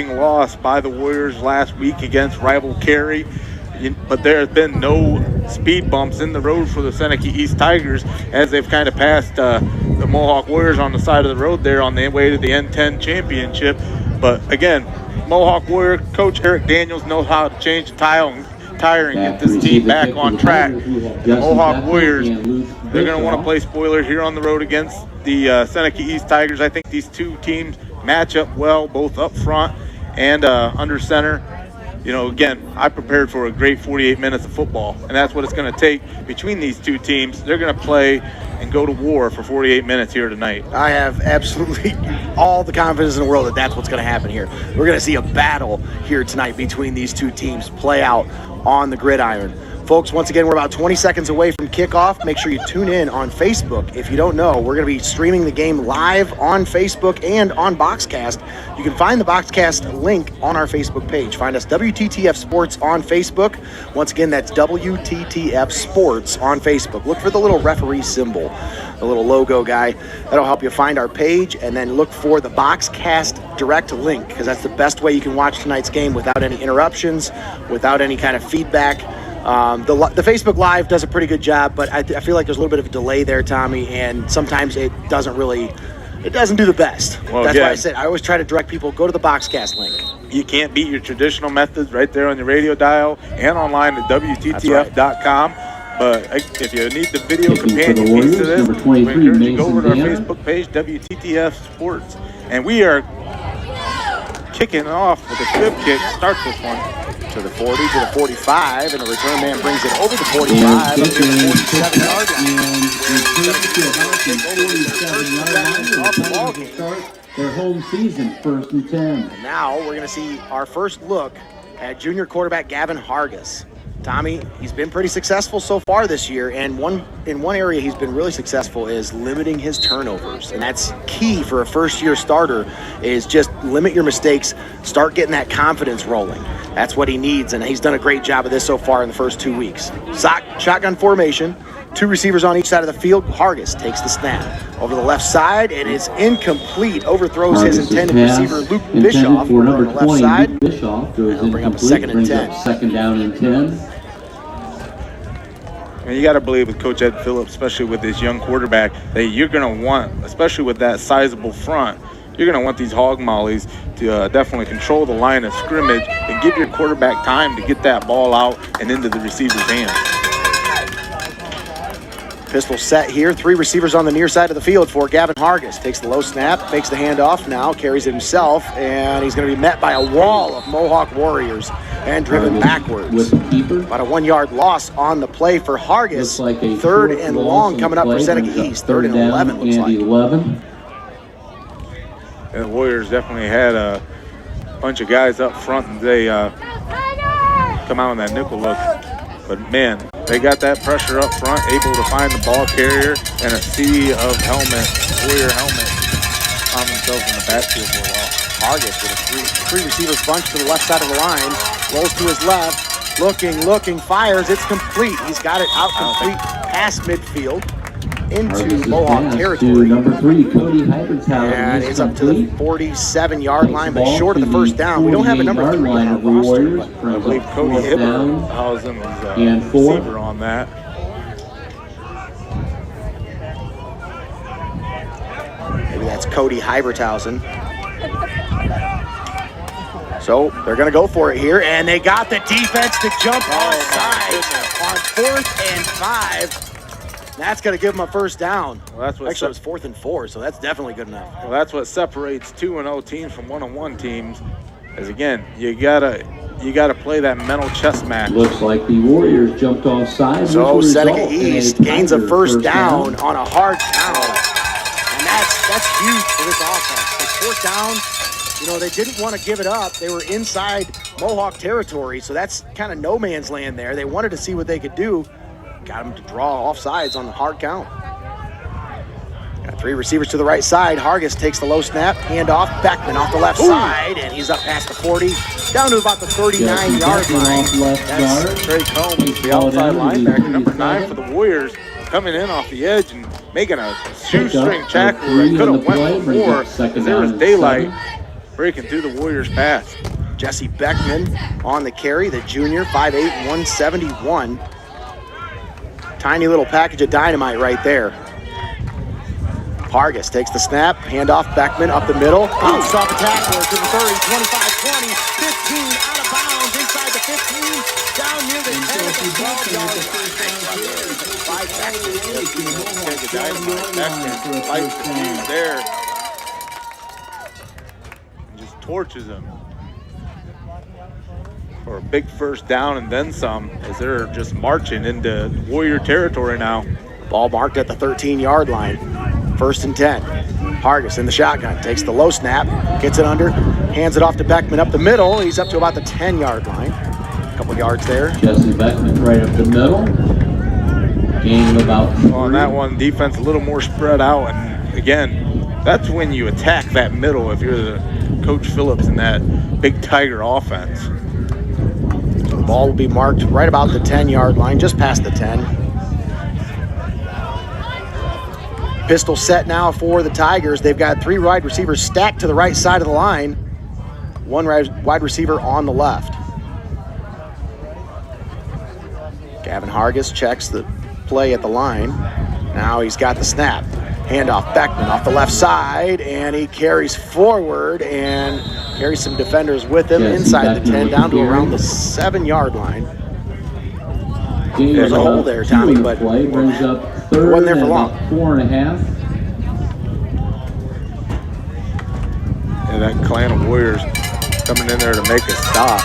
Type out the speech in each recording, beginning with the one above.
loss by the Warriors last week against rival Cary. But there has been no speed bumps in the road for the Seneca East Tigers as they've kind of passed the Mohawk Warriors on the side of the road there on the way to the N10 championship. But again, Mohawk Warrior coach Eric Daniels knows how to change the tire and get this team back on track. The Mohawk Warriors, they're going to want to play spoiler here on the road against the Seneca East Tigers. I think these two teams match up well, both up front and under center. You know, again, I prepared for a great 48 minutes of football, and that's what it's going to take between these two teams. They're going to play and go to war for 48 minutes here tonight. I have absolutely all the confidence in the world that that's what's going to happen here. We're going to see a battle here tonight between these two teams play out on the gridiron. Folks, once again, we're about 20 seconds away from kickoff. Make sure you tune in on Facebook. If you don't know, we're going to be streaming the game live on Facebook and on Boxcast. You can find the Boxcast link on our Facebook page. Find us WTTF Sports on Facebook. Once again, that's WTTF Sports on Facebook. Look for the little referee symbol, the little logo guy. That'll help you find our page, and then look for the Boxcast direct link, because that's the best way you can watch tonight's game without any interruptions, without any kind of feedback. The Facebook Live does a pretty good job, but I feel like there's a little bit of a delay there, Tommy, and sometimes it doesn't do the best. Well, that's why I said I always try to direct people, go to the Boxcast link. You can't beat your traditional methods right there on your radio dial and online at WTTF.com. But if you need the video companion piece to this, we encourage you to go over to our Facebook page, WTTF Sports. And we are kicking off with a squib kick. Start this one. To the 40, to the 45, and the return man brings it over the 45, up to the 47-yard line. Start their home season, 1st and 10. And now we're going to see our first look at junior quarterback Gavin Hargis. Tommy, he's been pretty successful so far this year, and in one area he's been really successful is limiting his turnovers, and that's key for a first-year starter, is just limit your mistakes, start getting that confidence rolling. That's what he needs, and he's done a great job of this so far in the first 2 weeks. Shotgun formation, 2 receivers on each side of the field. Hargis takes the snap over the left side, and it's incomplete. Overthrows his intended receiver, Luke Bischoff, for number on the left 20, side. Bischoff goes Bring up a 2nd and 10. Second down and 10. And you got to believe with Coach Ed Phillips, especially with this young quarterback, that you're going to want, especially with that sizable front, you're going to want these hog mollies to definitely control the line of scrimmage and give your quarterback time to get that ball out and into the receiver's hands. Pistol set here. 3 receivers on the near side of the field for Gavin Hargis. Takes the low snap, fakes the handoff now, carries it himself, and he's going to be met by a wall of Mohawk Warriors and driven backwards. About a 1-yard loss on the play for Hargis. Like 3rd and long coming up for Seneca East. 3rd and 11 looks like. 11. And the Warriors definitely had a bunch of guys up front, and they come out in that nickel look. But, man, they got that pressure up front, able to find the ball carrier, and a sea of Warrior helmets on themselves in the backfield for a while. Hargis with a three receivers bunch to the left side of the line, rolls to his left, looking, fires. It's complete. He's got it out complete past midfield into Mohawk territory. Number 3, Cody Hybertshausen. And it's up to the 47-yard line, but short of the first down. We don't have a number 3 on our roster, but I believe Cody Hybertshausen was a receiver on that. Maybe that's Cody Hybertshausen. So they're going to go for it here, and they got the defense to jump onside on 4th and 5. That's going to give them a first down. Well, that's what actually, it was 4th and 4, so that's definitely good enough. Well, that's what separates 2-0 teams from 1-1 teams. Is again, you gotta play that mental chess match. Looks like the Warriors jumped offside. So Seneca East gains a first down on a hard count, and that's huge for this offense. Like 4th down. You know, they didn't want to give it up. They were inside Mohawk territory, so that's kind of no man's land there. They wanted to see what they could do. Got them to draw offsides on the hard count. Got 3 receivers to the right side. Hargis takes the low snap, handoff, Beckman off the left side, and he's up past the 40, down to about the 39-yard line. That's Trey Combs, the outside linebacker, number 9 for the Warriors, coming in off the edge and making a shoestring tackle that could have went before because there was daylight. breaking through the Warriors' pass. Jesse Beckman on the carry, the junior, 5'8", 171. Tiny little package of dynamite right there. Hargis takes the snap, handoff, Beckman up the middle. Bounced off the tackler to the 30, 25, 20, 15, out of bounds, inside the 15, down near the 10 at the 12-yard line. 5 tackles. Take the dynamite. Beckman lights the fuse there. And just torches him for a big first down and then some, as they're just marching into Warrior territory now. Ball marked at the 13-yard line. 1st and 10. Hargis in the shotgun, takes the low snap, gets it under, hands it off to Beckman up the middle. He's up to about the 10-yard line. A couple yards there. Jesse Beckman right up the middle. Gain of about 3. On that one, defense a little more spread out, and again, that's when you attack that middle if you're the Coach Phillips in that big Tiger offense. So the ball will be marked right about the 10-yard line, just past the 10. Pistol set now for the Tigers. They've got 3 wide receivers stacked to the right side of the line. 1 wide receiver on the left. Gavin Hargis checks the play at the line. Now he's got the snap. Handoff, Beckman off the left side, and he carries forward and carries some defenders with him inside the 10 down to around the 7-yard line. There's a hole there, Tommy, but play brings up it 3rd wasn't there for long. 4.5. And that clan of Warriors coming in there to make a stop.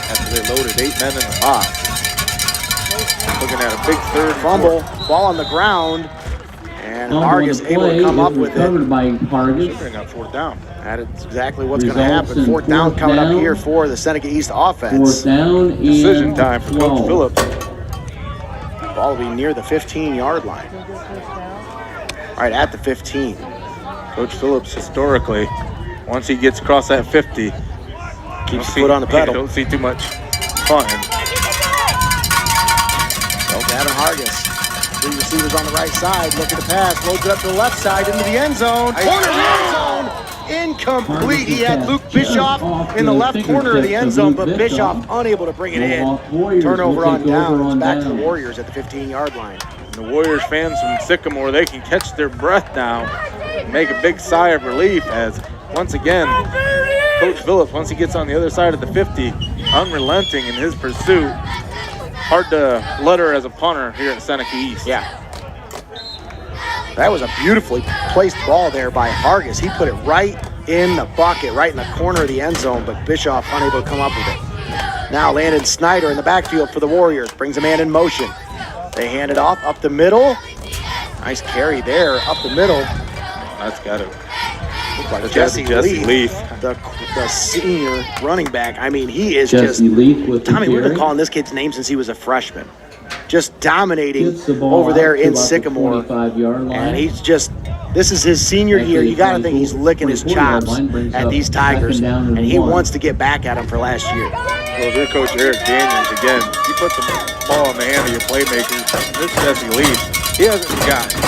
After they loaded 8 men in the box. Looking at a big third Fumble, ball on the ground, and Hargis able to come up with it. Covered by Hargis. Bring up 4th down. That is exactly what's going to happen. 4th down coming up here for the Seneca East offense. 4th down and Decision time for 12. Coach Phillips. Ball will be near the 15-yard line. Right at the 15. Coach Phillips historically, once he gets across that 50, Keeps his foot on the pedal. Don't see too much fun. So Gavin Hargis, 3 receivers on the right side, looking to pass, loads it up to the left side into the end zone. Corner of the end zone, incomplete. He had Luke Bischoff in the left corner of the end zone, but Bischoff unable to bring it in. Turnover on downs, back to the Warriors at the 15-yard line. And the Warriors fans from Sycamore, they can catch their breath now and make a big sigh of relief as, once again, Coach Phillips, once he gets on the other side of the 50, unrelenting in his pursuit. Hard to let her as a punter here at Seneca East. Yeah. That was a beautifully placed ball there by Hargis. He put it right in the bucket, right in the corner of the end zone, but Bischoff unable to come up with it. Now Landon Snyder in the backfield for the Warriors. Brings a man in motion. They hand it off up the middle. Nice carry there up the middle. That's got to Looked like Jesse Leaf. The senior running back. I mean, he is Jesse just... Leaf with the Tommy, we've been carry. calling this kid's name since he was a freshman. Just dominating Gets the ball over there out to in about the Sycamore. 25-yard line. And he's just... This is his senior year. You got to think he's licking his 24-yard chops line brings at up these Tigers, 2nd down and he 1. wants to get back at them for last year. Well, their coach Eric Daniels, again, he puts the ball in the hand of your playmakers. This Jesse Leaf, he hasn't forgotten.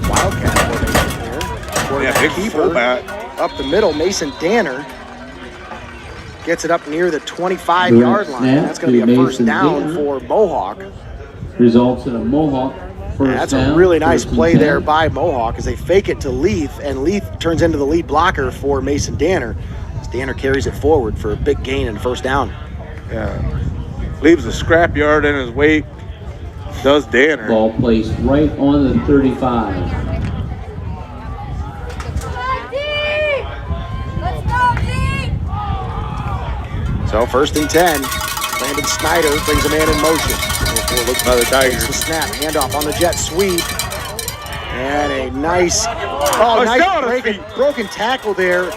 Wildcat formation here. Yeah, big Keeper fullback. up the middle. Mason Danner gets it up near the 25-yard line. Snap That's going to be a to first Mason down Danner. for Mohawk. Results in a Mohawk first That's down. a really nice 1st and play 10. there by Mohawk as they fake it to Leaf, and Leaf turns into the lead blocker for Mason Danner. As Danner carries it forward for a big gain and first down. Yeah. Leaves a scrapyard in his wake. Does Danner. Ball placed right on the 35. So 1st and 10. Landon Snyder brings a man in motion. Looks by the Takes Tigers. the snap, handoff on the jet sweep. And a nice, Touchdown on his feet. broken tackle there.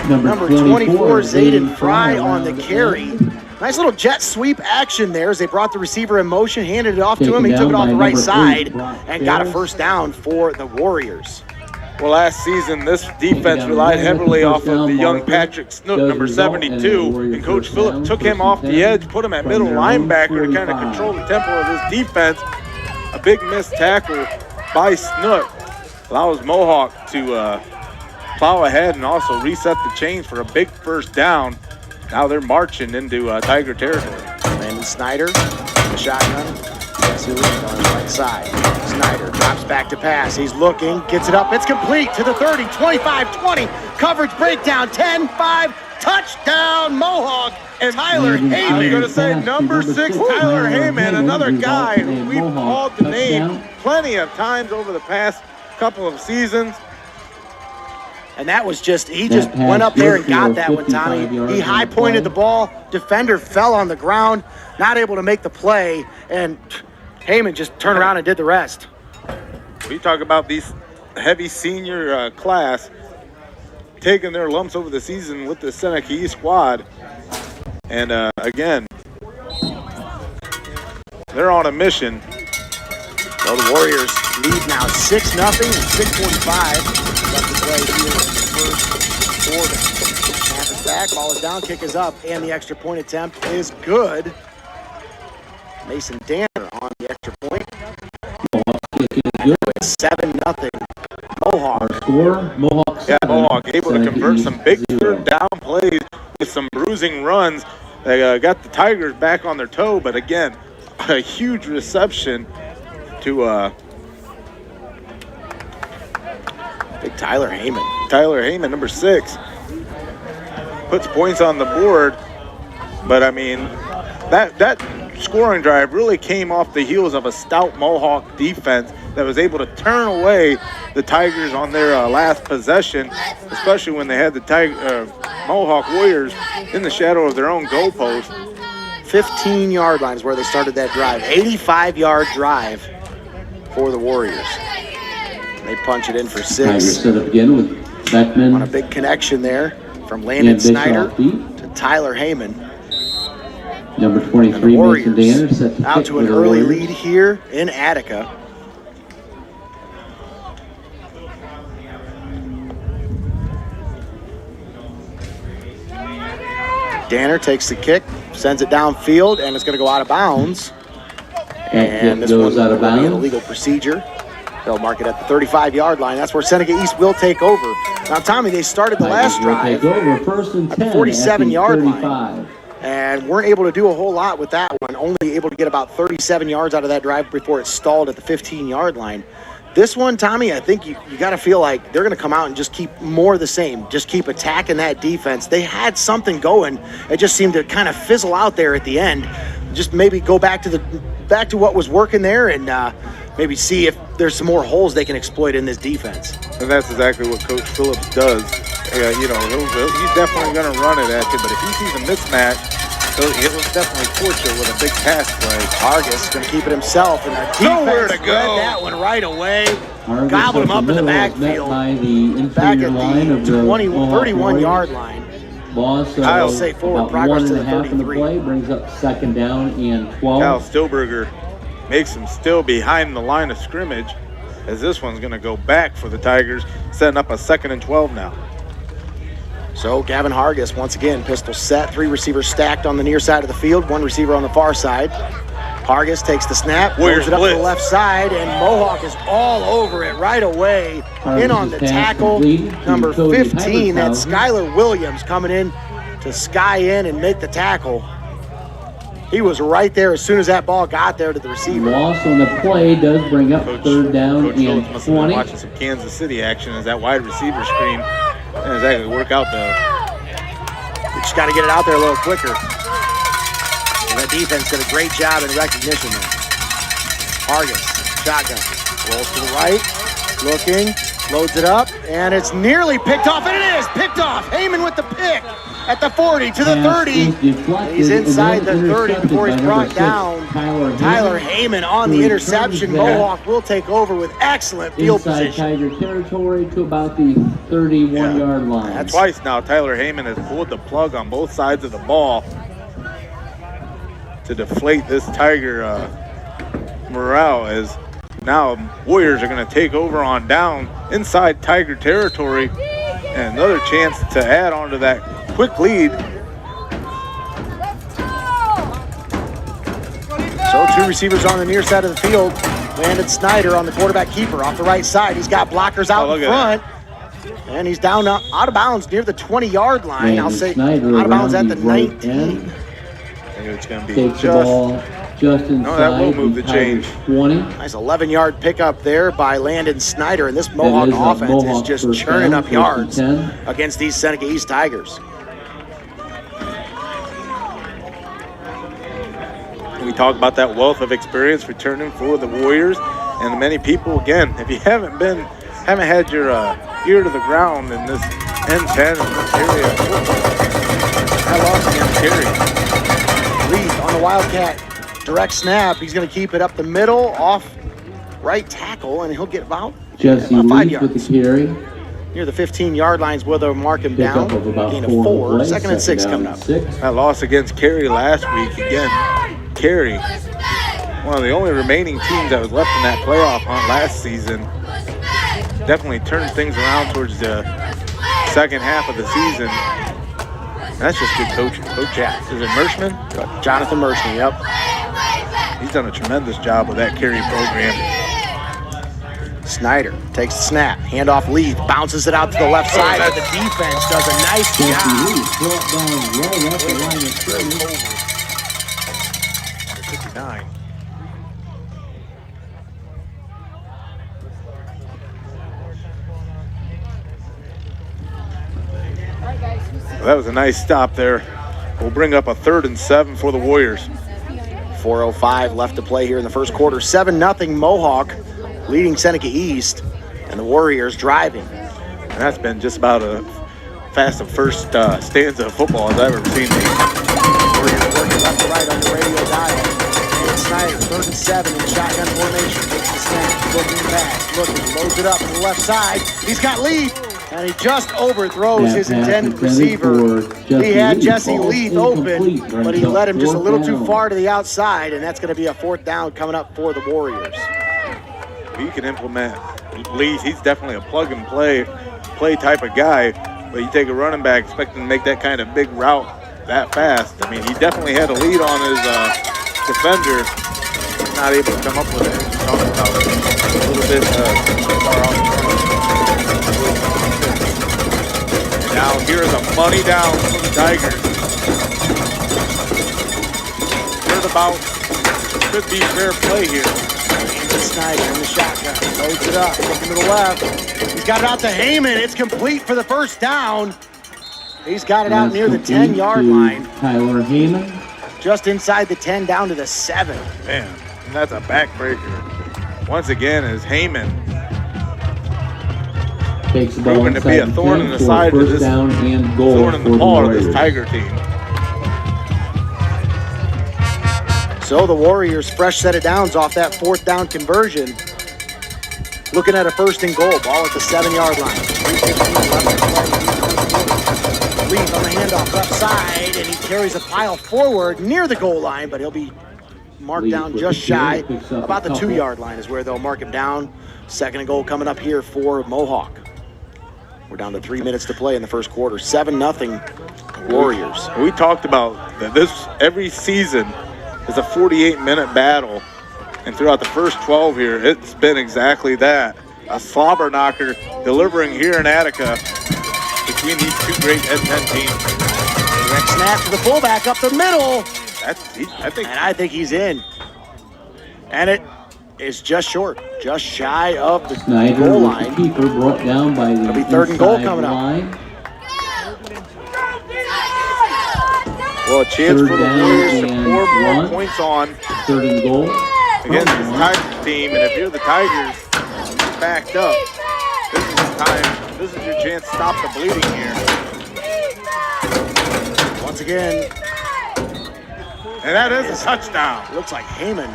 Number 24, Zayden Fry Fry on the carry. Nice little jet sweep action there as they brought the receiver in motion, handed it off to him. He took it off the right side and got a first down for the Warriors. Well, last season, this defense relied heavily off of the young Patrick Snook, number 72, and Coach Phillips took him off the edge, put him at middle linebacker to kind of control the tempo of this defense. A big missed tackle by Snook allows Mohawk to plow ahead and also reset the chains for a big first down. Now they're marching into Tiger territory. Landon Snyder, the shotgun. Guess who is on his right side? Snyder drops back to pass. He's looking, gets it up. It's complete to the 30, 25, 20. Coverage breakdown, 10, 5. Touchdown, Mohawk. And Tyler Heyman. I was going to say number 6, Tyler Heyman, another guy who we've called the name plenty of times over the past couple of seasons. And that was just, he just went up there and got that one, Tommy. He high pointed the ball. Defender fell on the ground, not able to make the play. And Heyman just turned around and did the rest. We talk about these heavy senior class taking their lumps over the season with the Seneca East squad. And again, they're on a mission. So the Warriors lead now 6-0 and 6:45 left to play here in the first quarter. Snap is back, ball is down, kick is up, and the extra point attempt is good. Mason Danner on the extra point. It's 7-0. Mohawk. Mohawk. Yeah, Mohawk able to convert some big third down plays with some bruising runs. They got the Tigers back on their toe, but again, a huge reception to big Tyler Heyman. Tyler Heyman, number 6, puts points on the board. But I mean, that scoring drive really came off the heels of a stout Mohawk defense that was able to turn away the Tigers on their last possession, especially when they had the Mohawk Warriors in the shadow of their own goalpost. 15-yard line is where they started that drive. 85-yard drive for the Warriors. They punch it in for 6. Tigers set up again with Beckman. On a big connection there from Landon Snyder to Tyler Heyman. Number 23, Mason Danner, set to out to an early lead here in Attica. Danner takes the kick, sends it downfield, and it's going to go out of bounds. And this goes out of will be an bounds. illegal procedure. They'll mark it at the 35-yard line. That's where Seneca East will take over. Now, Tommy, they started the last drive take over, first and 10 at the 47-yard line. 35. And weren't able to do a whole lot with that one. Only able to get about 37 yards out of that drive before it stalled at the 15-yard line. This one, Tommy, I think you got to feel like they're going to come out and just keep more the same. Just keep attacking that defense. They had something going. It just seemed to kind of fizzle out there at the end. Just maybe go back to what was working there and maybe see if there's some more holes they can exploit in this defense. And that's exactly what Coach Phillips does. You know, he's definitely going to run it at you, but if he sees a mismatch, he'll definitely torch you with a big pass play. Argus is going to keep it himself, and the Nowhere defense to go. read that one right away. Argus Gobbled him up in the middle, backfield. Met by the Back interior at line of the the 31-yard line. Loss of I'll say forward about progress to the 1.5 in the 33. play, brings up second down and 12. Kyle Stillberger makes him still behind the line of scrimmage, as this one's going to go back for the Tigers, setting up a 2nd and 12 now. So Gavin Hargis, once again, pistol set. 3 receivers stacked on the near side of the field. 1 receiver on the far side. Hargis takes the snap, Warriors throws it up to blitz. the left side, and Mohawk is all over it right away. In on the Hargis' pass tackle, complete to number Cody 15. That's Hybershausen. Skylar Williams coming in to sky in and make the tackle. He was right there as soon as that ball got there to the receiver. Loss on the play does bring up third down Coach Phillips and must have been 20. watching some Kansas City action as that wide receiver screen didn't exactly work out We just got to get it out there a little quicker. And that defense did a great job in recognition there. Hargis, shotgun, rolls to the right, looking, loads it up, and it's nearly picked off, and it is picked off. Heyman with the pick at the 40 to the 30. He's inside the 30 before he's brought down. Tyler Heyman on the interception. Mohawk will take over with excellent field Inside position. Tiger territory to about the 31-yard line. That's Twice now, Tyler Heyman has pulled the plug on both sides of the ball to deflate this Tiger morale, as now Warriors are going to take over on down inside Tiger territory, and another chance to add on to that quick lead. So 2 receivers on the near side of the field. Landon Snyder on the quarterback keeper off the right side. He's got blockers out in front. And he's down out of bounds near the 20-yard line. I'll say Snyder out of bounds at the right 19. end. It's going to be Takes the ball just inside. No, that will move the chains. 20. Nice 11-yard pickup there by Landon Snyder. And this Mohawk That is a offense Mohawk is just first churning down, up yards 10. against these Seneca East Tigers. We talk about that wealth of experience returning for the Warriors, and many people, again, if you haven't had your ear to the ground in this N10 in this area, I lost against Carey. Leith on the Wildcat, direct snap. He's going to keep it up the middle, off right tackle, and he'll get about Jesse 5 Leith yards. with the carry. Near the 15-yard lines where they'll mark him Pick down. up of about Gain of 4 4. plays. Second and 6 coming up. 6. That loss against Carey last week, again, Carey, one of the only remaining teams that was left in that playoff hunt last season, definitely turned things around towards the second half of the season. That's just good coaching. Coach, is it Mershman? Jonathan Mershman, yep. He's done a tremendous job with that Carey program. Snyder takes the snap, handoff Leith, bounces it out to the left side, but the defense does a nice Jesse job. Leith brought down right at the line of scrimmage. 59. Well, that was a nice stop there. We'll bring up a 3rd and 7 for the Warriors. 4:05 left to play here in the first quarter. 7-0 Mohawk leading Seneca East, and the Warriors driving. And that's been just about a fast and first stanza of football as I've ever seen. Warriors working left to right on the radio dial. And Snyder, 3rd and 7 in shotgun formation. Takes the snap, looking pass, looking, loads it up to the left side. He's got Leith, and he just overthrows his intended receiver. He had Jesse Leith open, but he led him just a little too far to the outside, and that's going to be a 4th down coming up for the Warriors. He can implement Leith. He's definitely a plug and play type of guy, but you take a running back expecting to make that kind of big route that fast. I mean, he definitely had a lead on his defender, not able to come up with it. Talking about it a little bit far off. And now here's a money down for the Tigers. Heard about could be fair play here. Snyder in the shotgun, loads it up, looking to the left. He's got it out to Heyman. It's complete for the 1st down. He's got it out near the 10-yard line. Tyler Heyman. Just inside the 10, down to the 7. Man, and that's a backbreaker. Once again, is Heyman Takes the ball proving to be a inside thorn 10 in the for side to first this down and goal thorn in for the paw of Warriors. this Tiger team. So the Warriors fresh set of downs off that 4th down conversion. Looking at a 1st and goal, ball at the 7-yard line. 3:15 left to play. Leith on the handoff left side, and he carries a pile forward near the goal line, but he'll be marked Leith down with just the carry, shy. picks up About a the couple. 2-yard line is where they'll mark him down. 2nd and goal coming up here for Mohawk. We're down to 3 minutes to play in the first quarter. 7-0 Warriors. We talked about that this every season is a 48-minute battle, and throughout the first 12 here, it's been exactly that. A slobber knocker delivering here in Attica between these two great N10 teams. Direct snap to the fullback up the middle. I I think he's in. And it is just short, just shy of the Snyder goal with line. the keeper brought down by the It'll be 3rd and goal inside coming up. line. Well, a chance Third for the down Warriors to and pour more 1. points on 3rd and goal. against this Tigers team, and if you're the Tigers backed up, this is the time. This is your chance to stop the bleeding here. Once again, And that is a touchdown. looks like Heyman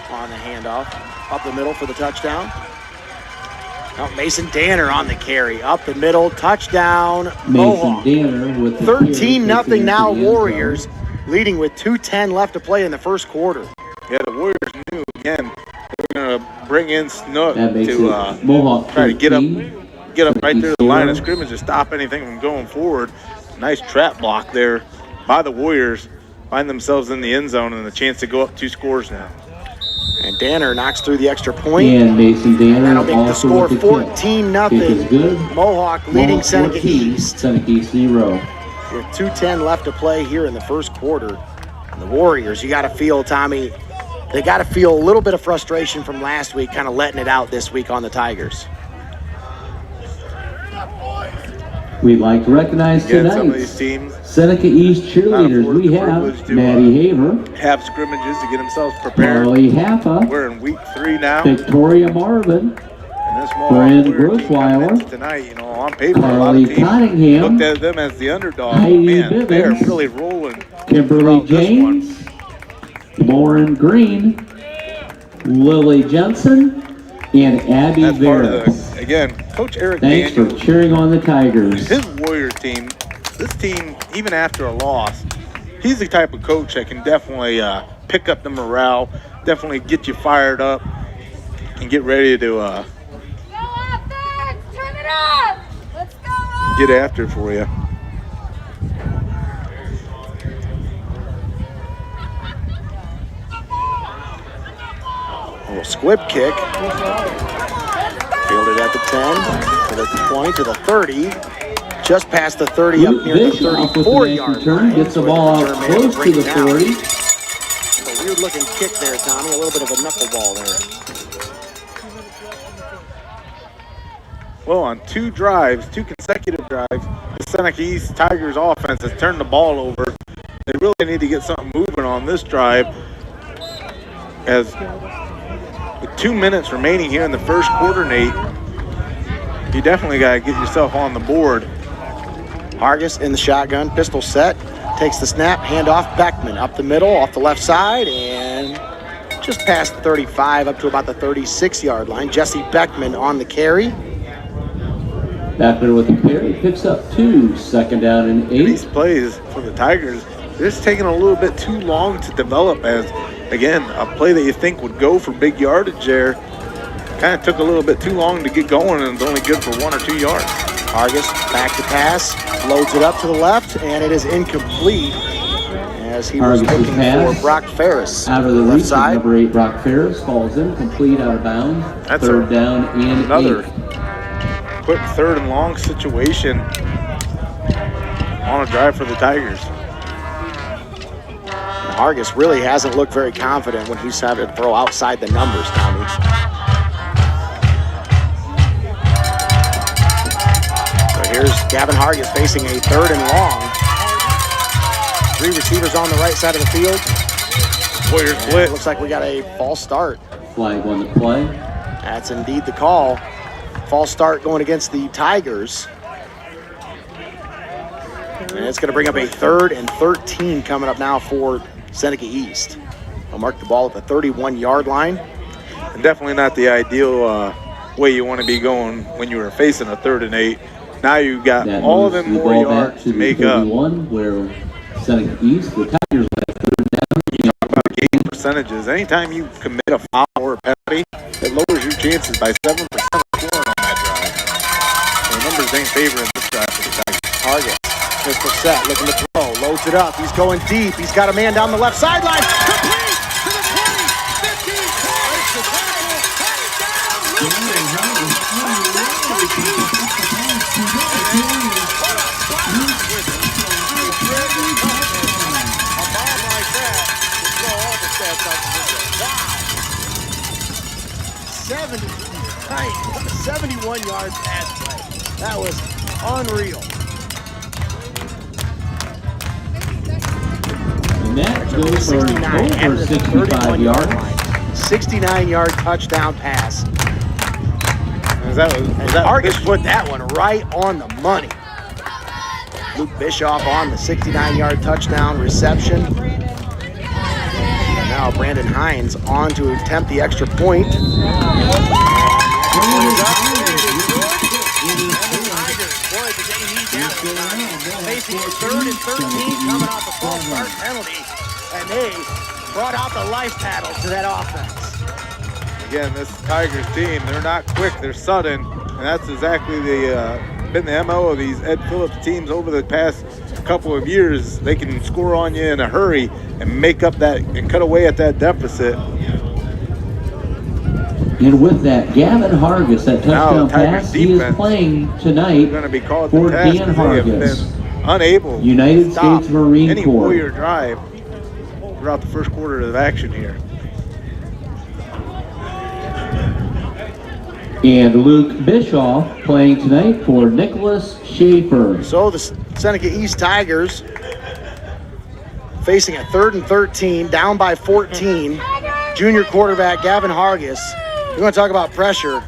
on the handoff. Up the middle for the touchdown. Now Mason Danner on the carry. Up the middle, touchdown, Mason Mohawk. Danner with the 13-0 carry, now taking it to the end Warriors, zone. leading with 2:10 left to play in the first quarter. Yeah, the Warriors knew again they're gonna bring in Snook That makes to it Mohawk try to get up 13. right there to the line of scrimmage to stop anything from going forward. Nice trap block there by the Warriors. Find themselves in the end zone and a chance to go up 2 scores now. And Danner knocks through the extra point. And Mason Danner That'll make the also score with the 14-0. kick is good. Mohawk leading Mohawk Seneca 14, East. Seneca East 0. With 2:10 left to play here in the first quarter. And the Warriors, you got to feel, Tommy, they got to feel a little bit of frustration from last week, kind of letting it out this week on the Tigers. We'd like to recognize Again, some of tonight's these teams Seneca East cheerleaders. We have Maddie Haver, have scrimmages to get themselves prepared. Carly Happa, We're in week 3 now. Victoria Marvin, And this Mohawk Bryn Warrior team coming Grossweiler, into tonight, you know, on paper, a lot Carly of teams Cottingham, looked at them as the underdog. Heidi Man, they're Bivens, really rolling. Kimberly throughout this one. James, Lauren Green, Lily Jensen, and Abby That's part of Vera. the, again, Coach Eric Thanks for Daniels, cheering on the Tigers. his Warriors team, this team, even after a loss, he's the type of coach that can definitely pick up the morale, definitely get you fired up, and get ready to Go offense! Turn it up! Let's go! get after it for you. A little squib kick. Fielded at the 10, to the 20, to the 30. Just past the 30, up Luke near the Bischoff with the 34-yard return, line. gets the With ball out return man close to break the it down. 40. A weird looking kick there, Tommy. A little bit of a knuckleball there. Well, on 2 drives, 2 consecutive drives, the Seneca East Tigers offense has turned the ball over. They really need to get something moving on this drive, as with 2 minutes remaining here in the first quarter, Nate, you definitely got to get yourself on the board. Hargis in the shotgun, pistol set, takes the snap, hand off Beckman up the middle, off the left side, and just past the 35 up to about the 36-yard line. Jesse Beckman on the carry. Beckman with the carry, picks up 2, second down and 8. These plays for the Tigers, they're just taking a little bit too long to develop, as, again, a play that you think would go for big yardage there kind of took a little bit too long to get going, and it's only good for 1 or 2 yards. Hargis back to pass, loads it up to the left, and it is incomplete as he was Hargis' looking pass for Brock Ferris. Out of the left reach of side. number 8, Brock Ferris, falls in, complete out of bounds. That's third down and another 8. quick 3rd and long situation on a drive for the Tigers. And Hargis really hasn't looked very confident when he's had to throw outside the numbers, Tommy. So here's Gavin Hargis facing a 3rd and long. 3 receivers on the right side of the field. Warriors And it blitz. looks like we got a false start. Flag on the play. That's indeed the call. False start going against the Tigers. And it's going to bring up a 3rd and 13 coming up now for Seneca East. They'll mark the ball at the 31-yard line. And definitely not the ideal way you want to be going when you were facing a 3rd and 8. Now you've got That all of moves them the more ball back yards to to the make up. 31, where Seneca East, the Tigers have 3rd down. About game percentages. Anytime you commit a foul or a penalty, it lowers your chances by 7% of scoring on that drive. So the numbers ain't favoring this drive for the Tigers. Hargis, pistol set, looking to throw, loads it up. He's going deep. He's got a man down the left sideline. Complete to the 20, 15, breaks the tackle, headed down, a bomb like that will throw all the stats out the window. Wow. 71 yards pass play. That was unreal. And that goes for 69 over 65 yards. 69-yard touchdown pass. Was that Hargis put that one right on the money. Luke Bischoff on the 69-yard touchdown reception. And now Brandon Hines on to attempt the extra point. Facing 3rd and 13 coming off the false start penalty. And they brought out the life paddle to that offense. Again, this Tigers team, they're not quick, they're sudden, and that's exactly been the MO of these Ed Phillips teams over the past couple of years. They can score on you in a hurry and make up that and cut away at that deficit. And with that, Gavin Hargis, that touchdown pass, he is playing tonight Going to be called for the test. Dan They have Hargis. been unable United to stop States Marine any Corps. Warrior drive throughout the first quarter of action here. And Luke Bischoff playing tonight for Nicholas Schaefer. So the Seneca East Tigers facing a 3rd and 13, down by 14. Junior quarterback Gavin Hargis. You want to talk about pressure?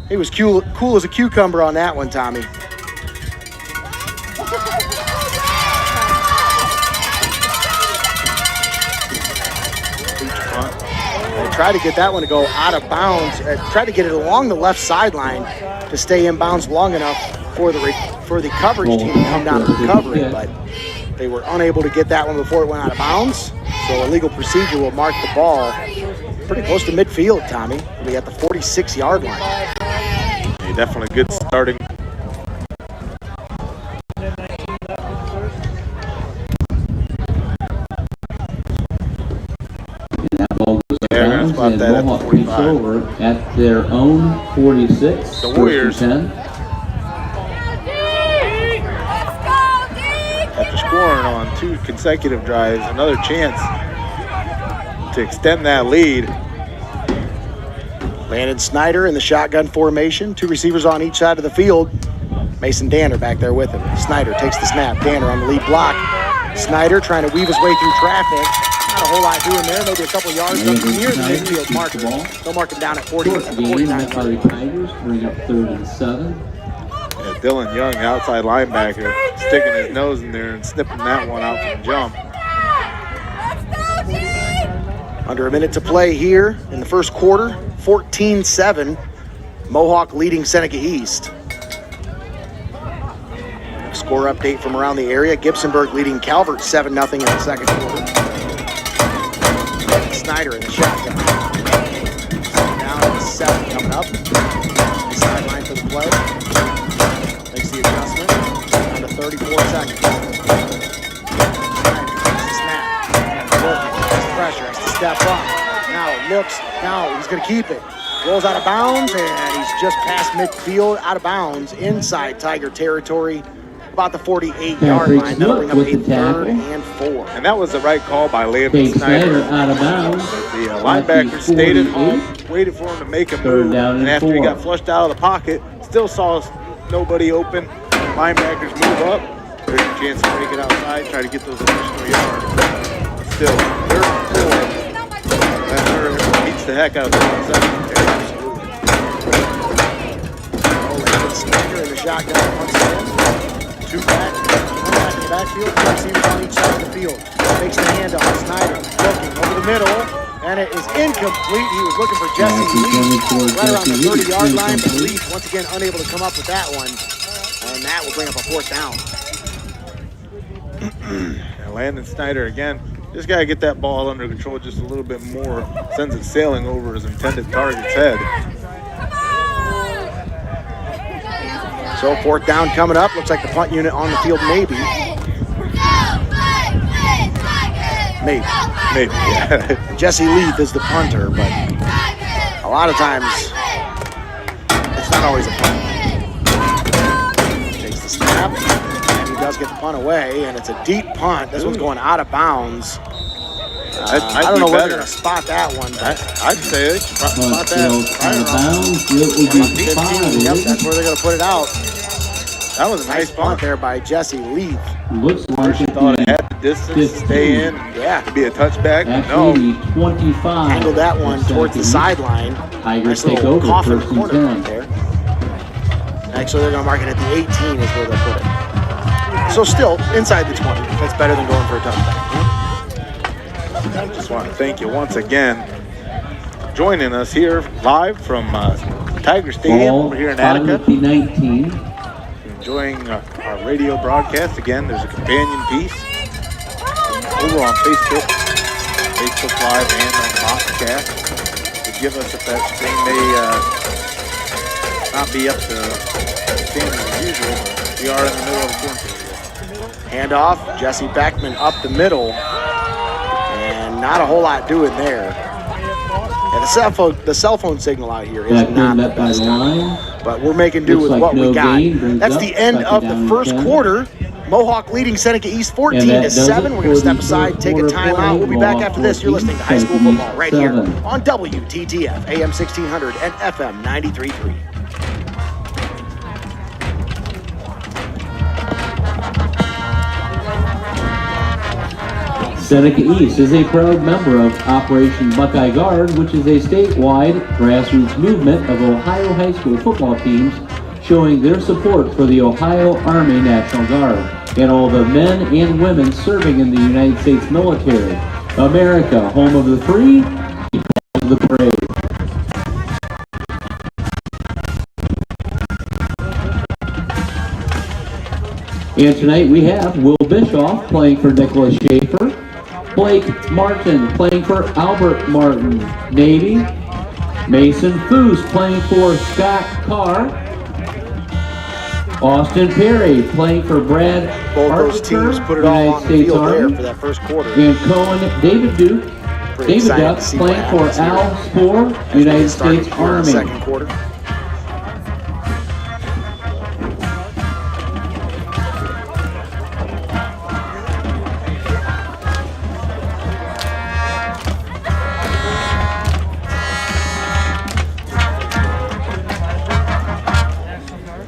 He was cool as a cucumber on that one, Tommy. They tried to get that one to go out of bounds. Tried to get it along the left sideline to stay in bounds long enough for the coverage team to come down and recover it, but they were unable to get that one before it went out of bounds. So illegal procedure will mark the ball pretty close to midfield, Tommy. We'll be at the 46-yard line. Yeah, definitely good starting. And that ball goes out Yeah, of that's bounds, about and that at Mohawk the takes 45. over at their own 46. The Warriors. 1st and 10. After scoring on 2 consecutive drives, another chance to extend that lead. Landon Snyder in the shotgun formation. 2 receivers on each side of the field. Mason Danner back there with him. Snyder takes the snap. Danner on the lead block. Snyder trying to weave his way through traffic. Not a whole lot doing there. Maybe a couple yards up near the midfield marker. They'll mark him down at 40. Short gain by the Tigers, bring up 3rd and 7. Yeah, Dylan Young, the outside linebacker, sticking his nose in there and snipping that one out from the jump. Under a minute to play here in the first quarter. 14-7. Mohawk leading Seneca East. Score update from around the area. Gibsonburg leading Calvert 7-0 in the second quarter. Snyder in the shotgun. Down at 7 coming up. Sideline for the play. Makes the adjustment. Down to 34 seconds. Snap. Has pressure. Has to step up. Now looks. Now he's going to keep it. Rolls out of bounds, and he's just past midfield, out of bounds, inside Tiger territory. About the 48-yard line. That'll bring up a 3rd and 4. And that was the right call by Landon Take Snyder. Snyder out of bounds. The linebacker stayed at home, waited for him to make a move, and after he got flushed out of the pocket, still saw nobody open. Linebackers move up. There's a chance to make it outside, try to get those additional yards. But still, 3rd and 4. That hurt. Beats the heck out of the 1 second. Landon Snyder in the shotgun once again. 2 back, 1 back in the backfield, 2 receivers on each side of the field. Takes the handoff. Snyder looking over the middle, and it is incomplete. He was looking for Jesse Lee right around the 30-yard line, but Lee once again unable to come up with that one, and that will bring up a 4th down. And Landon Snyder again. Just got to get that ball under control just a little bit more. Sends it sailing over his intended target's head. So 4th down coming up. Looks like the punt unit on the field maybe. Maybe, yeah. Jesse Leith is the punter, but a lot of times it's not always a punt. Takes the snap, and he does get the punt away, and it's a deep punt. This one's going out of bounds. I don't know whether to spot that one, but I'd say spot that. Out of bounds, it will be 15. Yep, that's where they're going to put it out. That was a Nice punt there by Jesse Leith. Looks like it Thought it had the distance to stay in. Yeah. To be a touchback. Actually, No. 25. Angled that one towards the sideline. Tigers Nice take little over coffin 1st and corner 10. right there. Actually, they're going to mark it at the 18 is where they'll put it. So still, inside the 20. That's better than going for a touchback. I just want to thank you once again joining us here live from Tiger Stadium over here in Attica. 19. Enjoying our radio broadcast. Again, there's a companion piece over on Facebook Live and on podcast. Forgive us if that stream may not be up to standard as usual, but we are in the middle of a quarantine. Handoff, Jesse Beckman up the middle, and not a whole lot doing there. Yeah, the cell phone signal out here is Back not in the that by best, the line. but we're making do Looks with like what no we got. gain, brings That's up the end second of the down and first 10. quarter. Mohawk leading Seneca East 14 And to that does 7. it We're going to for step the aside, first take a quarter timeout. play. We'll be back Mohawk after this. You're 14, listening to high school Seneca football East right 7. here on WTTF, AM 1600 and FM 93.3. Seneca East is a proud member of Operation Buckeye Guard, which is a statewide grassroots movement of Ohio high school football teams showing their support for the Ohio Army National Guard and all the men and women serving in the United States military. America, home of the free, of the brave. And tonight we have Will Bischoff playing for Nicholas Schaefer, Blake Martin playing for Albert Martin, Navy, Mason Foose playing for Scott Carr, Austin Perry playing for Brad Both those teams put it all on the field there for that first quarter. and Cohen David Duke, Pretty David excited Duck to see what playing for happens here Al Spoor, as we United get started States here in the Army. second quarter.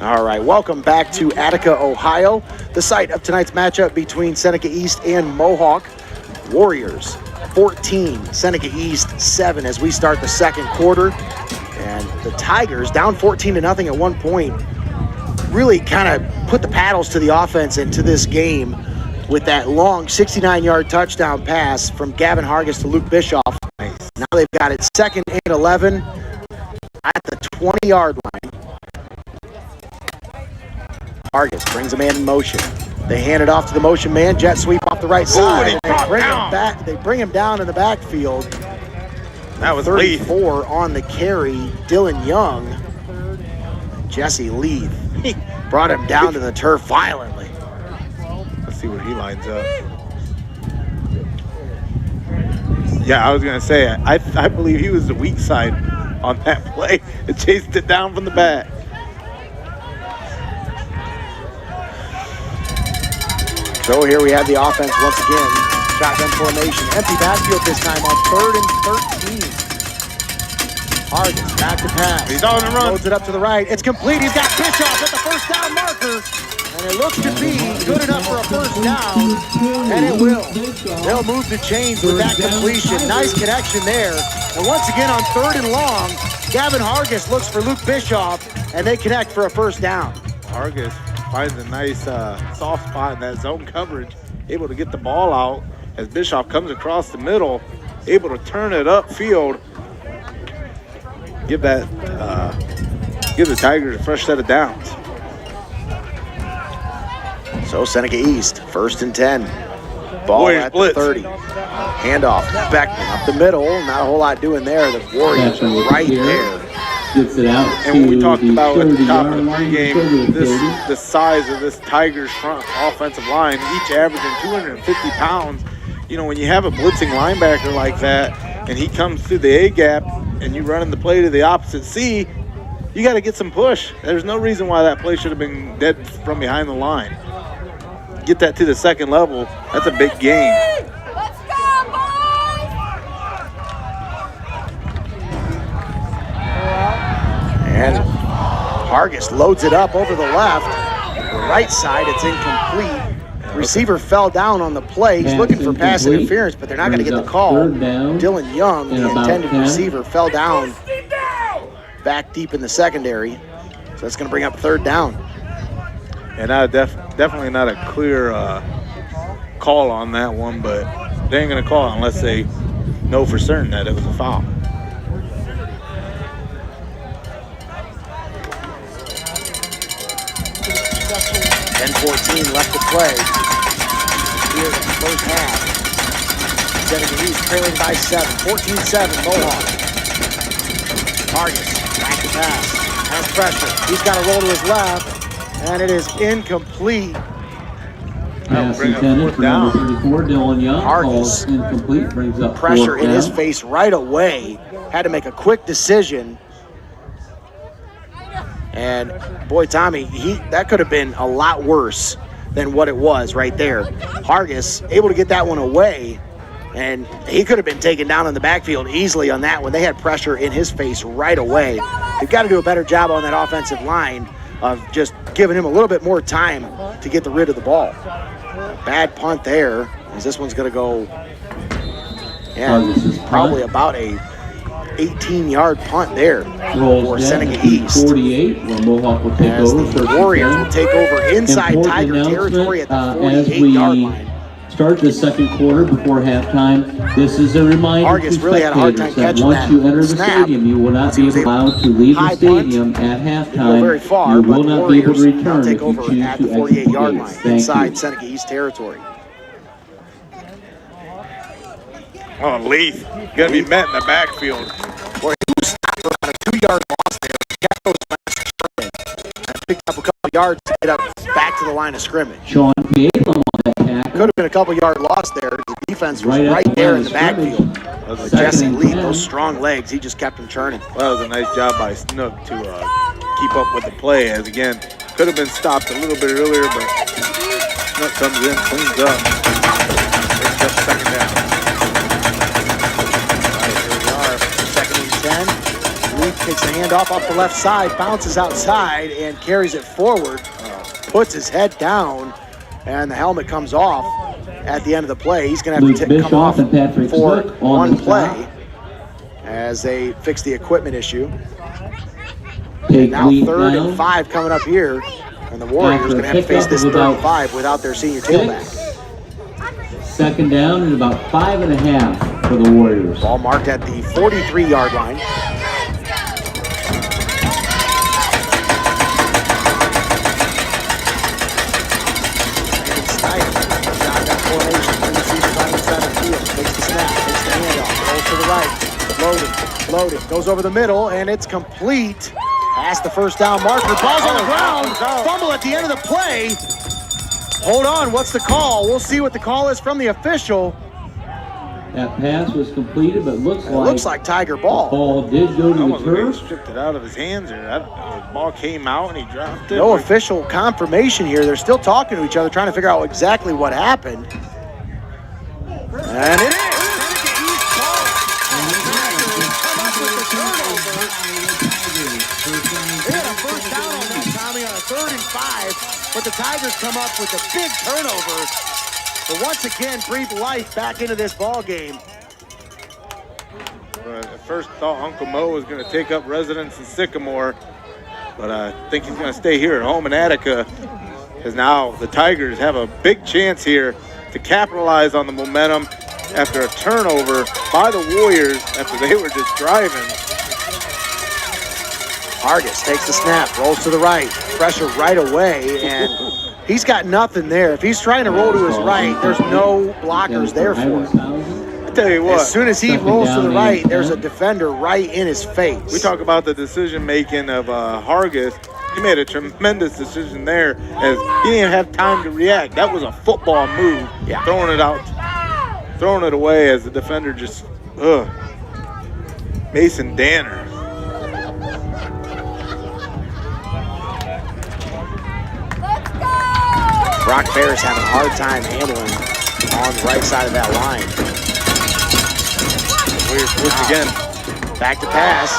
All right, welcome back to Attica, Ohio, the site of tonight's matchup between Seneca East and Mohawk. Warriors 14, Seneca East 7 as we start the second quarter. And the Tigers down 14-0 at one point really kind of put the paddles to the offense into this game with that long 69-yard touchdown pass from Gavin Hargis to Luke Bischoff. Now they've got it 2nd and 11 at the 20-yard line. Hargis brings a man in motion. They hand it off to the motion man. Jet sweep off the right side. They bring him down in the backfield. That was 34 on the carry. Dylan Young. Jesse Leith brought him down to the turf violently. Let's see where he lines up. Yeah, I was going to say, I believe he was the weak side on that play. It chased it down from the back. So here we have the offense once again. Shotgun formation. Empty backfield this time on 3rd and 13. Hargis back to pass. He's on the run. Loads it up to the right. It's complete. He's got Bischoff at the first down marker. And it looks to be good enough for a first down. And it will. They'll move the chains with that completion. Nice connection there. And once again on 3rd and long, Gavin Hargis looks for Luke Bischoff. And they connect for a first down. Hargis finds a nice soft spot in that zone coverage, able to get the ball out as Bischoff comes across the middle, able to turn it upfield, give the Tigers a fresh set of downs. So Seneca East, 1st and 10. Ball Warriors at blitz. the 30. Handoff, Beckman up the middle. Not a whole lot doing there. The Warriors are right there. Gets it out And what we to talked the about at the 30 top of yard the line, pregame, over the 30. the size of this Tigers front offensive line, each averaging 250 pounds. You know, when you have a blitzing linebacker like that and he comes through the A gap and you running the play to the opposite C, you got to get some push. There's no reason why that play should have been dead from behind the line. Get that to the second level. That's a big gain. Let's go, boys! And Hargis loads it up over the left. The right side, it's incomplete. Receiver fell down on the play. He's Pass looking for pass incomplete. interference, but they're not going to Brings get the up call. 3rd down Dylan Young, and the about intended 10. receiver, fell down back deep in the secondary. So that's going to bring up 3rd down. And definitely not a clear call on that one, but they ain't going to call it unless they know for certain that it was a foul. $10-14 left to play here in the first half. Seneca East trailing by 7. 14-7, Mohawk. Hargis, back to pass. Has pressure. He's got to roll to his left, and it is incomplete. Pass bring up intended fourth for number down. 34, Dylan Young. Hargis. Calls incomplete, brings up Pressure fourth in his down. face right away. Had to make a quick decision. And boy, Tommy, that could have been a lot worse than what it was right there. Hargis able to get that one away, and he could have been taken down in the backfield easily on that one. They had pressure in his face right away. They've got to do a better job on that offensive line of just giving him a little bit more time to get rid of the ball. Bad punt there, as this one's going to go, Hargis is probably punt. about a 18-yard punt there Rolls for down Seneca to East. 48, where Mohawk will take As over. the First and Warriors 10. will take over inside Important Tiger territory at the announcement, as 48-yard we line. start the second quarter before halftime. This is a reminder Hargis to really had a hard time spectators that catching once that you enter the snap. stadium, you will not Once he be was able allowed to leave the high punt. stadium at Didn't go halftime. very far, You but will the not be able to Warriors now return take if you over choose at to the exit the 48-yard gate. line Thank inside you. Seneca East territory. Oh, Leith gonna be met in the backfield. Boy, he was stopped for about a 2-yard loss there. Kept those lines of scrimmage. And picked up a couple yards to get up back to the line of scrimmage. Sean Piedlem on that tackle. Could have been a couple yard loss there. The defense was Right at right the there line in of the backfield. scrimmage. That was But a Jesse Second and Leith, 10. those strong legs, he just kept him churning. That was a nice job by Snook to keep up with the play. As again, could have been stopped a little bit earlier, but Snook comes in, cleans up, picks up second down. Here we are, second and 10. Leith takes the handoff off the left side, bounces outside, and carries it forward. Puts his head down, and the helmet comes off at the end of the play. He's going to have Luke to come off Bischoff and Patrick for Snook on one the play top. as they fix the equipment issue. Take Now lead third down. and 5 coming up here, and the Warriors After a going to have to face pickup this of third and about 5 without their senior tailback. 6. Second down and about 5.5 for the Warriors. Ball marked at the 43-yard line. Shotgun formation, three receivers on each side of the field. Takes the snap, takes the handoff, rolls to the right, loading, goes over the middle, and it's complete. Past the first down marker, ball's on the ground, fumble at the end of the play. Hold on, what's the call? We'll see what the call is from the official. That pass was completed, but It looks like Tiger the ball. ball did go to the Almost like he turf. stripped it out of his hands there. The ball came out and he dropped it. No official confirmation here. They're still talking to each other, trying to figure out exactly what happened. And it is. Seneca East ball. Come up with the turnover. They had a first down on that, Tommy, on a 3rd and 5, but the Tigers come up with a big turnover. But once again, breathe life back into this ball game. At first thought Uncle Mo was going to take up residence in Sycamore, but I think he's going to stay here at home in Attica, because now the Tigers have a big chance here to capitalize on the momentum after a turnover by the Warriors after they were just driving. Hargis takes the snap, rolls to the right, pressure right away, and he's got nothing there. If he's trying to roll to his right, there's no blockers there for him. I tell you what, As soon as he Second rolls to the down, right, and there's a 10. defender right in his face. we talk about the decision making of Hargis. He made a tremendous decision there, as he didn't have time to react. That was a football move, Yeah. throwing it away as the defender just, Mason Danner. Let's go! Brock Bear's having a hard time handling on the right side of that line. Warriors once again. Back to pass,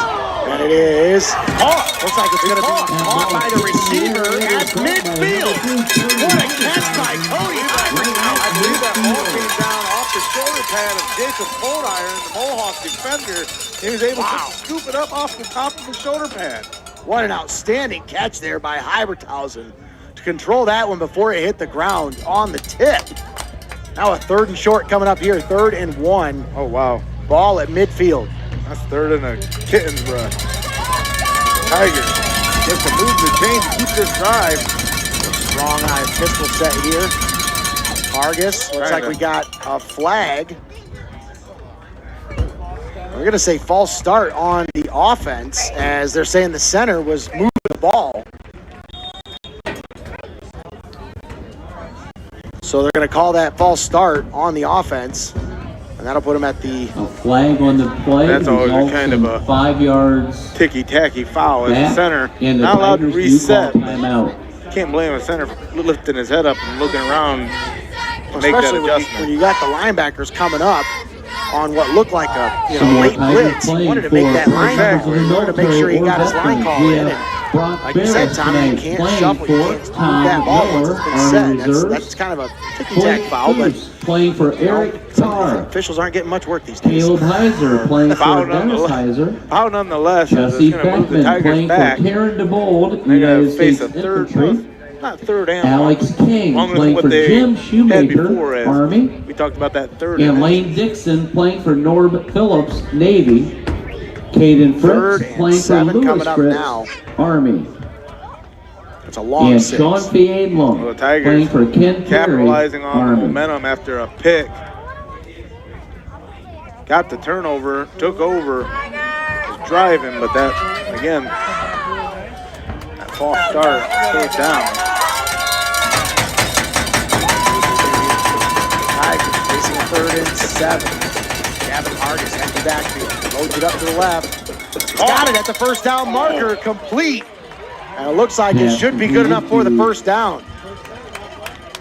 and it is caught. Looks like it's going to be caught by the receiver at midfield. What a catch by Cody. I believe that ball came down off the shoulder pad of Jacob Coldiron, the Mohawk defender. He was able to scoop it up off the top of the shoulder pad. What an outstanding catch there by Hyberthausen to control that one before it hit the ground on the tip. Now a 3rd and short coming up here, 3rd and 1. Oh, wow. Ball at midfield. That's 3rd and a kitten's rush. Tigers just to move the chain to keep this drive. Strong eye pistol set here. Hargis, looks like we got a flag. We're going to say false start on the offense, as they're saying the center was moving the ball. So they're going to call that false start on the offense, and that'll put him at the... A flag on the play. That's always results kind in of a 5 yards. ticky-tacky foul as back, the center. and the Not allowed to Tigers do call reset. timeout. Can't blame a center for lifting his head up and looking around to make that Especially adjustment. when you got the linebackers coming up on what looked like a Some more late Tigers blitz. He playing wanted to for make that members of the linebacker. He wanted to make sure he got his line call We in. have And Brock like you said, Barrett Tommy, you tonight can't playing shuffle. You for can't move Tom that ball once Miller, it's been Army set. Reserves. That's kind of a ticky-tack foul, but playing for Eric some of these Carr. officials aren't getting much work these days. Caleb Heiser playing Foul for Dennis Heiser. Foul nonetheless. Jesse It's going to move the Beckman Tigers playing back. for Karen DeBold, They're going United to face States a third, Infantry. not third and Alex King long as playing what for they Jim had Shoemaker, before as Army. We talked about that third. And Lane Dixon playing for Norb Phillips, Navy. Caden Third Fritz and playing for 7 Lewis coming up Fritz, now. Army. It's a long And six. Sean Fiedlum Well, the Tigers playing for Ken Perry, capitalizing on the Army. momentum after a pick. Got the turnover, took over, was driving, but that, again, that false start, third down. Tigers facing a 3rd and 7. Gavin Hargis, empty backfield. Loads it up to the left. He's got it at the first down marker, complete. And it looks like it should be good enough for the first down.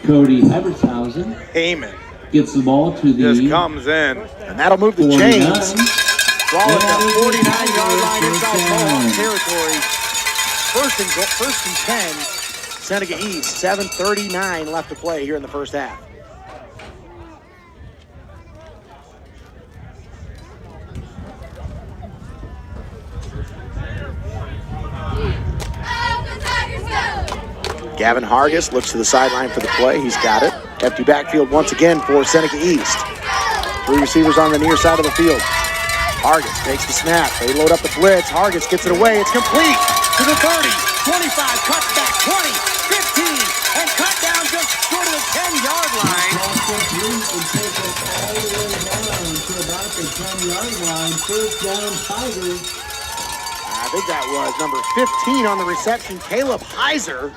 Cody Ebershausen Heyman gets the ball to the just comes in. And that'll move the 49. chains. Ball at the 49-yard line inside Mohawk territory. First and 10. Seneca East, 7:39 left to play here in the first half. Gavin Hargis looks to the sideline for the play. He's got it. Empty backfield once again for Seneca East. 3 receivers on the near side of the field. Hargis takes the snap. They load up the blitz. Hargis gets it away. It's complete to the 30, 25, cuts back 20, 15, and cut down just short of the 10-yard line. I think that was number 15 on the reception, Caleb Heiser.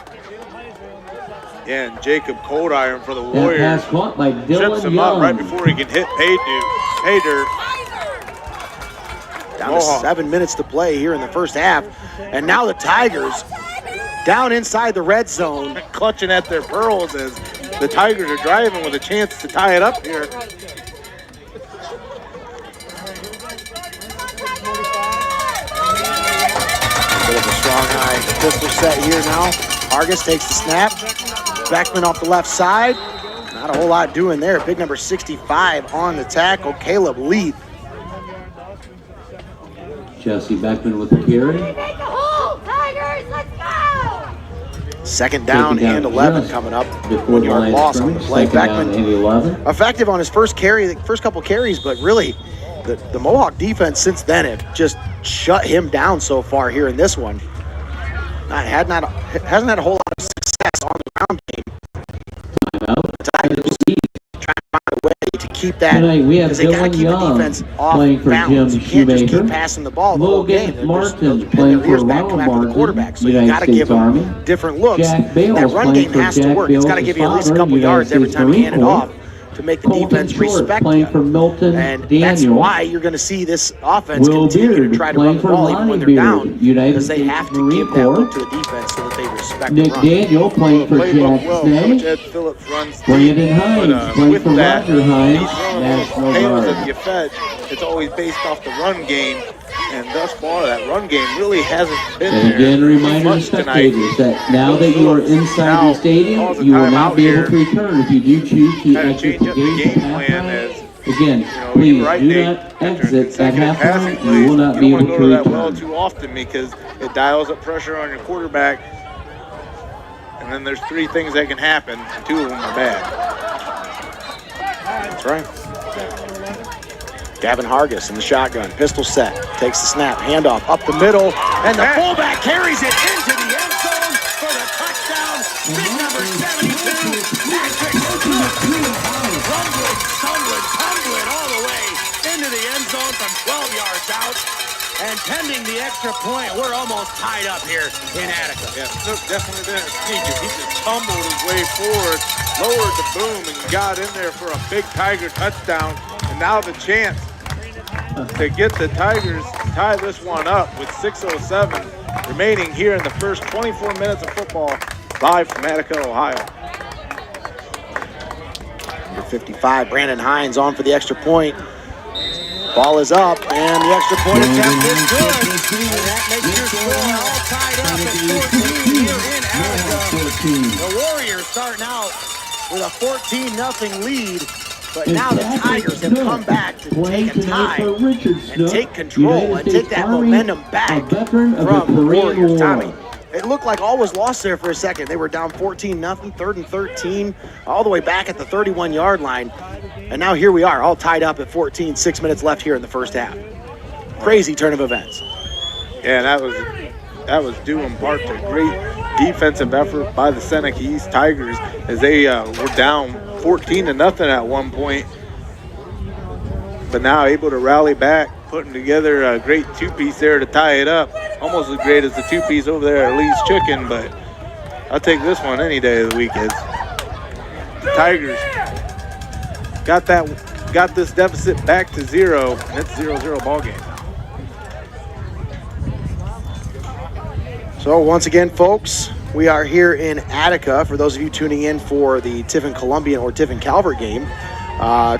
Yeah, and Jacob Coldiron for the That Warriors. pass caught by Trips Dylan him up right Young. before he can hit pay dirt. Down to Mohawk. 7 minutes to play here in the first half. And now the Tigers down inside the red zone. Clutching at their pearls as the Tigers are driving with a chance to tie it up here. Bit of a strong eye pistol set here now. Hargis takes the snap. Beckman off the left side. Not a whole lot doing there. Big number 65 on the tackle, Caleb Leith. Jesse Beckman with the carry. Take the hold, Tigers, let's go! Second down Taken down and 11 just coming up. Before the 1-yard line loss on the scrimmage, play. second down Beckman and 11. effective on his first carry, the first couple carries, but really the Mohawk defense since then have just shut him down so far here in this one. Hasn't had a whole lot of success on the ground game. Timeout. The Tigers trying to find a way to keep that, Tonight we have because they got to Dylan keep the Young defense off playing for balance. Jim You can't just keep Shoemaker. passing the ball the whole game. Logan Martin They'll pin playing their for ears back, come Ronald after the Martin, quarterback. So you United got to give States Army. them different looks. Jack Bales That run playing game for has to Jack work. It's got to Bales' give you at least a father, couple United yards every States time you hand it Marine off to make the Colton defense Short respect playing you. for Milton And Daniel. that's why you're going to see this offense Will continue Beard to try to playing run the for ball even when Lonnie they're Beard, down, United because they States have to Marine give that Corps. look to the defense so that they respect Nick the run. Daniel playing for Playbook Jack well. Coach Snag. Ed Phillips runs deep, Brandon Hines but, playing with for that, Roger Hines, he's one of National those tales Guard. of your fed. It's always based off the run game, and thus far that run game really hasn't been And there again, a reminder to much tonight. spectators that now that you are inside Now the stadium, calls a you will timeout not be able to here. return if you do choose to Kind of exit change the up the game game at plan halftime. as Again, you're please right, do Nate, not after exit at consecutive passing halftime. plays, You will not you be don't able want to to go to that well return. too often because it dials up pressure on your quarterback. And then there's 3 things that can happen, and 2 of them are bad. That's right. Gavin Hargis in the shotgun, pistol set, takes the snap, handoff up the middle, and the fullback carries it into the end zone for the touchdown. Big number 72, Patrick Rumbling, stumbling all the way into the end zone from 12 yards out. And pending the extra point, we're almost tied up here in Attica. Yeah, Snook definitely didn't sneak it. He just tumbled his way forward, lowered the boom, and got in there for a big Tiger touchdown. And now the chance to get the Tigers to tie this one up with 6:07 remaining here in the first 24 minutes of football, live from Attica, Ohio. Number 55, Brandon Hines on for the extra point. Ball is up, and the extra point attempt is good. And that makes your score all tied up at 14 here in Attica. The Warriors starting out with a 14-0 lead, but now the Tigers have come back to take a tie and take control and take that momentum back from the Warriors. Tommy, it looked like all was lost there for a second. They were down 14-0, 3rd and 13, all the way back at the 31-yard line. And now here we are, all tied up at 14, 6 minutes left here in the first half. Crazy turn of events. Yeah, that was due in part to great defensive effort by the Seneca East Tigers as they were down 14-0 at one point, but now able to rally back, putting together a great two-piece there to tie it up. Almost as great as the two-piece over there at Lee's Chicken, but I'll take this one any day of the week. As the Tigers got this deficit back to 0, and it's 0-0 ball game. So once again, folks, we are here in Attica. For those of you tuning in for the Tiffin Columbian or Tiffin Calvert game,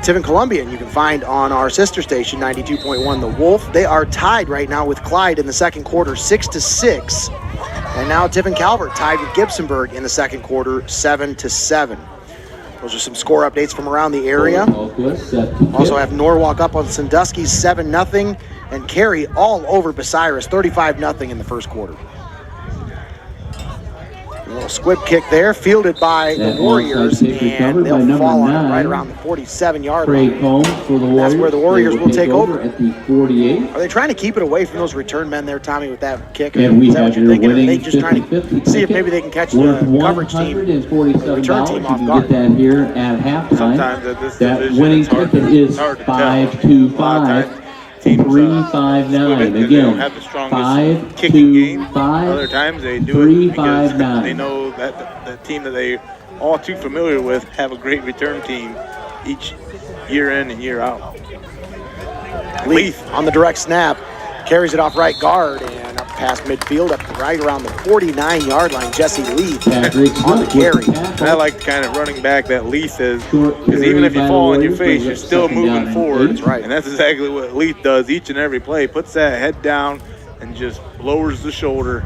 Tiffin Columbian you can find on our sister station 92.1 The Wolf. They are tied right now with Clyde in the second quarter 6-6, and now Tiffin Calvert tied with Gibsonburg in the second quarter 7-7. Those are some score updates from around the area. Also have Norwalk up on Sandusky 7-0, and Cary all over Bucyrus 35-0 in the first quarter. A little squib kick there, fielded by the Warriors, and they'll fall on it right around the 47-yard line. That's where the Warriors will take over. At the 48. Are they trying to keep it away from those return men there, Tommy, with that kick? And Is that what you're thinking? Or are they winning just trying to see if maybe they can catch the coverage team, the return team off You guard? can get that here at halftime. Sometimes at this that division, winning it's hard ticket to- is it's hard to tell. 5-5. Teams, 3-5-9. they Again, don't have the strongest kicking game. 5-5. Other times they do it because 3-5-9. they know that the team that they all too familiar with have a great return team each year in and year out. Leaf on the direct snap, carries it off right guard and up past midfield, up right around the 49-yard line. Jesse Leaf on the carry. And I like the kind of running back that Leaf is, because even if you fall on your face, you're still moving forward. That's right. And that's exactly what Leaf does each and every play. Puts that head down and just lowers the shoulder.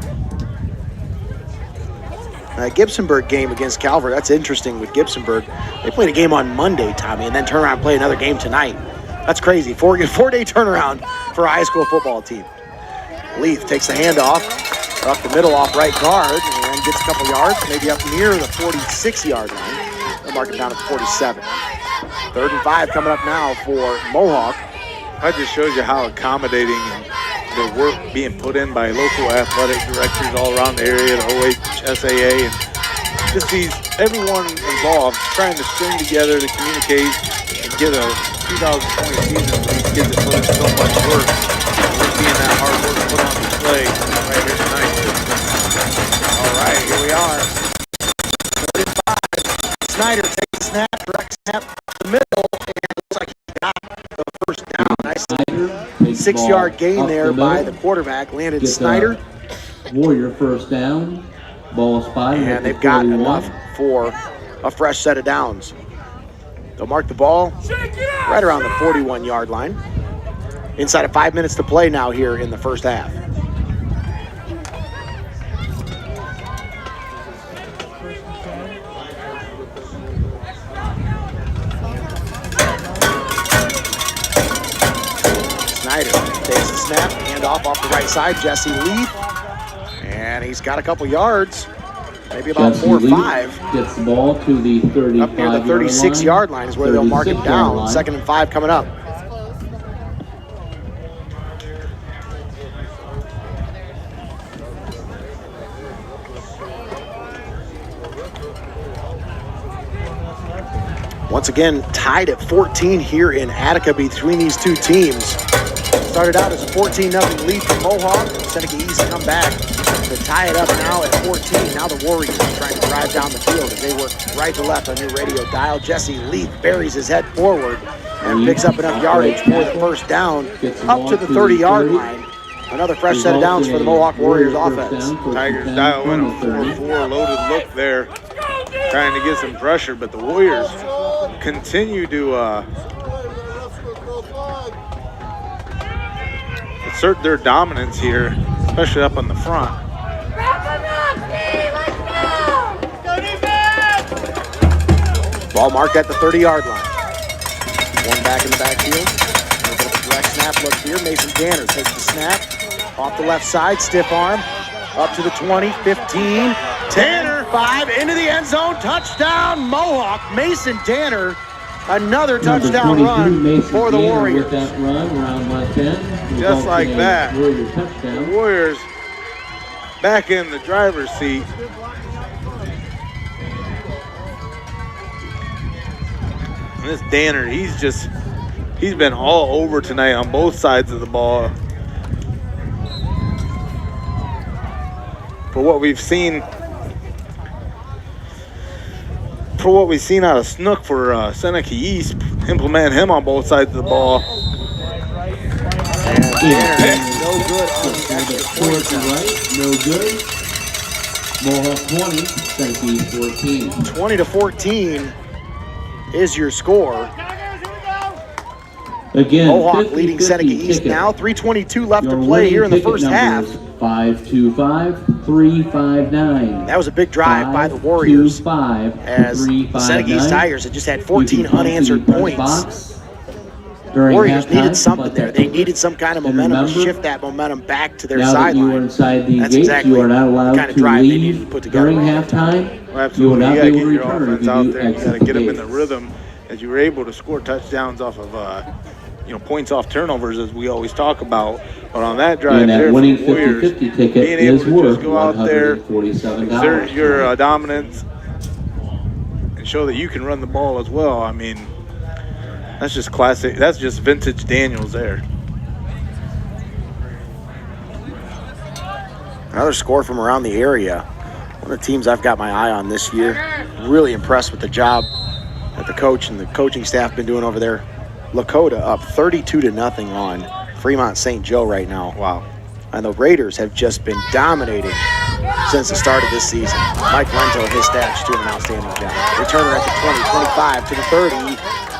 Gibsonburg game against Calvert, that's interesting with Gibsonburg. They played a game on Monday, Tommy, and then turn around and play another game tonight. That's crazy. Four-day turnaround for a high school football team. Leaf takes the handoff, up the middle off right guard, and gets a couple yards, maybe up near the 46-yard line. They'll mark it down at 47. 3rd and 5 coming up now for Mohawk. That just shows you how accommodating and the work being put in by local athletic directors all around the area, the OHSAA, and just everyone involved trying to string together to communicate and get a 2020 season for these kids that put in so much work. We're seeing that hard work put on display right here tonight. All right, here we are. 45. Snyder takes the snap, direct snap to the middle, and it looks like he got the first down. Nice 6-yard gain there by the quarterback, Landon Snyder. Warrior first down. Ball spotted. And they've got enough for a fresh set of downs. They'll mark the ball right around the 41-yard line. Inside of 5 minutes to play now here in the first half. Snyder takes the snap, hand off the right side, Jesse Leaf. And he's got a couple yards, maybe about Jesse 4 or Leaf 5. Gets the ball to the 35-yard Up near the 36-yard line is where they'll mark it down. 2nd and 5 coming up. Once again, tied at 14 here in Attica between these two teams. Started out as a 14-0 lead for Mohawk. Seneca East come back to tie it up now at 14. Now the Warriors trying to drive down the field as they work right to left on your radio dial. Jesse Leith buries his head forward and picks up enough yardage for the first down up to the 30-yard line. Another fresh set of downs for the Mohawk Warriors offense. Tigers dial in a 4-4 loaded look there, trying to get some pressure, but the Warriors continue to assert their dominance here, especially up on the front. Ball marked at the 30-yard line. One back in the backfield. A little bit of a direct snap look here. Mason Danner takes the snap off the left side, stiff arm, up to the 20, 15, 10, 5, into the end zone, touchdown Mohawk. Mason Danner, another touchdown run for the Warriors. With that run around left end. Just like that. Warrior touchdown. The Warriors back in the driver's seat. And this Danner, he's been all over tonight on both sides of the ball. For what we've seen out of Snook for Seneca East, implement him on both sides of the ball. And Danner, no good on the extra point. Right, no good. Mohawk 20, Seneca East 14. 20-14 is your score. Again, Mohawk leading Seneca East ticket. now. 3:22 left to Your play here in the winning first ticket half. numbers 525-359. That was a big drive by the Warriors, 525-359. as the Seneca East Tigers had just had 14 unanswered points. Warriors needed something there. They needed some kind of momentum to shift that momentum back to their Now that you are sideline. inside the That's gates, exactly you are not allowed the kind of to drive they needed to leave put together during all the time. halftime. Well, You will absolutely, not you be gotta able to get your return offense if out you there. You exit gotta the get them in gates. the rhythm, as you were able to score touchdowns off of points off turnovers, as we always talk about. But on that drive And that there for winning the Warriors, 50-50 ticket being able is to worth just go out there, $147. exert your dominance, and show that you can run the ball as well. I mean, that's just classic. That's just vintage Daniels there. Another score from around the area. One of the teams I've got my eye on this year. Really impressed with the job that the coach and the coaching staff have been doing over there. Lakota up 32-0 on Fremont St. Joe right now. Wow. And the Raiders have just been dominating since the start of this season. Mike Lento and his staff just doing an outstanding job. Returner at the 20, 25 to the 30.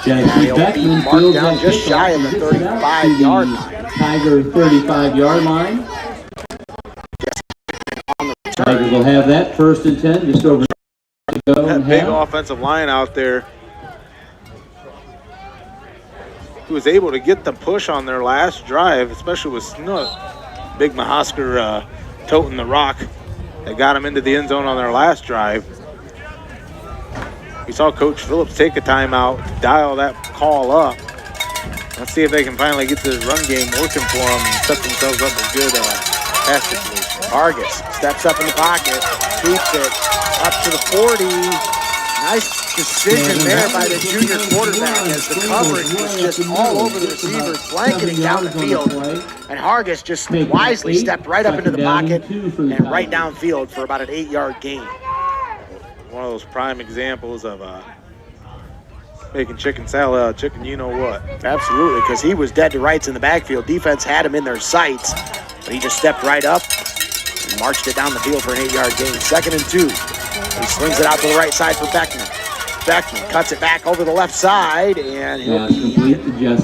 And he'll be marked down just shy of the 35-yard line. Tiger 35-yard line. Tigers will have that first and 10, just over to go. That big offensive line out there, who was able to get the push on their last drive, especially with Snook. Big Mahosker toting the rock. They got him into the end zone on their last drive. We saw Coach Phillips take a timeout to dial that call up. Let's see if they can finally get this run game working for them and set themselves up a good pass situation. Argus steps up in the pocket, keeps it up to the 40. Nice decision there by the junior quarterback as the coverage was just all over the receivers, blanketing down the field. And Hargis just wisely stepped right up into the pocket and right downfield for about an 8-yard gain. One of those prime examples of making chicken salad out of chicken you-know-what. Absolutely, because he was dead to rights in the backfield. Defense had him in their sights, but he just stepped right up and marched it down the field for an 8-yard gain. 2nd and 2. He slings it out to the right side for Beckman. Beckman cuts it back over the left side, and he'll be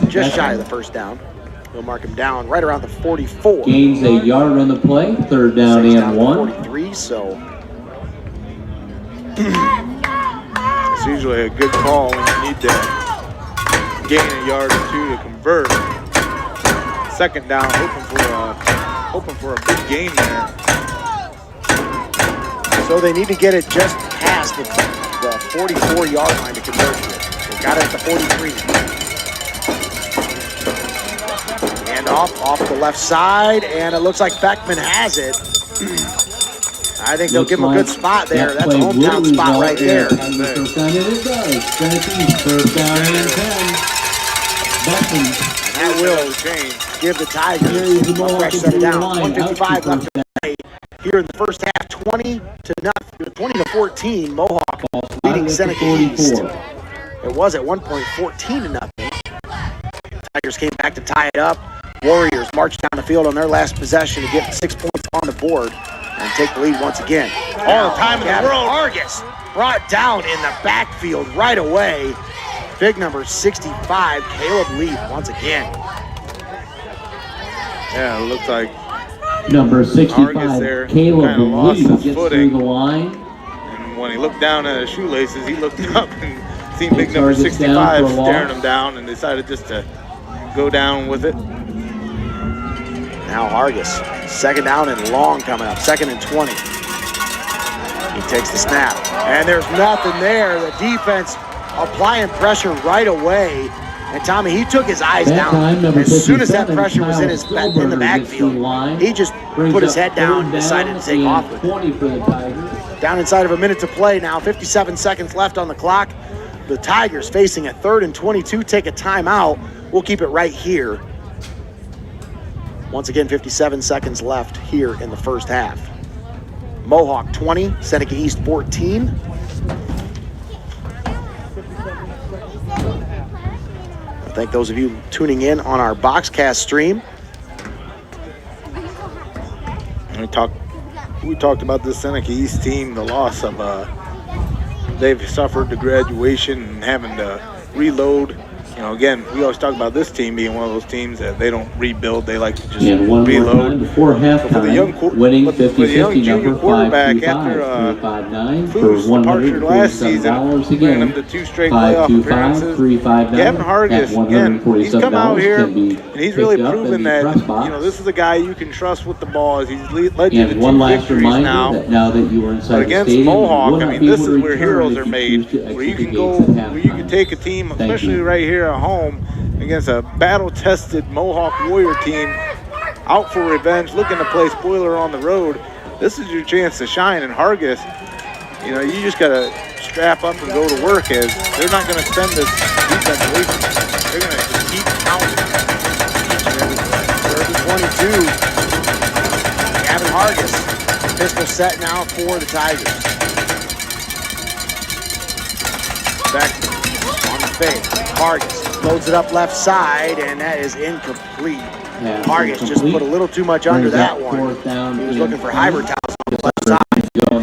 just shy of the first down. We'll mark him down right around the 44. Gains a yard on the play, 3rd down and 1. 43, so It's usually a good call when you need to gain a yard or two to convert. 2nd down, hoping for a big gain there. So they need to get it just past the 44-yard line to convert it. They got it at the 43. And off the left side, and it looks like Beckman has it. I think they'll give him a good spot there. That's a hometown spot right there. First down and it does. First down and 10. Beckman. And that will change. give the Tigers a fresh set it down. 1:55 left to play here in the first half. 20 to 14. Mohawk leading Seneca East. It was at one point 14 to nothing. Tigers came back to tie it up. Warriors marched down the field on their last possession to get 6 points on the board and take the lead once again. All the time in the world. Argus brought down in the backfield right away. Big number 65, Caleb Leaf once again. Yeah, it looks like Number 65, Caleb Caleb Leaf gets footing. through the line. And when he looked down at his shoelaces, he looked up and seen big number 65 staring him down and decided just to go down with it. Now Argus, second down and long coming up, 2nd and 20. He takes the snap, and there's nothing there. The defense applying pressure right away. And Tommy, he took his eyes down. As soon as that pressure was in the backfield, he just put his head down and decided to take off with it. Down inside of a minute to play now, 57 seconds left on the clock. The Tigers facing a 3rd and 22, take a timeout. We'll keep it right here. Once again, 57 seconds left here in the first half. Mohawk 20, Seneca East 14. Thank those of you tuning in on our Boxcast stream. We talked about this Seneca East team, the loss of they've suffered the graduation and having to reload. You know, again, we always talk about this team being one of those teams that they don't rebuild; they like to just reload. Before halftime, winning 50-50 number 525-359 for departure last season, bringing them to 2 straight playoff appearances. Gavin Hargis, again, he's come out here and he's really proven that this is a guy you can trust with the ball. He's led you to 2 victories now. But against Mohawk, I mean, this is where heroes are made. Where you can go, where you can take a team, especially right here at home, against a battle-tested Mohawk Warrior team, out for revenge, looking to play spoiler on the road. This is your chance to shine. And Hargis, you just got to strap up and go to work, as they're not going to send this defense away from you. They're going to just keep counting each and every play. 30-22. Gavin Hargis. Pistol set now for the Tigers. Back on the fake. Hargis loads it up left side, and that is incomplete. Yeah, Hargis just put a little too much under that one. He was looking for Hybertown on the left side.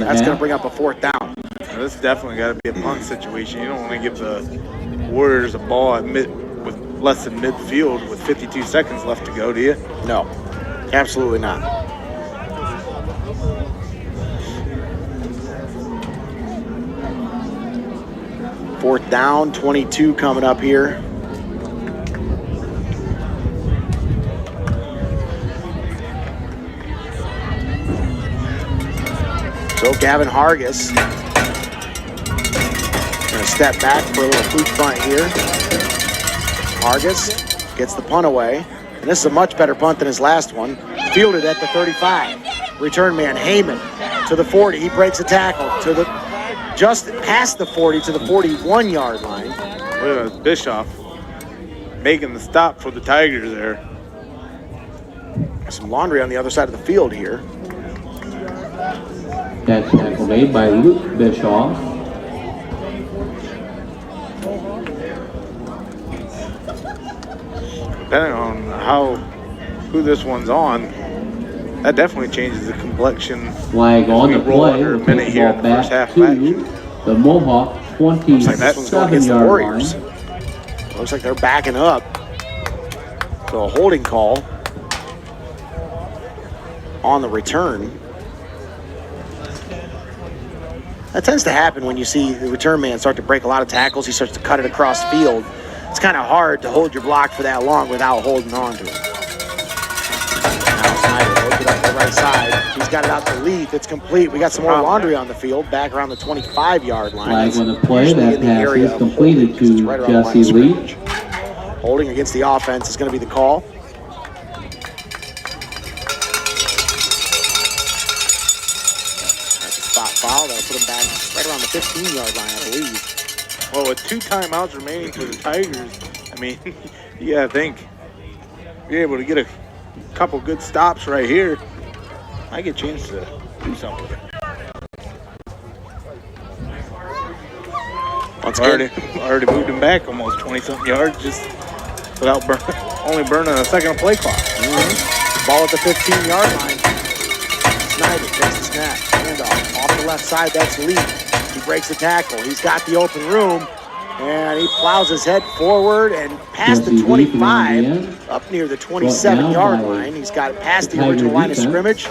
That's going to bring up a 4th down. Now, this definitely got to be a punt situation. You don't want to give the Warriors a ball with less than midfield with 52 seconds left to go, do you? No, absolutely not. Fourth down, 22 coming up here. So Gavin Hargis going to step back for a little fluke punt here. Hargis gets the punt away. And this is a much better punt than his last one. Fielded at the 35. Return man Heyman to the 40. He breaks a tackle to the just past the 40 to the 41-yard line. Look at Bischoff making the stop for the Tigers there. Some laundry on the other side of the field here. That tackle made by Luke Bischoff. Depending on who this one's on, that definitely changes the complexion. Flag on the play. A minute here in the first half to the Mohawk 27-yard line. Looks like they're backing up. So a holding call on the return. That tends to happen when you see the return man start to break a lot of tackles. He starts to cut it across field. It's kind of hard to hold your block for that long without holding on to it. Now Snyder loads it up the right side. He's got it out to Leaf. It's complete. We got some more laundry on the field, back around the 25-yard line. Flag on the play. That pass is completed to Jesse Leaf. Holding against the offense is going to be the call. That's a spot foul. That'll put him back right around the 15-yard line, I believe. Well, with 2 timeouts remaining for the Tigers, I mean, you gotta think You're able to get a couple good stops right here. I get a chance to do something with it. Already moved him back almost 20-something yards just without only burning a second of play clock. Ball at the 15-yard line. Snyder takes the snap. Handoff off the left side. That's Lee. He breaks the tackle. He's got the open room. And he plows his head forward and past the 25, up near the 27-yard line. He's got it past the original line of scrimmage.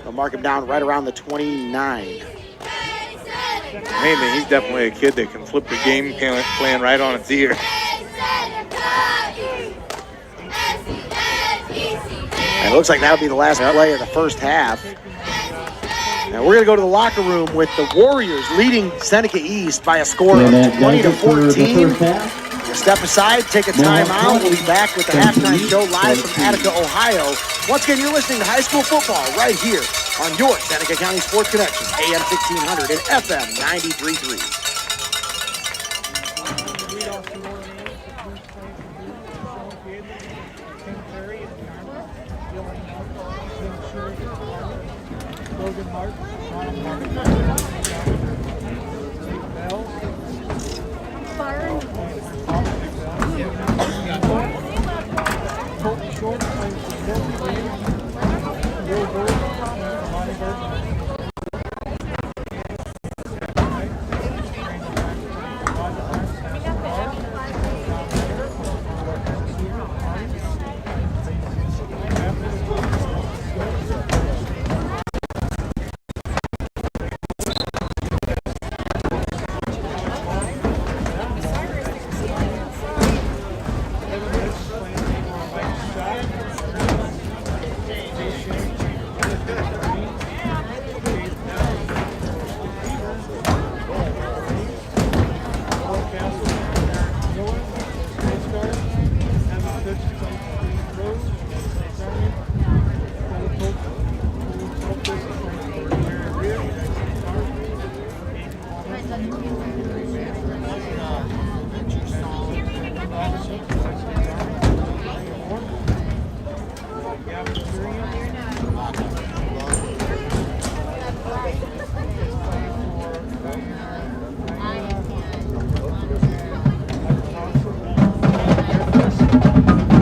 They'll mark him down right around the 29. Hey, man, he's definitely a kid that can flip the game plan right on its ear. And it looks like that'll be the last play of the first half. Now we're going to go to the locker room with the Warriors leading Seneca East by a score of 20-14. Step aside, take a timeout. We'll be back with the halftime show live from Attica, Ohio. Once again, you're listening to high school football right here on your Seneca County Sports Connection, AM 1600 and FM 93.3.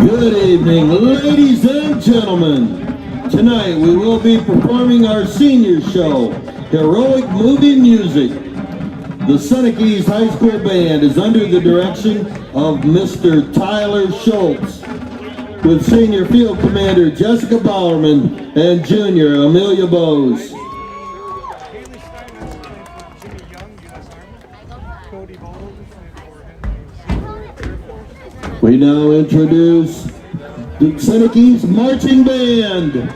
Good evening, ladies and gentlemen. Tonight we will be performing our senior show, Heroic Moving Music. The Seneca East High School Band is under the direction of Mr. Tyler Schultz, with Senior Field Commander Jessica Bowerman and Junior Amelia Bose. We now introduce the Seneca East Marching Band.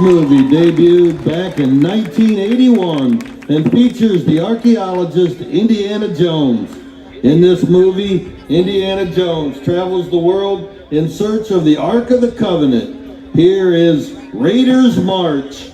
movie debuted back in 1981 and features the archaeologist Indiana Jones. In this movie, Indiana Jones travels the world in search of the Ark of the Covenant. Here is Raiders March.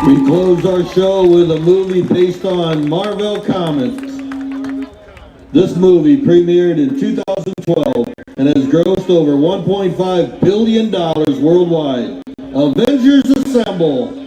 We close our show with a movie based on Marvel Comics. This movie premiered in 2012 and has grossed over $1.5 billion worldwide. Avengers Assemble!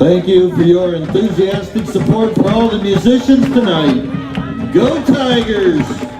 Thank you for your enthusiastic support for all the musicians tonight. Go Tigers!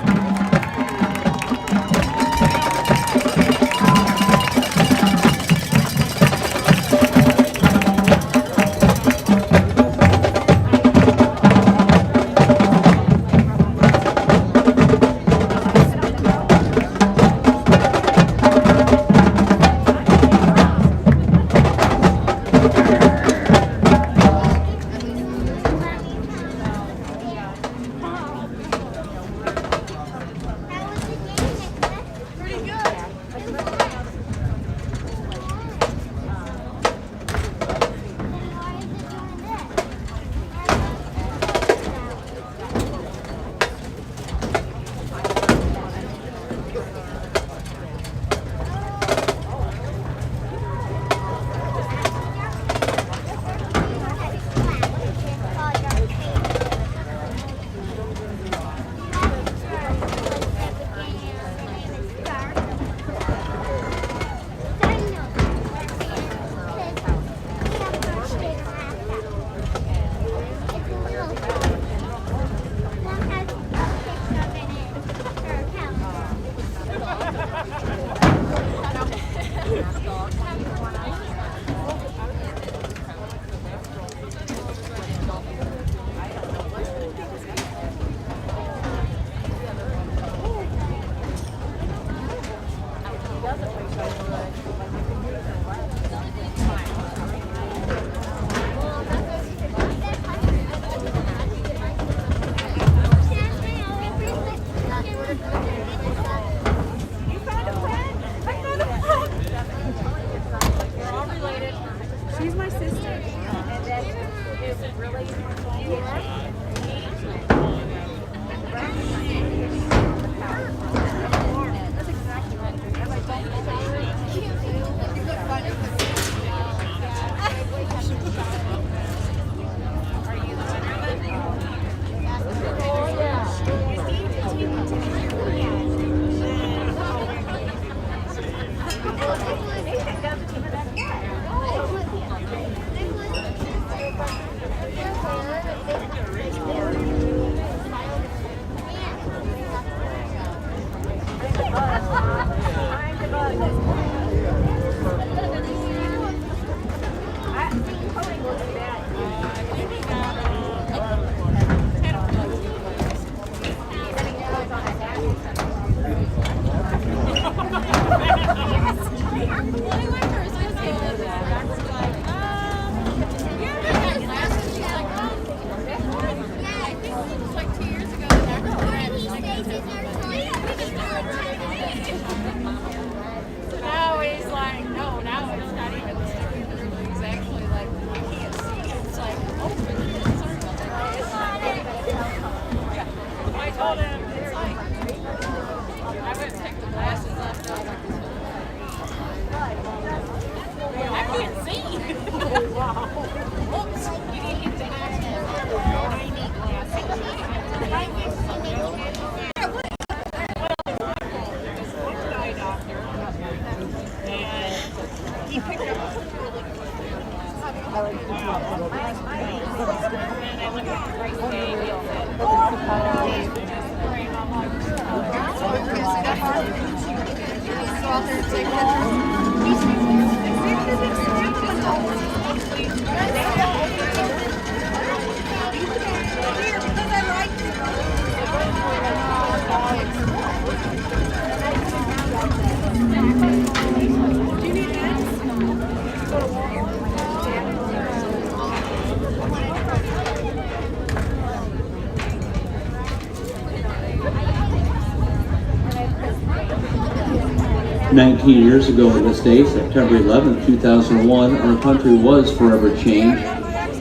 "19 years ago on this day, September 11, 2001, our country was forever changed.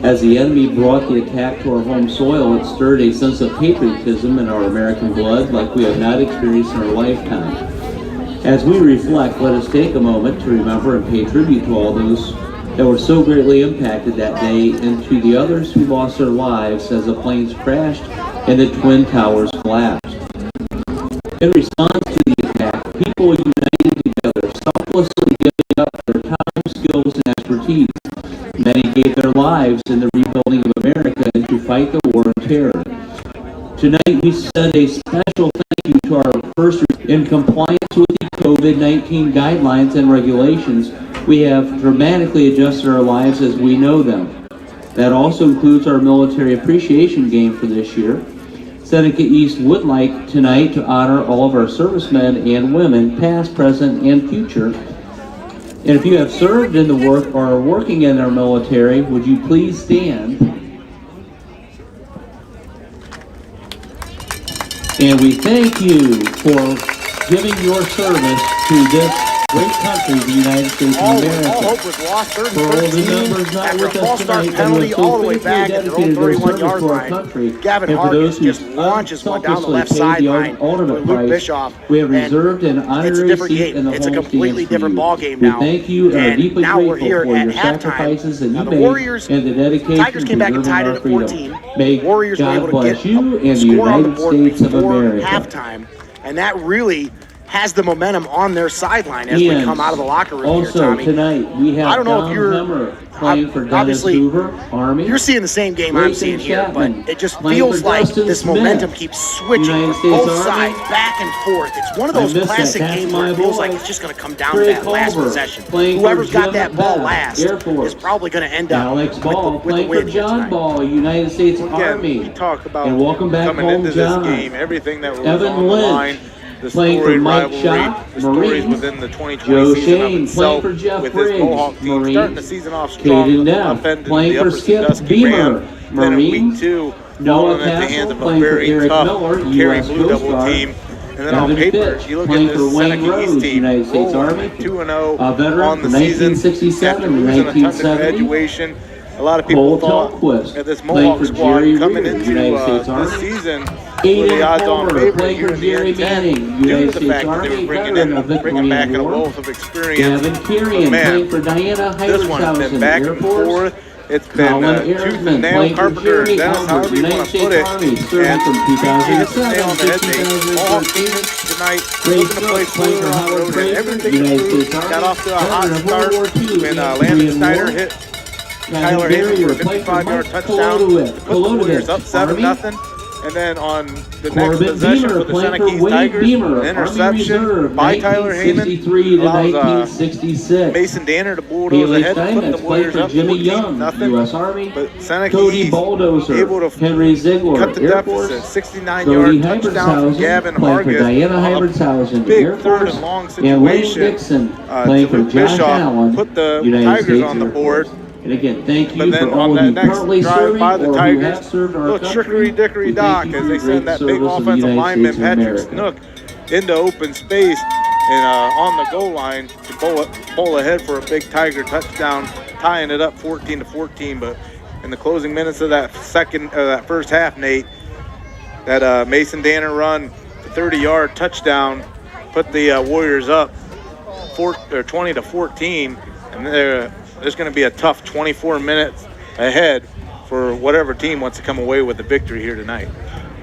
As the enemy brought the attack to our home soil, it stirred a sense of patriotism in our American blood like we have not experienced in our lifetime. As we reflect, let us take a moment to remember and pay tribute to all those that were so greatly impacted that day and to the others who lost their lives as the planes crashed and the Twin Towers collapsed. In response to the attack, people united together, selflessly giving up their time, skills, and expertise. Many gave their lives in the rebuilding of America and to fight the war on terror. Tonight we send a special thank you to our first responders. In compliance with the COVID-19 guidelines and regulations, we have dramatically adjusted our lives as we know them. That also includes our military appreciation game for this year. Seneca East would like tonight to honor all of our servicemen and women, past, present, and future. And if you have served in the work or are working in our military, would you please stand? And we thank you for giving your service to this great country, the United States of America. All hope was lost. Third For all and the 13 members not after a with us false start tonight, penalty who all the way have so back at their own faithfully dedicated their 31-yard service to our line. country, Gavin and for Harkins those who just launches one down the left selflessly paid sideline the ultimate for Luke price, Bischoff. we have And reserved an it's a honorary different seat game. in the It's a home completely stands for different you. ball game We now. thank you and are And deeply now we're grateful here for at your halftime. sacrifices that Now you the made Warriors, and the dedication Tigers came back and preserving tied our it at freedom. 14. May Warriors were God able to bless get you a and the score on the United board States of before America. halftime, and that really has the momentum on their sideline as we And come out of the locker room also here, Tommy. tonight we have I don't know if Don you're- Hemmer playing for Dennis obviously, Hoover, Army. You're seeing the same game I'm Grayson seeing here, Chapman but it just playing feels for like Justin this Smith, momentum keeps switching United from States both Army. sides, back and forth. It's one of I those miss that. classic That's games my where it feels boy. like it's just going to come down Trey to that last Culver possession. playing for Whoever's got Jim that ball Bell, last Air Force. is probably going to end up Alex Ball with the playing win for here John tonight. Ball, United States Again, Army. we talk about And welcome back coming home, into John. this game, everything that was Evan on the Lynch line, the playing for storied Mike rivalry, Schott, the stories Marines. within the 2020 Joe season of Shane itself playing for Jeff with this Briggs, Mohawk team Marines. starting the season off strong Caden with Neff up end playing the for upper Skip Sandusky Beamer, Ram. Then in week Marines. 2, Noah falling at the hands Castle of a playing for very Eric tough Miller, Cary U.S. Blue Coast Devil Guard. team. And then on Evan paper, Fitch you look playing at for this Wayne Seneca East Rose, team, United States rolling Army. 2-0 A veteran on the from season 1967 after and losing a ton to 1970. graduation. A lot of people Cole thought Telquist that this playing Mohawk for squad Jerry coming Reed, into United States this Army. season were Aiden the odds-on Palmer favorite playing here for in the Jerry N10 Manning, due United to the States fact that they Army, were veteran of the bringing back Korean a War. wealth of experience. Gavin But Kirian man, playing for Diana this one has been Hybershausen, back Air and Force. forth. It's been Colin tooth and Airman nail playing for carpenter, Jeremy Dennis, Albert, however you United want to States put it. Army, serving And from he hit the 2007 nail on the to head. They all 2013. tonight Trey looking to play Stokes playing for spoiler on the Howard road. Fraser, Everything United improved. States Army, Got off to a hot veteran of start World War II when and Landon Korean Snyder War. hit Kevin Tyler Hayes Barrier for a playing for 55-yard Mike touchdown. Put the Warriors up Army. 7-0. And then on the next Corbin possession Beamer for the playing Seneca for East Wade Tigers, Beamer, an Army interception Reserve, by Tyler Heyman 1963 to allows 1966. Mason Danner to bulldoze Haley ahead and put the Steinmetz playing Warriors for up Jimmy Young, 14-0. U.S. Army. But Seneca Cody East Bulldozer, able to Henry Ziegler, cut the Air deficit. Force. 69-yard Cody touchdown from Gavin Hybershausen playing for Diana Hargis. Hybershausen, Big Air third Force. and long And Wayne situation Dixon playing to for Luke Josh Bischoff Allen, put the United Tigers States on the Air board. Force. And again, thank But you then for on all that of you next currently drive serving by the or who Tigers, have served our little country. trickery dickery We dock thank you as for they your send great that big service in the offensive United lineman, States of Patrick America. Snook, into open space and on the goal line to bowl ahead for a big Tiger touchdown, tying it up 14-14. But in the closing minutes of that first half, Nate, that Mason Danner run, 30-yard touchdown, put the Warriors up 20-14, and there's going to be a tough 24 minutes ahead for whatever team wants to come away with the victory here tonight.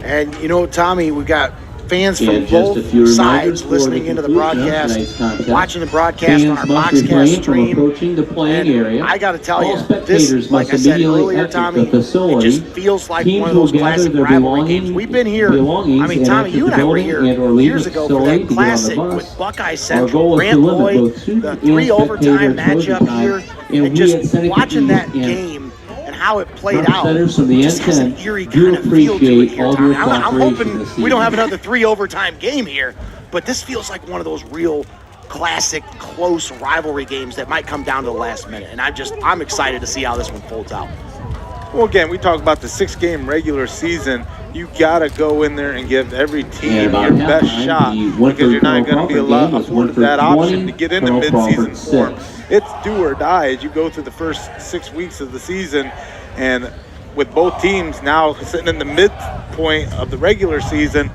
And, you know, Tommy, we've got fans from And just a few both sides reminders for listening the into the conclusion of broadcast, tonight's contest. watching the broadcast on our Fans must Boxcast refrain from stream. approaching the playing And area. I got to tell All you, spectators this, like must I said immediately earlier, exit Tommy, the facility. it just feels like Teams one of will those gather classic their rivalry games. We've been here. belongings I mean, and Tommy, exit you the and I were building here and or leave years the ago for facility that to get on the classic bus. with Buckeye Our Central, goal is Grant to limit Lloyd, both student the and 3 overtime spectator matchup time, here, and and we just at Seneca watching that East and game and how it played Our out. centers from the Just has an N10 eerie do kind of feel to it appreciate here, all Tommy. your I'm cooperation hoping this we don't have evening. another 3 overtime game here, but this feels like one of those real classic close rivalry games that might come down to the last minute, and I'm excited to see how this one folds out. Well, again, we talk about the 6-game regular season. You got to go in there and give every team And about your best halftime, shot the because you're not going to be Winford allowed game was afforded Winford that 20, option to get into Colonel midseason Crawford form. 6. It's do or die as you go through the first 6 weeks of the season, and with both teams now sitting in the midpoint of the regular season,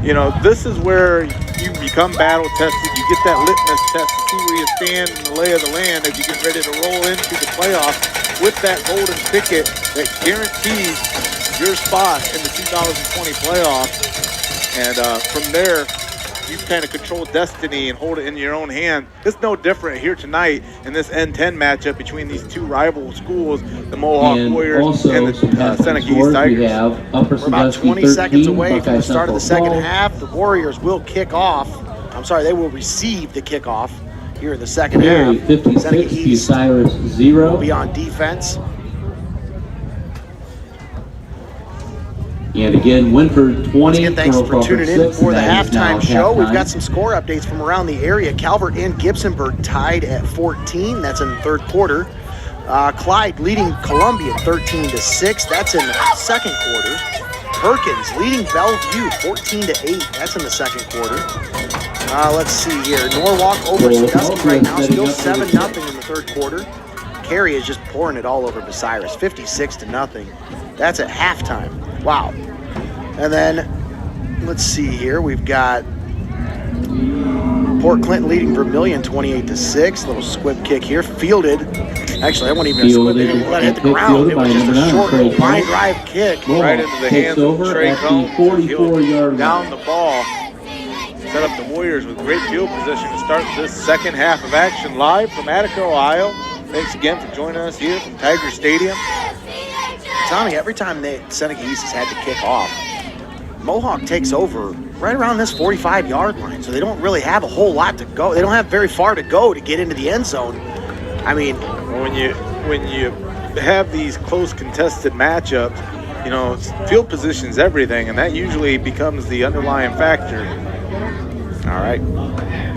you know, this is where you become battle tested. You get that litmus test to see where you stand in the lay of the land as you get ready to roll into the playoffs with that golden ticket that guarantees your spot in the 2020 playoffs. And from there, you kind of control destiny and hold it in your own hand. It's no different here tonight in this N10 matchup between these two rival schools, the Mohawk And Warriors also and the some halftime Seneca East scores. We Tigers. have Upper We're about Sandusky 20 13, seconds away from Buckeye the start of the Central second 12. half. The Warriors will kick off. I'm sorry, they will receive the kickoff here in the second Perry half. 56, Seneca East Bucyrus will 0. be on defense. And again, Winford 20, Once again, thanks Colonel for Crawford tuning in 6, for the and that is now halftime show. We've halftime. got some score updates from around the area. Calvert and Gibsonburg tied at 14. That's in the third quarter. Clyde leading Columbia 13-6. That's in the second quarter. Perkins leading Bellevue 14-8. That's in the second quarter. Let's see here. Norwalk over Sandusky right now, still 7-0 in the third quarter. Cary is just pouring it all over Bucyrus, 56-0. That's at halftime. Wow. And then, let's see here. We've got Port Clinton leading Vermilion 28-6. Little squib kick here. Fielded. Actually, I won't even squib it. They let it hit the ground. It was just a short line drive kick. Right into the hands of over Trey at the Combs. 44-yard Down line. the ball. Set up the Warriors with great field position to start this second half of action live from Attica, Ohio. Thanks again for joining us here from Tiger Stadium. Tommy, every time Seneca East has had to kick off, Mohawk takes over right around this 45-yard line, so they don't really have a whole lot to go. They don't have very far to go to get into the end zone. I mean, when you have these close contested matchups, you know, field position's everything, and that usually becomes the underlying factor. all right.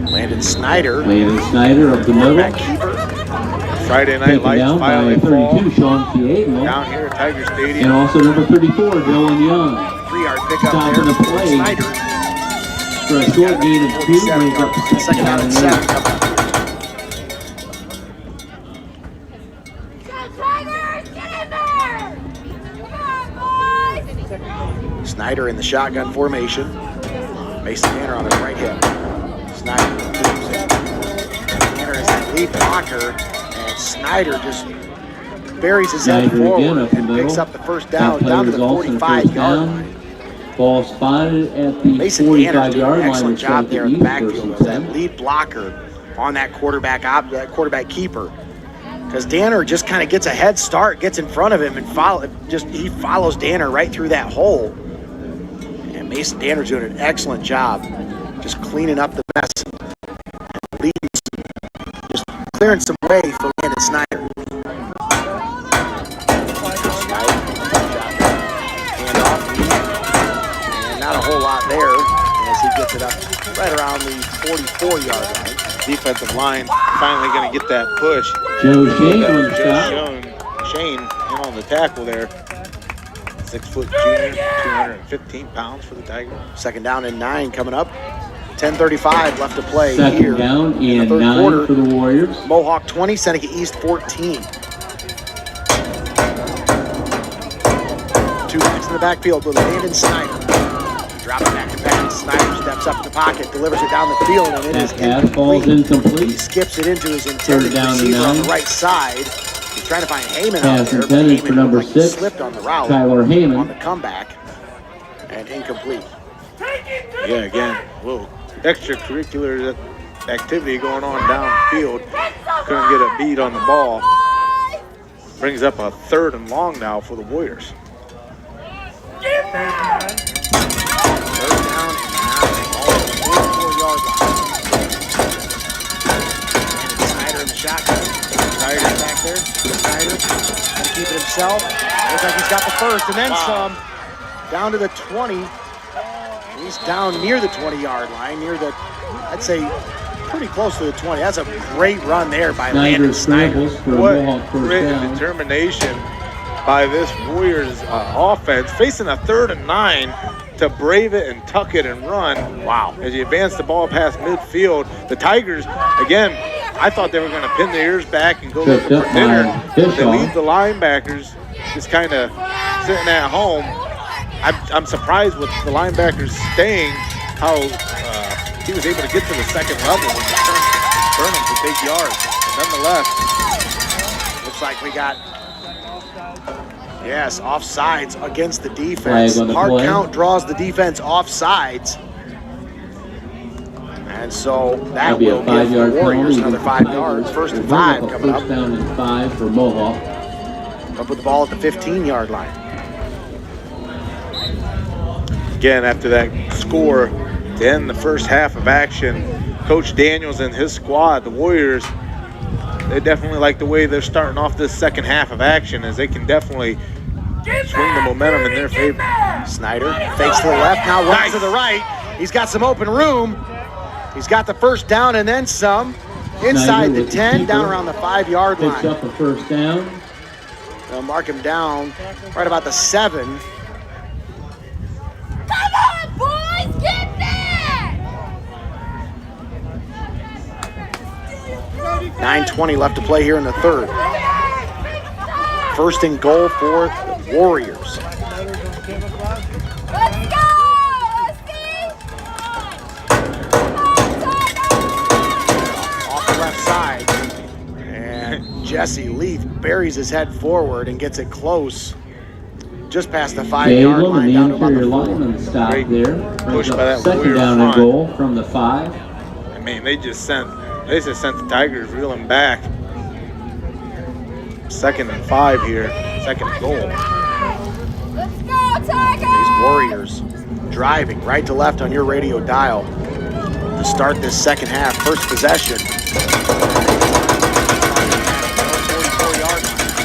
Landon Snyder. Up the middle. Quarterback keeper. Friday Night Taken Lights down by finally fall 32, Sean Fiego. down here at Tiger Stadium. And also number 34, Dylan Young. 3-yard pickup Stopping there the play. Snyder. For a short gain of 2, brings up Second down and 7 coming up. Tigers, get in there! Come on, boys! Snyder in the shotgun formation. Mason Tanner on his right hip. Snyder keeps it. Tanner is that lead blocker, and Snyder just buries his head Snyder again forward up the and middle. picks up the first down, Top down to the players also 45-yard down. line. Ball spotted at the Mason Tanner's doing 45-yard an line. excellent to job start there the in the East backfield first as and that 10. lead blocker on that quarterback keeper. Because Danner just kind of gets a head start, gets in front of him, and he follows Danner right through that hole. And Mason Danner's doing an excellent job just cleaning up the mess, leading, just clearing some way for Landon Snyder. Handoff, and not a whole lot there as he gets it up right around the 44-yard line. Defensive line finally going to get that push. Joe Shane on the stop. Shane in on the tackle there. 6-foot junior, 215 pounds for the Tigers. Second down and 9 coming up. 10:35 left to play Second here down in the and third 9 quarter. for the Warriors. Mohawk 20, Seneca East 14. Two backs in the backfield with Landon Snyder. Drop it back to pass. Snyder steps up in the pocket, delivers it down the field, and it is That pass falls incomplete. He incomplete. skips it into his intended Third down and receiver on 9. the right side. He's trying to find Heyman out Pass there, but intended Heyman for number looked like he 6, slipped on the route. Tyler On Heyman. the comeback, and incomplete. Yeah, again, little extracurricular activity going on downfield. Couldn't get a beat on the ball. Brings up a 3rd and long now for the Warriors. 3rd down and 9, all at the 44-yard line. And Snyder in the shotgun. Snyder back there. Snyder trying to keep it himself. Looks like he's got the first and then some. Down to the 20. He's down near the 20-yard line, near the, I'd say, pretty close to the 20. That's a great run there by Landon Snyder. Scrambles for a What Mohawk first grit down. and determination by this Warriors offense, facing a 3rd and 9 to brave it and tuck it and run. Wow. As you advance the ball past midfield, the Tigers, again, I thought they were going to pin their ears back and go Tripped looking up for dinner. by But they Bischoff. leave the linebackers just kind of sitting at home. I'm surprised with the linebackers staying, how he was able to get to the second level and burn him for big yards. But nonetheless, Looks like we got, yes, offsides against the defense. Flag on the Hard play. count draws the defense offsides. And so that That'll be will a give 5-yard the Warriors penalty. another 5 yards. First and 5 coming up. First down and 5 for Mohawk. Up with the ball at the 15-yard line. again, after that score to end the first half of action, Coach Daniels and his squad, the Warriors, they definitely like the way they're starting off this second half of action, as they can definitely swing the momentum in their favor. Snyder fakes to the left, now runs to the right. He's got some open room. He's got the first down and then some. Inside Snyder the with 10, the down keeper. around the 5-yard Picks line. up a first down. They'll mark him down right about the 7. Come on, boys, get back! 9:20 left to play here in the third. First and goal for the Warriors. Let's go! Off the left side. And Jesse Leith buries his head forward and gets it close. Just past the 5-yard Gable line, and the down to about interior the 4. lineman stop Great there. push Brings by up that second Warrior down and front. goal from the 5. I mean, they just sent the Tigers reeling back. 2nd and 5 here, 2nd and goal. Let's go, Tigers! These Warriors driving right to left on your radio dial to start this second half. First possession. 44-yard line.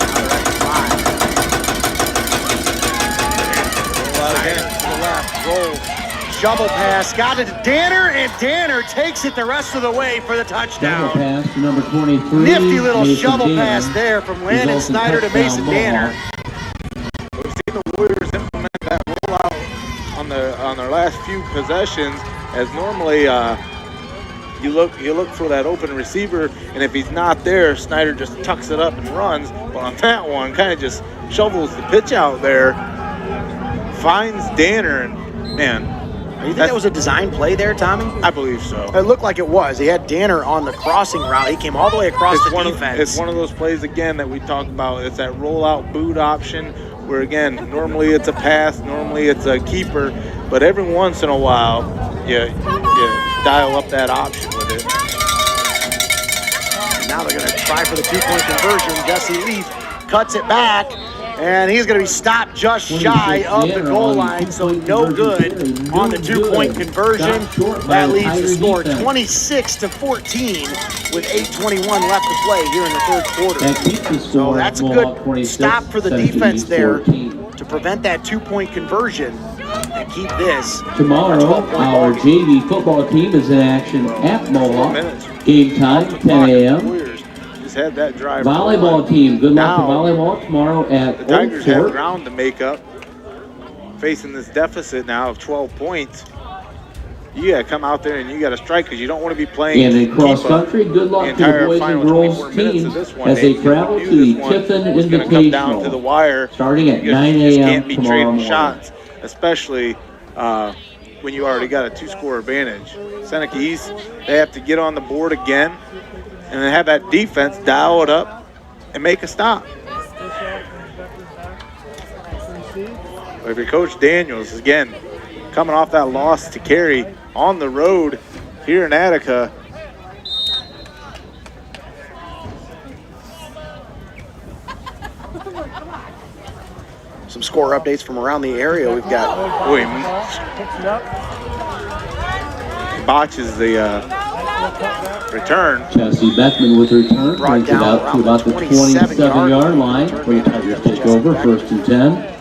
Now they're at the 5. To the left, roll, shovel pass, got it to Danner, and Danner takes it the rest of the way for the Double touchdown. pass to number 23. Nifty little Mason shovel Danner. pass there from Landon Results in Snyder to touchdown, Mason Mohawk. Danner. We've seen the Warriors implement that rollout on their last few possessions, as normally you look for that open receiver, and if he's not there, Snyder just tucks it up and runs. But on that one, kind of just shovels the pitch out there, finds Danner, and man, You think that was a design play there, Tommy? I believe so. It looked like it was. He had Danner on the crossing route. He came all the way across the defense. It's one of those plays, again, that we talk about. It's that rollout boot option where, again, normally it's a pass, normally it's a keeper, but every once in a while, you dial up that option with it. Now they're going to try for the two-point conversion. Jesse Leith cuts it back, and he's going to be stopped just shy of the goal line, so no good on the two-point conversion. That leads the score 26-14 with 8:21 left to play here in the third quarter. That keeps the So score. that's a Mohawk good 26, stop for the Seneca defense East there 14. to prevent that two-point conversion and keep this Tomorrow, 12-point ball our game. JV football team is in action at 4 Mohawk. minutes. Game time, 10 a.m. Warriors just had that drive. Volleyball team, good luck to Now, volleyball tomorrow at The Tigers Old have Fort. ground to make up, facing this deficit now of 12 points. You got to come out there and you got to strike, because you don't want to be playing. And in cross keep up country, good luck the to the entire boys final and girls 24 minutes of teams this one. as they travel knew to the this one Tiffin was gonna come down to the Invitational, wire. starting at You 9 just a.m. can't be tomorrow trading morning. shots, especially when you already got a 2-score advantage. Seneca East, they have to get on the board again and then have that defense dial it up and make a stop. But if you're Coach Daniels, again, coming off that loss to Cary on the road here in Attica, some score updates from around the area. We've got botches the return. Jesse Beckman with the return, brings it out to about the 27-yard line where the Tigers take over, 1st and 10.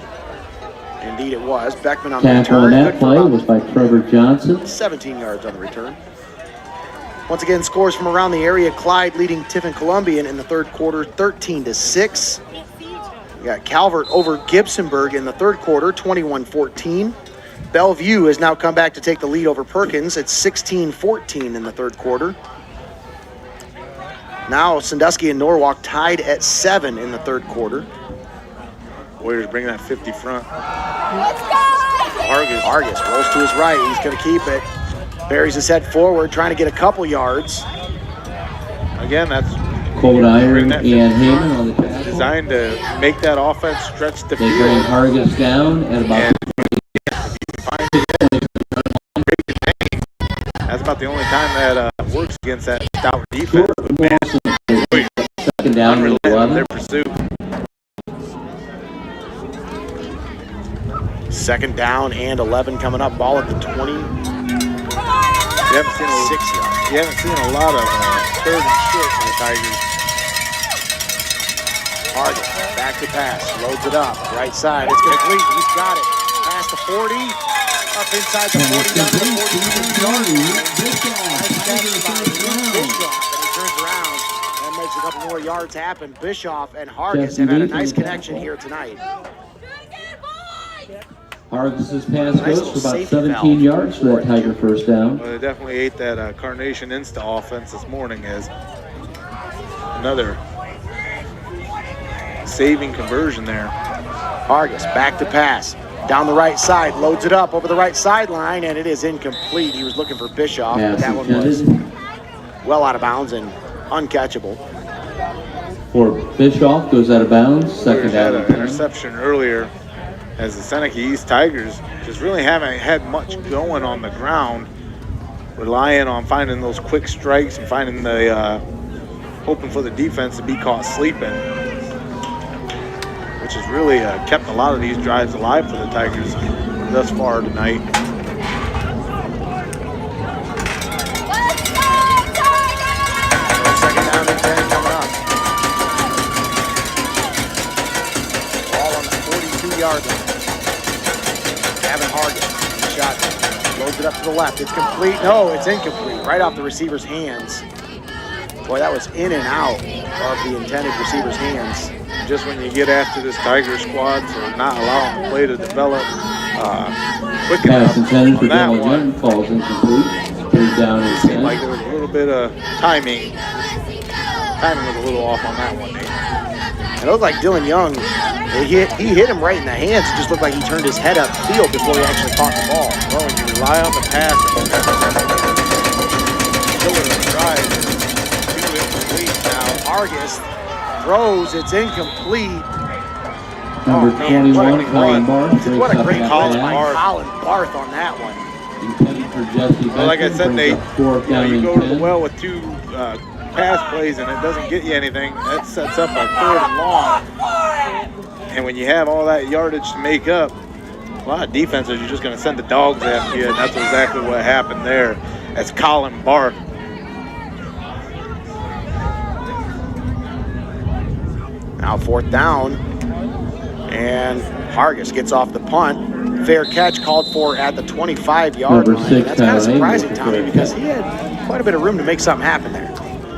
Indeed it was. Beckman on the Tackle on return. that play was by Trevor Johnson. 17 yards on the return. Once again, scores from around the area. Clyde leading Tiffin Columbian in the third quarter, 13-6. We got Calvert over Gibsonburg in the third quarter, 21-14. Bellevue has now come back to take the lead over Perkins. It's 16-14 in the third quarter. Now Sandusky and Norwalk tied at 7 in the third quarter. Warriors bring that 50 front. Let's go! Argus rolls to his right. He's going to keep it. Buries his head forward, trying to get a couple yards. Again, that's Cold Iron and Heyman on the tackle. designed to make that offense stretch the They bring field. Hargis down at about That's about the only time that works against that stout defense. second down and Unrelenting in 11. their pursuit. Second down and 11 coming up. Ball at the 20. You haven't seen 6 yards. You haven't seen a lot of third and short for the Tigers. Argus back to pass. Loads it up. Right side. It's complete. He's got it. Past the 40. Up inside the 40. Down to the 42-yard line. Nice catch by Bischoff. And he turns around and makes a couple more yards happen. Bischoff and Hargis have had a nice connection here tonight. Hargis's pass Nice goes for little about safety 17 valve. yards for that Tiger first down. Well, they definitely ate that Carnation Insta offense this morning as another saving conversion there. Hargis back to pass. Down the right side. Loads it up over the right sideline, and it is incomplete. He was looking for Bischoff, but Pass that one was intended well out of bounds and uncatchable. for Bischoff, goes out of bounds, Warriors second had down an and 10. interception earlier as the Seneca East Tigers just really haven't had much going on the ground, relying on finding those quick strikes and finding the hoping for the defense to be caught sleeping, which has really kept a lot of these drives alive for the Tigers thus far tonight. Second down and 10 coming up. Ball on the 42-yard line. Gavin Hargis, shotgun. Loads it up to the left. It's complete. No, it's incomplete. Right off the receiver's hands. Boy, that was in and out of the intended receiver's hands. Just when you get after this Tiger squad for not allowing the play to develop quick Pass enough intended for on that Dylan one, Young, falls incomplete. Third down and seemed 10. like there was a little bit of timing. Timing was a little off on that one, Nate. It looked like Dylan Young, he hit him right in the hands. It just looked like he turned his head upfield before he actually caught the ball. Well, when you rely on the pass, killer drive, two incomplete now. Hargis throws, it's incomplete. Number Oh, man, 21, Colin Barth, breaks What a up great that call by pass. Colin Barth on that one. Intended for Jesse Well, like I Beckman, said, brings Nate, up fourth down you and go to the 10. well with two pass plays and it doesn't get you anything. That sets up a third and long. And when you have all that yardage to make up, a lot of defenses are just going to send the dogs after you, and that's exactly what happened there. That's Colin Barth. Now fourth down, and Hargis gets off the punt. Fair catch called for at the 25-yard Number line. 6, That's kind of Tyler surprising, Hayden, Tommy, fair because catch. he had quite a bit of room to make something happen there.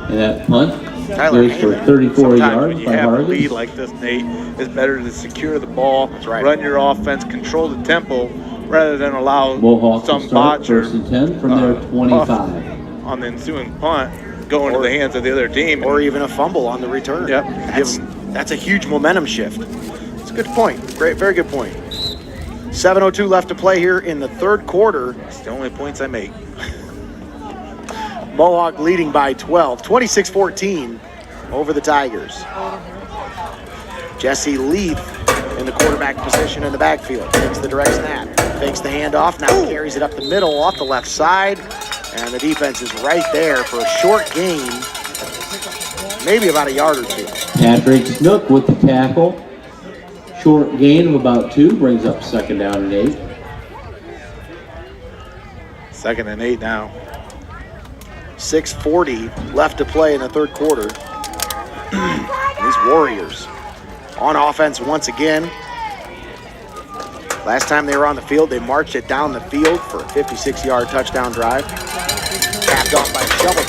And that punt Tyler goes for Hayden. 34 Sometimes yards when you by have a lead Hargis. like this, Nate, it's better to secure the ball, That's right. run your offense, control the tempo, rather than allow Mohawk will some start botch or first and 10 from their 25. on the ensuing punt go into the hands of the other team. Or even a fumble on the return. Yep. That's a huge momentum shift. It's a good point. Great, very good point. 7:02 left to play here in the third quarter. It's the only points I make. Mohawk leading by 12, 26-14 over the Tigers. Jesse Leith in the quarterback position in the backfield. Takes the direct snap, fakes the handoff, now carries it up the middle off the left side. And the defense is right there for a short gain, maybe about a yard or two. Patrick Snook with the tackle. Short gain of about 2, brings up 2nd down and 8. 2nd and 8 now. 6:40 left to play in the third quarter. These Warriors on offense once again. Last time they were on the field, they marched it down the field for a 56-yard touchdown drive. Capped off by Shovel.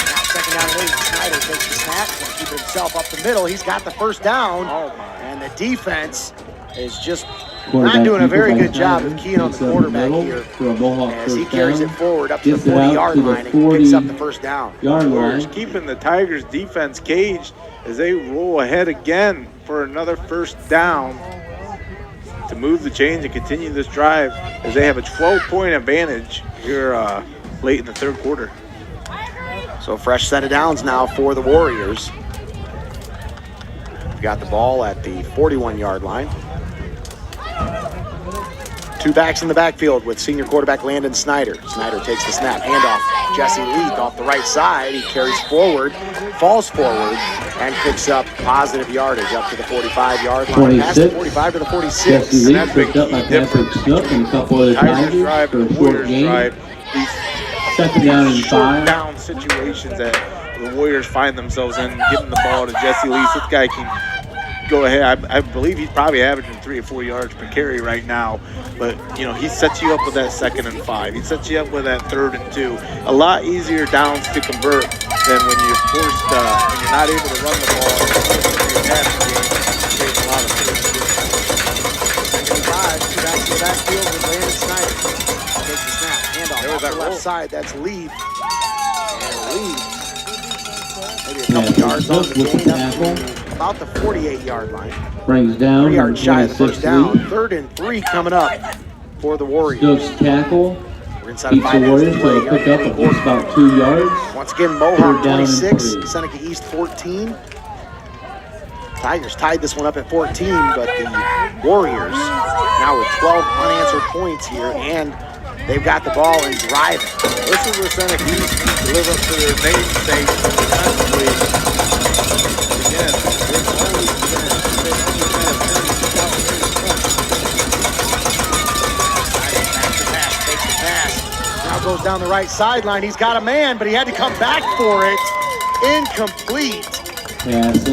Now 2nd down and 8. Snyder takes the snap, keep himself up the middle. He's got the first down, and the defense is just not doing a very good job of keying on the quarterback here as he carries it forward up to the 40-yard line and picks up the first down. Warriors keeping the Tigers defense caged as they roll ahead again for another first down to move the chains and continue this drive as they have a 12-point advantage here late in the third quarter. So a fresh set of downs now for the Warriors. We've got the ball at the 41-yard line. Two backs in the backfield with senior quarterback Landon Snyder. Snyder takes the snap, handoff. Jesse Leith off the right side. He carries forward, falls forward, and picks up positive yardage up to the 45-yard line. Past the 45 to the 46. Jesse Leith picked up by Patrick Snook and a couple of the Tigers drive for a and short Warriors gain. drive. These 2nd down and 5. short down situations that the Warriors find themselves in, giving the ball to Jesse Leith. This guy can go ahead. I believe he's probably averaging 3 or 4 yards per carry right now. But, you know, he sets you up with that 2nd and 5. He sets you up with that 3rd and 2. A lot easier downs to convert than when you're forced, when you're not able to run the ball. You're passing game. It creates a lot of 3rd and 2. 2nd and 5, two backs in the backfield with Landon Snyder. Takes the snap, handoff off the left side. That's Leith. And Leith, maybe a couple yards on the gain up to about the 48-yard line. Brings down 3 yards shy of the first down. Leith. 3rd and 3 coming up for the Warriors. Snook's tackle We're inside keeps of the 5 minutes Warriors to to play a here. pick up of just about 2 yards. Once again, Mohawk 3rd down and 26, 3. Seneca East 14. Tigers tied this one up at 14, but the Warriors now with 12 unanswered points here, and they've got the ball and driving. This is where Seneca East deliver up to their namesake defensively. Again, they've always been Now goes down the right sideline. He's got a man, but he had to come back for it. Incomplete.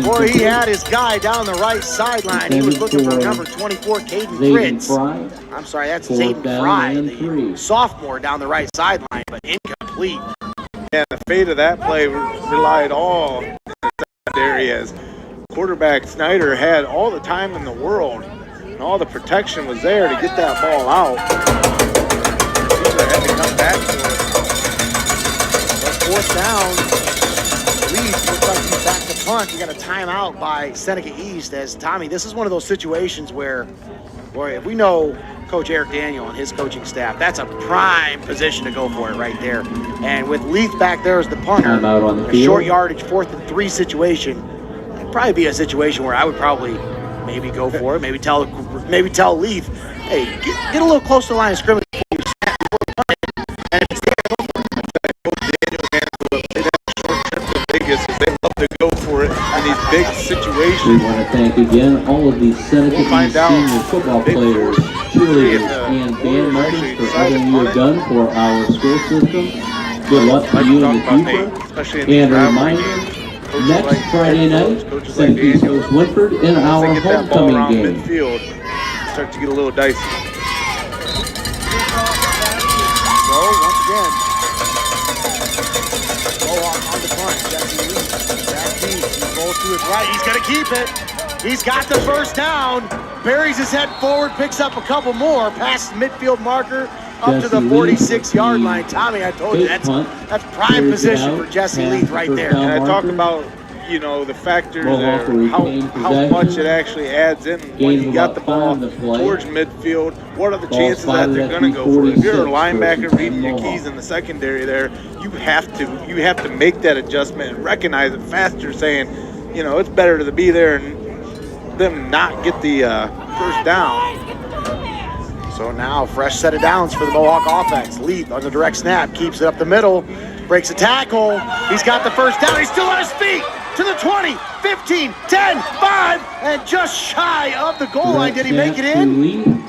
Boy, he had his guy down the right sideline. He was looking for number 24, Caden Fritz. I'm sorry, that's Zayden Fry, the sophomore down the right sideline, but incomplete. And the fate of that play relied all in the secondary as quarterback Snyder had all the time in the world and all the protection was there to get that ball out. Receiver had to come back for it. But 4th down, Leith looks like he's back to punt. We got a timeout by Seneca East as Tommy, this is one of those situations where, boy, if we know Coach Eric Daniel and his coaching staff, that's a prime position to go for it right there. And with Leith back there as the punter, a short yardage 4th and 3 situation, it'd probably be a situation where I would probably maybe go for it, maybe tell Leith, hey, get a little close to the line of scrimmage before you snap, before you punt it. And if it's there, go for it. Coach Daniel handled that short trip to Vegas as they love to go for it in these big situations. We want to thank again all of these Seneca East senior football players, cheerleaders, and band members for everything you have done for our school system. Good luck to you in the future. And a reminder, next Friday night, Seneca East hosts Winford in our homecoming game. Midfield, start to get a little dicey. So, once again, Mohawk on the punt. Jesse Leith, back deep. He rolls to his right. He's going to keep it. He's got the first down. Buries his head forward, picks up a couple more. Past midfield marker up to the 46-yard line. Tommy, I told you, that's prime position for Jesse Leith right there. And I talk about you know, the factors Mohawk will there, retain how possession. much it actually adds in Gain when of you got the about ball 5 to play. towards midfield. What are the Ball chances that spotted they're at going to go for it? If you're a 346 linebacker versus reading your Mohawk. keys in the secondary there, you have to make that adjustment and recognize it faster, saying, you know, it's better to be there and them not get the first down. So now, fresh set of downs for the Mohawk offense. Leith on the direct snap, keeps it up the middle, breaks a tackle. He's got the first down. He's still on his feet to the 20, 15, 10, 5, and just shy of the goal line. Did he make it in?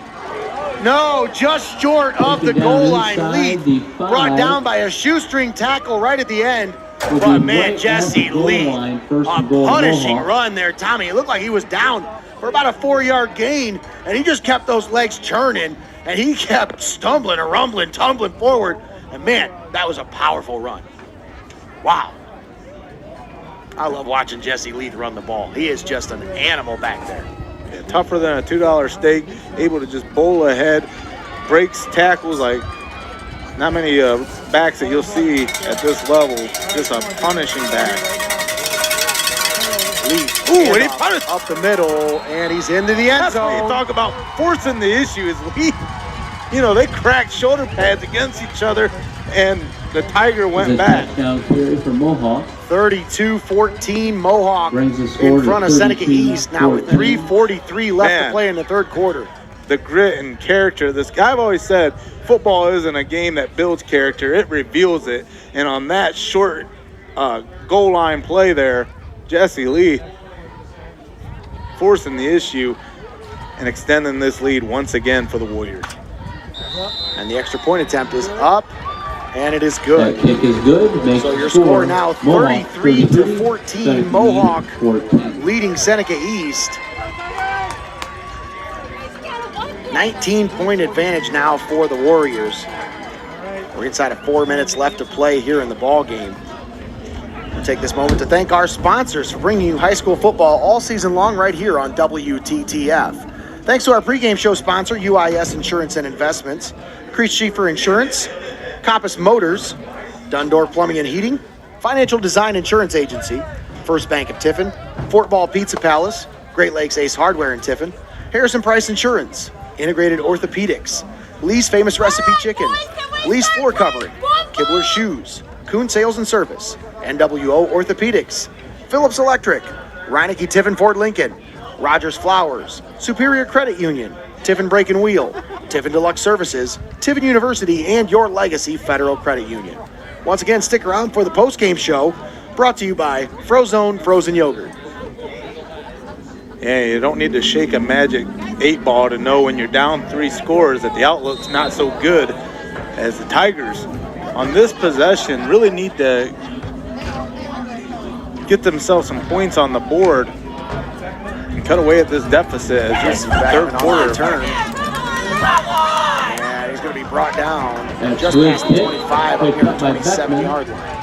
No, just short of the goal line. Leith brought down by a shoestring tackle right at the end. But man, Jesse Leith, a punishing run there, Tommy. It looked like he was down for about a 4-yard gain, and he just kept those legs churning, and he kept stumbling and rumbling, tumbling forward. And man, that was a powerful run. Wow. I love watching Jesse Leith run the ball. He is just an animal back there. Yeah, tougher than a $2 steak, able to just bowl ahead, breaks tackles like not many backs that you'll see at this level. Just a punishing back. Leith, and he punished up the middle, and he's into the end That's what you zone. talk about forcing the issue is Leith. You know, they cracked shoulder pads against each other, and the Tiger went back. Touchdown carry for Mohawk. 32-14 Mohawk Brings the score in to front of Seneca 32-14. East now with 3:43 left to Man. play in the third quarter. The grit and character of this guy. I've always said football isn't a game that builds character, it reveals it. And on that short goal line play there, Jesse Leith forcing the issue and extending this lead once again for the Warriors. And the extra point attempt is up, and it is That good. kick is good. Makes So the your score now Mohawk 33-14 Mohawk 14. leading Seneca East. 19-point advantage now for the Warriors. We're inside of 4 minutes left to play here in the ball game. We'll take this moment to thank our sponsors for bringing you high school football all season long right here on WTTF. Thanks to our pregame show sponsor, UIS Insurance and Investments, Creech Schieffer Insurance, Compass Motors, Dundor Plumbing and Heating, Financial Design Insurance Agency, First Bank of Tiffin, Fort Ball Pizza Palace, Great Lakes Ace Hardware in Tiffin, Harrison Price Insurance, Integrated Orthopedics, Lee's Famous Recipe Chicken, Lee's Floor Covering, Kibler Shoes, Kuhn Sales and Service, NWO Orthopedics, Phillips Electric, Reineke Tiffin Ford Lincoln, Rogers Flowers, Superior Credit Union, Tiffin Brake and Wheel, Tiffin Deluxe Services, Tiffin University, and Your Legacy Federal Credit Union. Once again, stick around for the post-game show, brought to you by Frozone Frozen Yogurt. Yeah, you don't need to shake a magic 8-ball to know when you're down 3 scores that the outlook's not so good, as the Tigers on this possession really need to get themselves some points on the board and cut away at this deficit as this third quarter. Turn. And he's going to be brought down That's just good past the kick. 25 up Picked near up the by 27-yard line.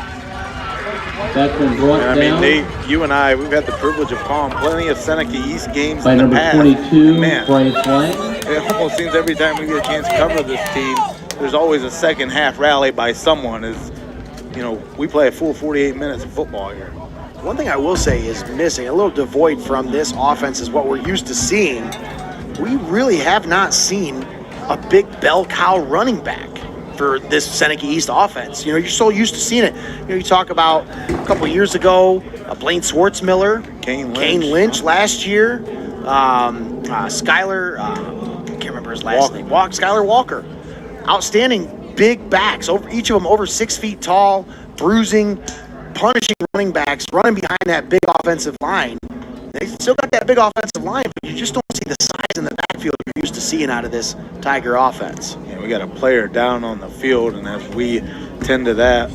That's been brought I mean, down Nate, you and I, we've had the privilege of calling plenty of Seneca East games by in the number past. 22, Man, Bryce Lang. it almost seems every time we get a chance to cover this team, there's always a second half rally by someone. We play a full 48 minutes of football here. One thing I will say is missing, a little devoid from this offense is what we're used to seeing. We really have not seen a big bell cow running back for this Seneca East offense. You're so used to seeing it. You talk about a couple years ago, Blaine Swartzmiller, Kane Lynch last year, Skylar, I can't remember his last name, Skylar Walker. Outstanding big backs, each of them over 6 feet tall, bruising, punishing running backs, running behind that big offensive line. They still got that big offensive line, but you just don't see the size in the backfield you're used to seeing out of this Tiger offense. Yeah, we got a player down on the field, and as we tend to that,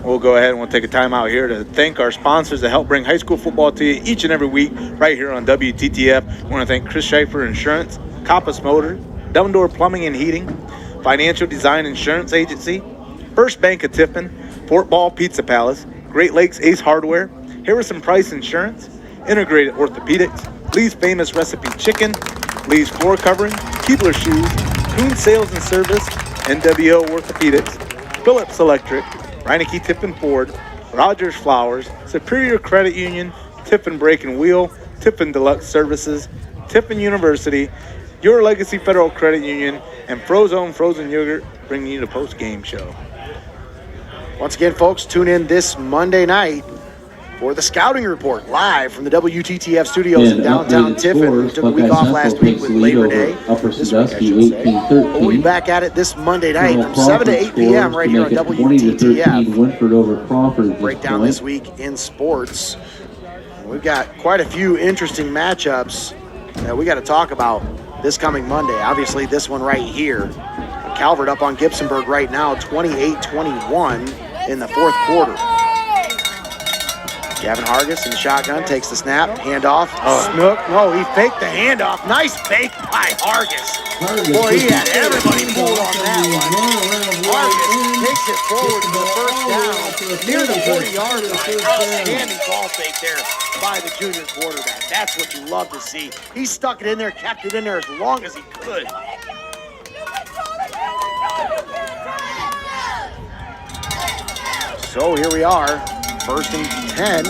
we'll go ahead and we'll take a time out here to thank our sponsors that help bring high school football to you each and every week right here on WTTF. I want to thank Chris Schieffer Insurance, Compass Motors, Dundor Plumbing and Heating, Financial Design Insurance Agency, First Bank of Tiffin, Fort Ball Pizza Palace, Great Lakes Ace Hardware, Harrison Price Insurance, Integrated Orthopedics, Lee's Famous Recipe Chicken, Lee's Floor Covering, Keebler Shoes, Kuhn Sales and Service, NWO Orthopedics, Phillips Electric, Reineke Tiffin Ford, Rogers Flowers, Superior Credit Union, Tiffin Brake and Wheel, Tiffin Deluxe Services, Tiffin University, Your Legacy Federal Credit Union, and Frozone Frozen Yogurt bringing you the post-game show. Once again, folks, tune in this Monday night for the Scouting Report, live from the WTTF studios in downtown Tiffin. We took a week off last week with Labor Day. This week, I should say. We'll be back at it this Monday night from 7 to 8 p.m. right here on WTTF. Breakdown this week in sports. We've got quite a few interesting matchups that we got to talk about this coming Monday. Obviously, this one right here. Calvert up on Gibsonburg right now, 28-21 in the fourth quarter. Gavin Hargis in the shotgun takes the snap, handoff. Snook. No, he faked the handoff. Nice fake by Hargis. Boy, he had everybody pulled on that one. Hargis takes it forward to the first down near the 40-yard line. Outstanding ball fake there by the junior quarterback. That's what you love to see. He stuck it in there, kept it in there as long as he could. So here we are. First and 10,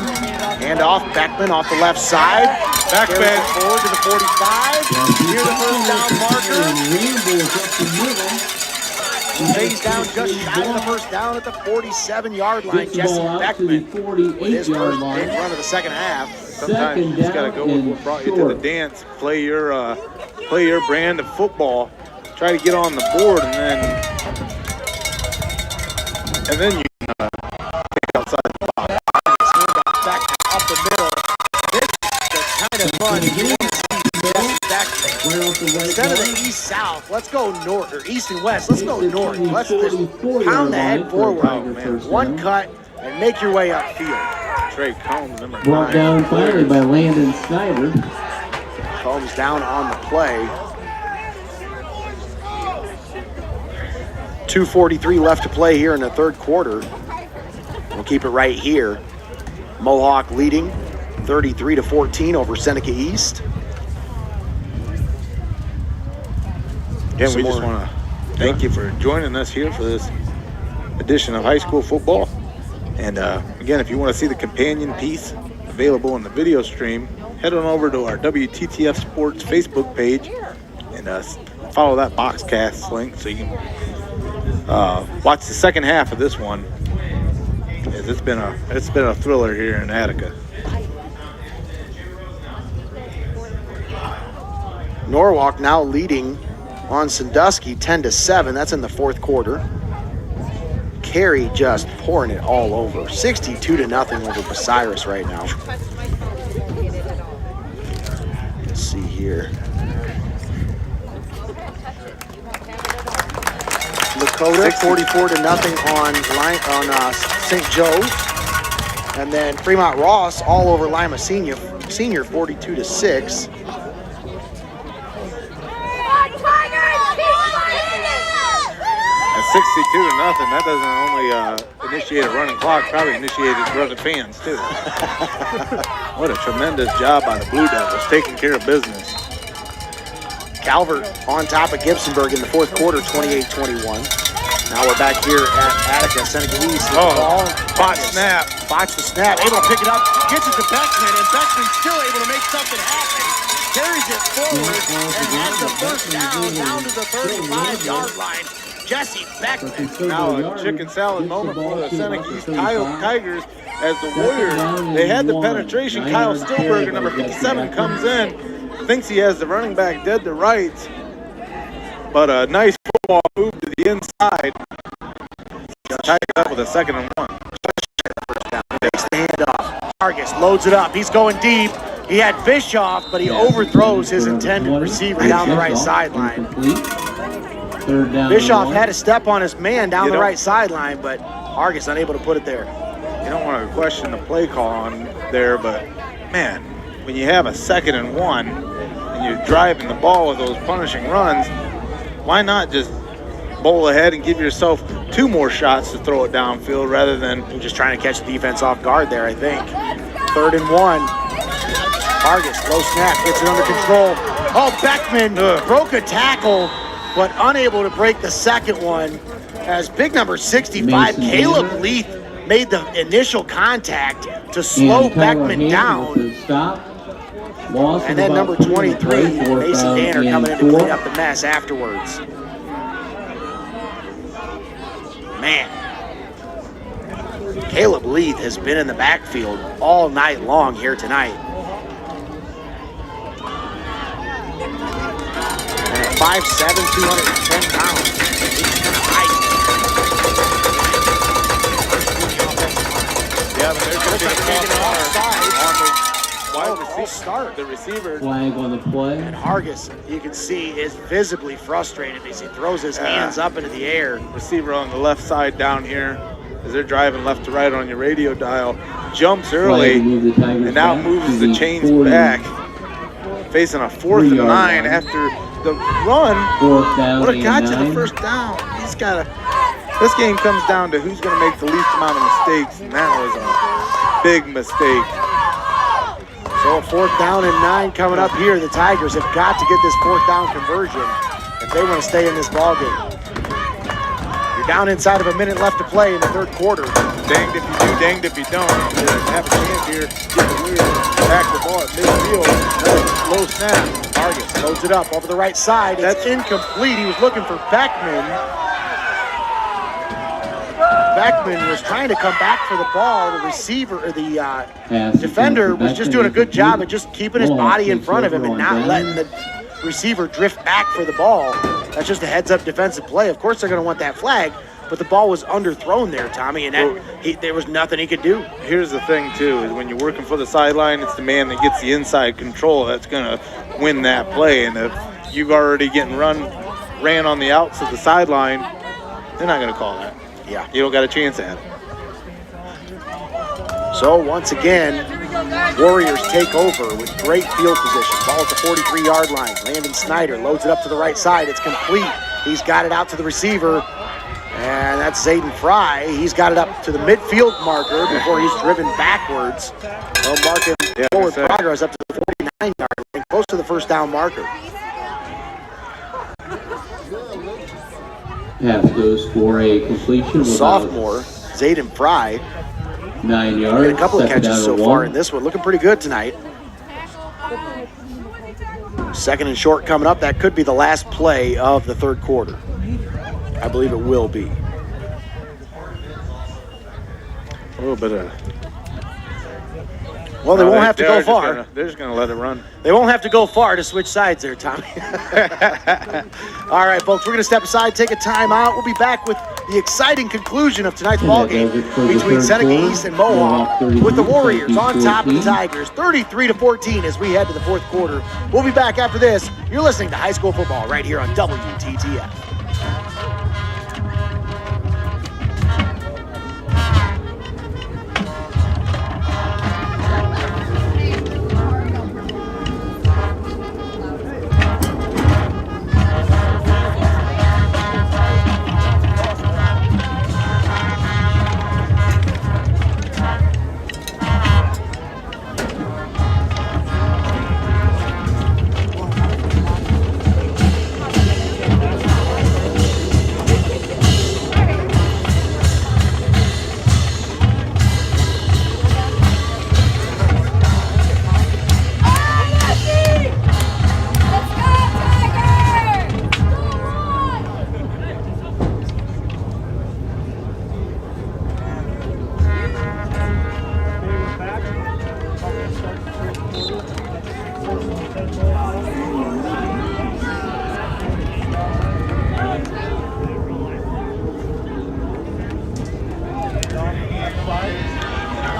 handoff, Beckman off the left side. Beckman forward to the 45, near the first down marker. Stays down just shy of the first down at the 47-yard line. Jesse Beckman with his first big run of the second half. Sometimes you just got to go with what brought you to the dance. Play your brand of football. Try to get on the board, and then you can take outside the box. Back up the middle. This is the kind of fun you want to see Jesse Beckman. Instead of the east-south, let's go north, or east and west. Let's go north. Let's just pound the head forward. One cut and make your way upfield. Trey Combs, number 9. Brought down finally by Landon Snyder. Combs down on the play. 2:43 left to play here in the third quarter. We'll keep it right here. Mohawk leading 33-14 over Seneca East. Again, we just want to thank you for joining us here for this edition of high school football. And again, if you want to see the companion piece available in the video stream, head on over to our WTTF Sports Facebook page and follow that Boxcast link so you can watch the second half of this one. It's been a thriller here in Attica. Norwalk now leading on Sandusky 10-7. That's in the fourth quarter. Carey just pouring it all over. 62-0 over Bucyrus right now. Let's see here. Lakota 44-0 on St. Joe. And then Fremont Ross all over Lima Senior 42-6. At 62-0, that doesn't only initiate a running clock, probably initiated running fans too. What a tremendous job by the Blue Devils, taking care of business. Calvert on top of Gibsonburg in the fourth quarter, 28-21. Now we're back here at Attica, Seneca East. Botch snap. Botch the snap, able to pick it up, gets it to Beckman, and Beckman's still able to make something happen. Carries it forward and has the first down to the 35-yard line. Jesse Beckman. Now a chicken salad moment for the Seneca East Tigers as the Warriors, they had the penetration. Kyle Stillberger, number 57, comes in, thinks he has the running back dead to rights, but a nice football move to the inside. Ties up with a 2nd and 1. Takes the handoff. Hargis loads it up. He's going deep. He had Bischoff, but he overthrows his intended receiver down the right sideline. Bischoff had a step on his man down the right sideline, but Hargis unable to put it there. You don't want to question the play call on there, but man, when you have a 2nd and 1 and you're driving the ball with those punishing runs, why not just bowl ahead and give yourself 2 more shots to throw it downfield rather than just trying to catch the defense off guard there, I think. 3rd and 1. Hargis, low snap, gets it under control. Oh, Beckman broke a tackle, but unable to break the second one as big number 65, Caleb Leith, made the initial contact to slow Beckman down. Stop. Loss And then number 23, Mason Danner, coming in to clean up the mess afterwards. Man, Caleb Leith has been in the backfield all night long here tonight. And at 5'7", 210 pounds, he's kind of high. Yeah, but there's going to be a start. The receiver. Flag on the play. And Hargis, you can see, is visibly frustrated as he throws his hands up into the air. Receiver on the left side down here, as they're driving left to right on your radio dial, jumps early and now moves the chains back. Facing a 4th and 9 after the run. Would have got you the first down. He's got to. This game comes down to who's going to make the least amount of mistakes, and that was a big mistake. So a 4th down and 9 coming up here. The Tigers have got to get this 4th down conversion if they want to stay in this ballgame. You're down inside of a minute left to play in the 3rd quarter. Danged if you do, danged if you don't. You have a chance here. Get the Warriors back the ball at midfield. Low snap. Hargis loads it up over the right side. That's incomplete. He was looking for Beckman. Beckman was trying to come back for the ball. The receiver, or the defender, was just doing a good job of just keeping his body in front of him and not letting the receiver drift back for the ball. That's just a heads-up defensive play. Of course, they're going to want that flag, but the ball was underthrown there, Tommy, and there was nothing he could do. Here's the thing, too, is when you're working for the sideline, it's the man that gets the inside control that's going to win that play. And if you've already ran on the outs of the sideline, they're not going to call that. Yeah. You don't got a chance at it. So once again, Warriors take over with great field position. Ball at the 43-yard line. Landon Snyder loads it up to the right side. It's complete. He's got it out to the receiver. And that's Zayden Fry. He's got it up to the midfield marker before he's driven backwards. Well, marking forward progress up to the 49-yard line, close to the 1st down marker. Pass goes for a completion. Sophomore, Zayden Fry. 9 yards. Made a couple of catches so far in this one. Looking pretty good tonight. 2nd and short coming up. That could be the last play of the 3rd quarter. I believe it will be. A little bit of... Well, they won't have to go far. They're just going to let it run. They won't have to go far to switch sides there, Tommy. All right, folks, we're going to step aside, take a timeout. We'll be back with the exciting conclusion of tonight's ballgame between Seneca East and Mohawk, with the Warriors on top of the Tigers, 33-14 as we head to the 4th quarter. We'll be back after this. You're listening to High School Football right here on WTTF.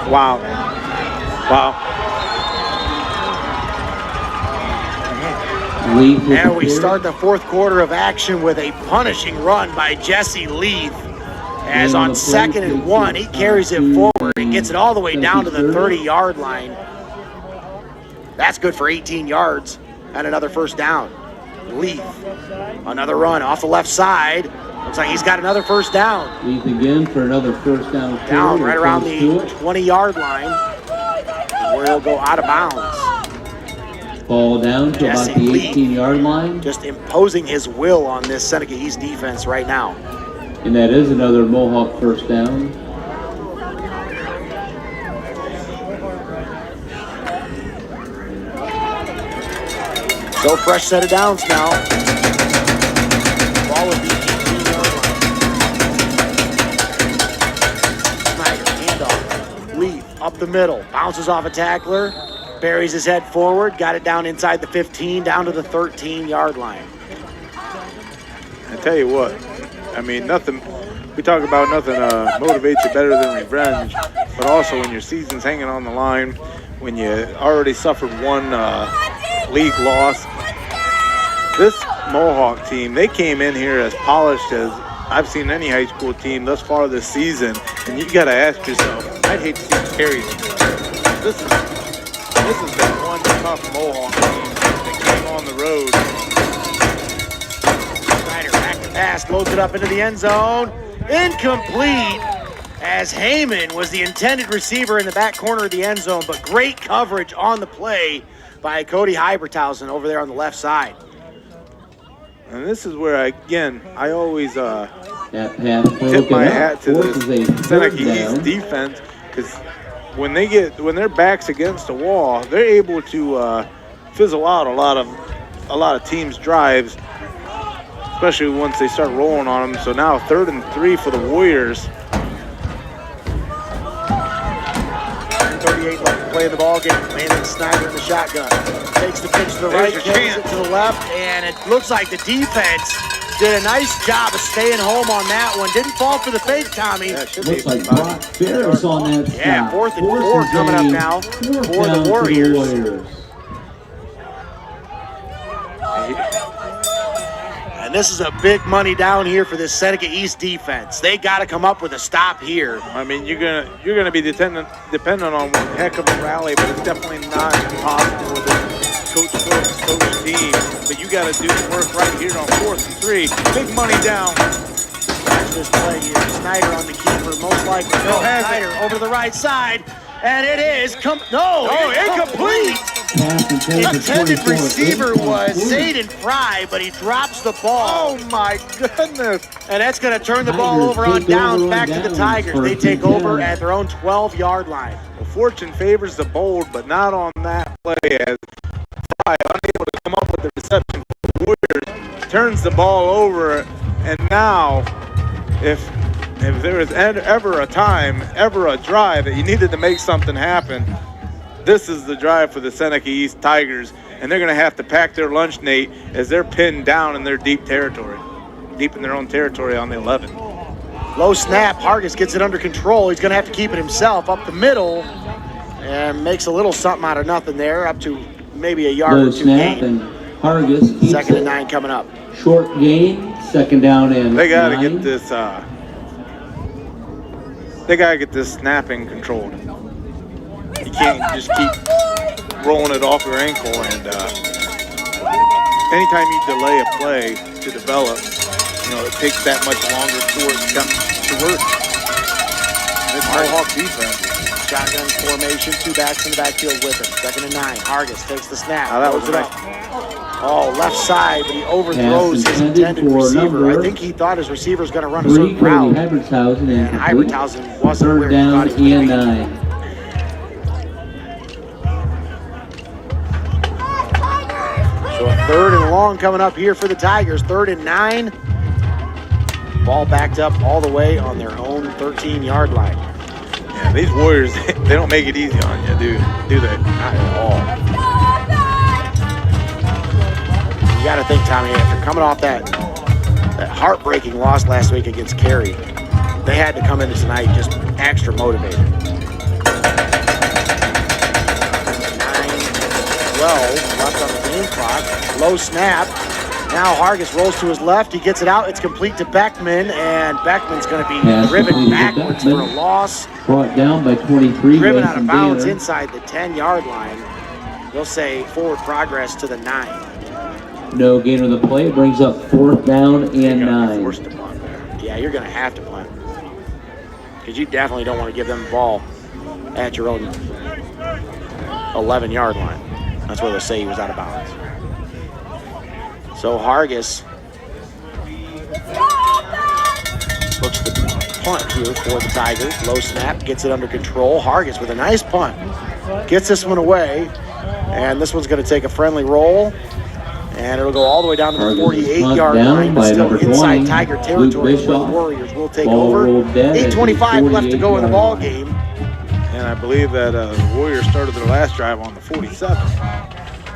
Wow. Wow. And we start the 4th quarter of action with a punishing run by Jesse Leith. As on 2nd and 1, he carries it forward and gets it all the way down to the 30-yard line. That's good for 18 yards and another 1st down. Leith, another run off the left side. Looks like he's got another 1st down. Leith again for another 1st down. Down right around the 20-yard line, where he'll go out of bounds. Ball down to about the 18-yard line. Just imposing his will on this Seneca East defense right now. And that is another Mohawk 1st down. Still fresh set of downs now. Ball would be 18-yard line. Snyder, handoff. Leaf up the middle. Bounces off a tackler. Buries his head forward. Got it down inside the 15, down to the 13-yard line. I tell you what, I mean, nothing, we talk about nothing motivates you better than revenge, but also when your season's hanging on the line, when you already suffered one league loss. This Mohawk team, they came in here as polished as I've seen any high school team thus far this season, and you got to ask yourself, I'd hate to see them carry them. This has been one tough Mohawk team that came on the road. Snyder back to pass, loads it up into the end zone. Incomplete, as Heyman was the intended receiver in the back corner of the end zone, but great coverage on the play by Cody Hyberthausen over there on the left side. And this is where, I always That pass tip my broken hat up. to Forces the a Seneca third East down. defense, because when their backs against the wall, they're able to fizzle out a lot of teams' drives, especially once they start rolling on them. So now 3rd and 3 for the Warriors. 38 left to play in the ball game. Landon Snyder in the shotgun. Takes the pitch to the right, There's carries your it to the left, and it looks like the defense did a nice job of staying home on that one. Didn't fall for the fake, Tommy. That should be Looks like Brock Ferris on that stop. Yeah, 4th and 4 Forces coming up a now fourth for down the Warriors. Warriors. And this is a big money down here for this Seneca East defense. They got to come up with a stop here. I mean, you're gonna be dependent on one heck of a rally, but it's definitely not impossible with this coach team. But you got to do the work right here on 4th and 3. Big money down. Watch this play here. Snyder on the keeper, most likely. No, Snyder over to the right side, and it is incomplete. Pass intended for Intended 24. receiver was Incomplete. Zayden Fry, but he drops the ball. Oh my goodness! And that's going to turn the ball over on take downs over back on to the downs Tigers. for They take 10. over at their own 12-yard line. Well, fortune favors the bold, but not on that play, as Fry, unable to come up with the reception for the Warriors, turns the ball over. And now, if there was ever a time, ever a drive that you needed to make something happen, this is the drive for the Seneca East Tigers, and they're going to have to pack their lunch, Nate, as they're pinned down in their deep in their own territory on the 11. Low snap. Hargis gets it under control. He's going to have to keep it himself up the middle, and makes a little something out of nothing there, up to maybe a yard Low or two snap, gain. and Hargis keeps 2nd and it. 9 coming up. Short gain, 2nd down and They got to 9. get this. They got to get this snapping controlled. You can't just keep rolling it off your ankle, and anytime you delay a play to develop, it takes that much longer for it to come to work. This Mohawk defense. Shotgun formation, 2 backs in the backfield with him. 2nd and 9. Hargis takes the snap. Now that was throws it nice. up. Oh, left side, but he overthrows Pass his intended intended for receiver. I number think he thought his receiver was going to run a 3, certain Cody route. Hyberthausen, And incomplete. Hyberthausen wasn't 3rd where he down thought he was and going to 9. So a 3rd and long coming up here for the Tigers. 3rd and 9. Ball backed up all the way on their own 13-yard line. Yeah, these Warriors, they don't make it easy on you, do they? Not at all. You got to think, Tommy, after coming off that heartbreaking loss last week against Cary, they had to come into tonight just extra motivated. 9-12 left on the game clock. Low snap. Now Hargis rolls to his left. He gets it out. It's complete to Beckman, and Beckman's going to be Pass driven completed to backwards for a Beckman. loss. Brought down by 23. Driven out of Mason bounds Danner. inside the 10-yard line. They'll say forward progress to the 9. No gain on the play. Brings up 4th down and You're gonna be 9. forced to punt there. Yeah, you're going to have to punt. Because you definitely don't want to give them the ball at your own 11-yard line. That's where they'll say he was out of bounds. So Hargis looks to punt here for the Tigers. Low snap, gets it under control. Hargis with a nice punt. Gets this one away. And this one's going to take a friendly roll And it'll go all the way down to the Target is 48-yard down line, but by still number inside 20, Tiger Luke territory where the Bischoff. Warriors will take Ball over. rolled dead at the 8:25 left to go in the 48-yard ball line. game. And I believe that the Warriors started their last drive on the 47.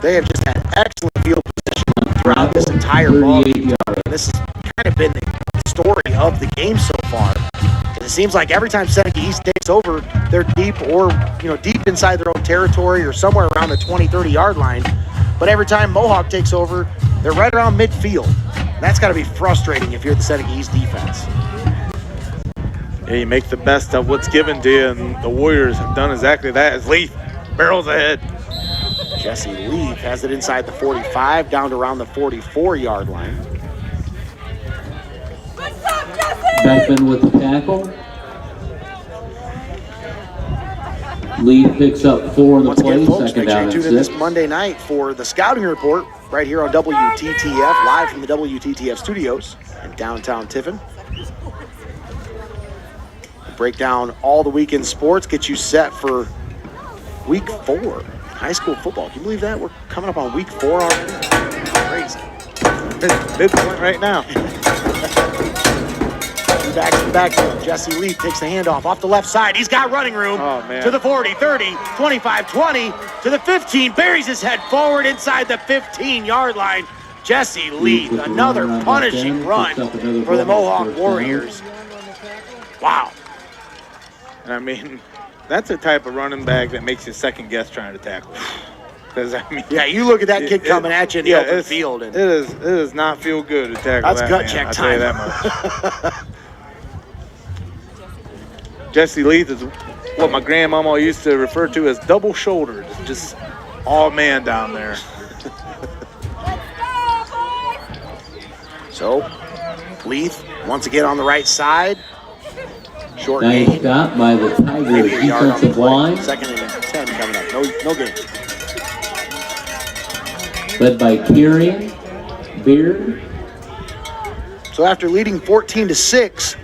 They have just had excellent field position throughout this entire ball 38 game. yards. This has kind of been the story of the game so far. It seems like every time Seneca East takes over, they're deep or deep inside their own territory or somewhere around the 20, 30-yard line. But every time Mohawk takes over, they're right around midfield. That's got to be frustrating if you're the Seneca East defense. Yeah, you make the best of what's given to you, and the Warriors have done exactly that. As Leaf barrels ahead. Jesse Leaf has it inside the 45, down to around the 44-yard line. Beckman with the tackle. Leaf picks up 4 on the Once play, again, folks, second make sure down you and tune in this 6. Monday night for the Scouting Report right here on WTTF, live from the WTTF studios in downtown Tiffin. Break down all the weekend sports, get you set for week 4, high school football. Can you believe that? We're coming up on week 4 already. Crazy. Midpoint right now. Back to the backfield. Jesse Leaf takes the handoff off the left side. He's got running room. Oh, man. To the 40, 30, 25, 20, to the 15. Buries his head forward inside the 15-yard line. Jesse Leaf, with the another run punishing back run end, picks up another for the ball, Mohawk first down. Warriors. Wow. And I mean, that's the type of running back that makes you second guess trying to tackle. Because I mean, Yeah, you look at that kid coming at you in the open it's- field. And It does not feel good to tackle that's that gut man, check I'll tell you time. that much. Jesse Leaf is what my grandmama used to refer to as double-shouldered. Just all man down there. So, Leaf once again on the right side. Short Nice gain. stop by the Tigers Maybe a yard on the defensive play. line, 2nd and 10 coming up. No gain. led by Kieran Beard. So after leading 14-6,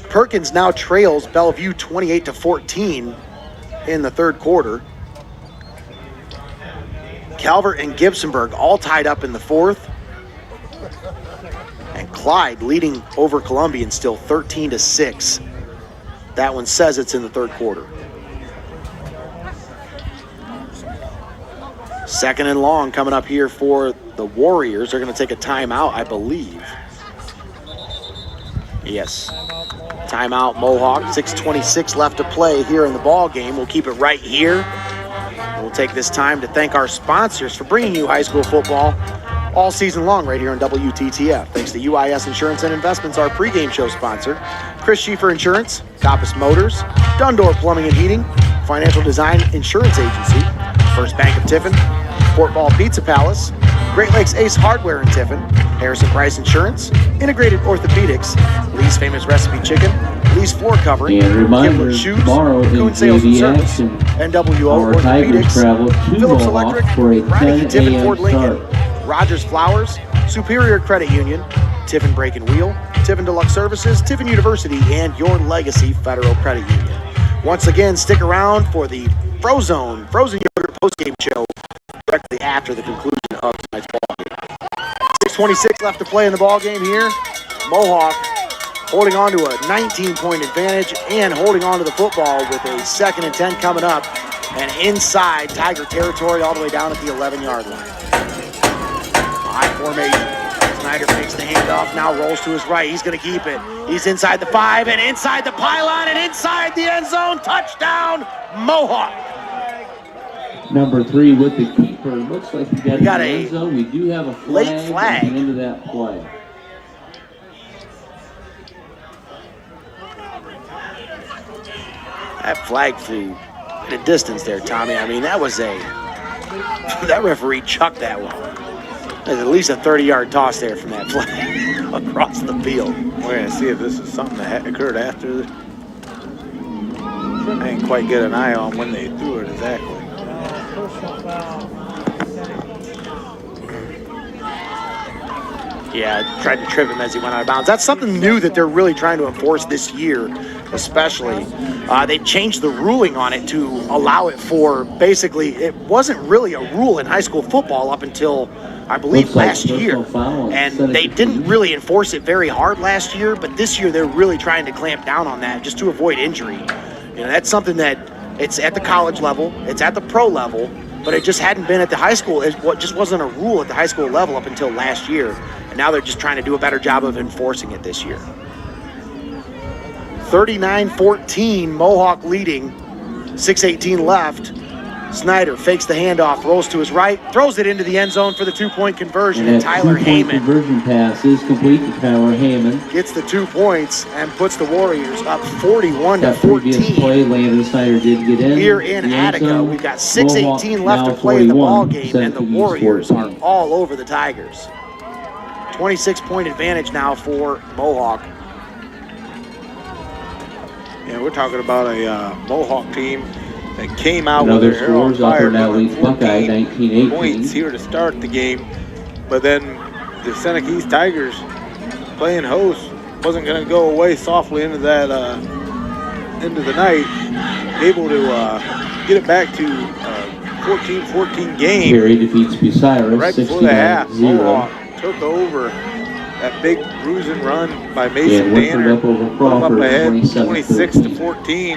Perkins now trails Bellevue 28-14 in the third quarter. Calvert and Gibsonburg all tied up in the fourth. And Clyde leading over Columbian still 13-6. That one says it's in the third quarter. 2nd and long coming up here for the Warriors. They're going to take a timeout, I believe. Yes. Timeout, Mohawk. 6:26 left to play here in the ball game. We'll keep it right here. We'll take this time to thank our sponsors for bringing you high school football all season long right here on WTTF. Thanks to UIS Insurance and Investments, our pregame show sponsor. Chris Schieffer Insurance, Coppice Motors, Dundor Plumbing and Heating, Financial Design Insurance Agency, First Bank of Tiffin, Fort Ball Pizza Palace, Great Lakes Ace Hardware in Tiffin, Harrison Price Insurance, Integrated Orthopedics, Lee's Famous Recipe Chicken, Lee's Floor Covering, And reminder, Kibler Shoes, tomorrow in Coon Sales and JV Service, action, NWO our Tigers Orthopedics, travel to Phillips Mohawk Electric, for a Reineke 10 Tiffin a.m. Ford Lincoln, start. Rogers Flowers, Superior Credit Union, Tiffin Brake and Wheel, Tiffin Deluxe Services, Tiffin University, and Your Legacy Federal Credit Union. Once again, stick around for the Frozen Yogurt postgame show directly after the conclusion of tonight's ball game. 6:26 left to play in the ball game here. Mohawk holding on to a 19-point advantage and holding on to the football with a 2nd and 10 coming up and inside Tiger territory all the way down at the 11-yard line. High formation. Snyder takes the handoff, now rolls to his right. He's going to keep it. He's inside the 5 and inside the pylon and inside the end zone. Touchdown, Mohawk. Number 3 with the keeper. Looks like he got, got in the a end zone. We do have a late flag. at the end of that play. That flag flew at a distance there, Tommy. I mean, that was that referee chucked that one. There's at least a 30-yard toss there from that flag across the field. We're going to see if this is something that occurred after. I didn't quite get an eye on when they threw it exactly. Yeah, tried to trip him as he went out of bounds. That's something new that they're really trying to enforce this year, especially. They've changed the ruling on it to allow it for basically, it wasn't really a rule in high school football up until I believe, Looks like last year. personal foul on And Seneca they didn't East. really enforce it very hard last year, but this year they're really trying to clamp down on that just to avoid injury. You know, that's something that it's at the college level, it's at the pro level, but it just hadn't been at the high school. It just wasn't a rule at the high school level up until last year. And now they're just trying to do a better job of enforcing it this year. 39-14, Mohawk leading, 6:18 left. Snyder fakes the handoff, rolls to his right, throws it into the end zone for the two-point conversion, and that Tyler two-point Heyman conversion pass is complete to Tyler Heyman. gets the 2 points and puts the Warriors up 41 to That previous 14. play, Landon Snyder did get in. Here in the end Attica, zone. we've got 6:18 Mohawk left to now play in the 41, ball game, and the Seneca East Warriors 14. are all over the Tigers. 26-point advantage now for Mohawk. Yeah, we're talking about a Mohawk team that came out Another with their hair on scores, Upper fire, now doing leads Buckeye 19-18. points here to start the game. But then the Seneca East Tigers playing host wasn't going to go away softly into that into the night, able to get it back to 14-14 game. Perry defeats Bucyrus Right before the half, 69-0. Mohawk took over that big bruising run by Mason Yeah, Woodford Danner. up over Put them Crawford, up ahead 27-13. 26-14.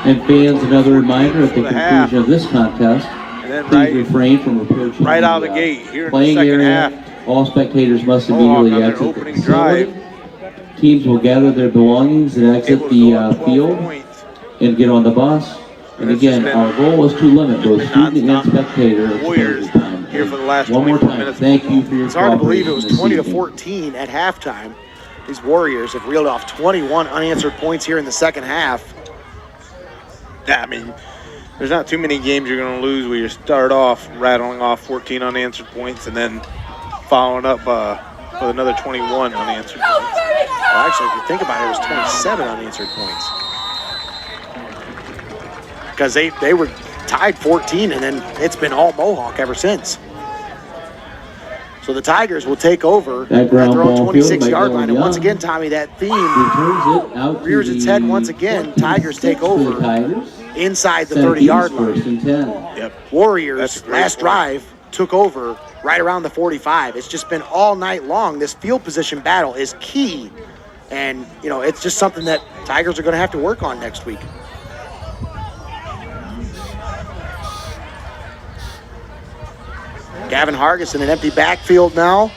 And fans, another reminder at the For the half. conclusion of this contest, And then please refrain from approaching right out of the the gate here in the playing second area. half. All spectators must Mohawk immediately on their exit the opening facility. drive. Teams will gather their belongings and exit Able to go up the 12 field points. and get on the bus. And It's again, just been- our goal is to limit both student and nonstop spectator Warriors exposure time. here for the last One more 24 time, minutes. thank you for your It's hard to believe it cooperation was this 20 to evening. 14 at halftime. These Warriors have reeled off 21 unanswered points here in the second half. I mean, there's not too many games you're going to lose where you start off rattling off 14 unanswered points and then following up with another 21 unanswered points. Well, actually, if you think about it, it was 27 unanswered points. Because they were tied 14, and then it's been all Mohawk ever since. So the Tigers will take over That at ground their own ball field by 26-yard Dylan line. And once Young. again, Tommy, that theme Returns it out rears to its the head once again. Tigers take 46 for the over Tigers. inside the Seneca 30-yard East line. first and 10. Yep. Warriors, That's a great last point. drive, took over right around the 45. It's just been all night long. This field position battle is key. And, you know, it's just something that Tigers are going to have to work on next week. Gavin Hargis in an empty backfield now.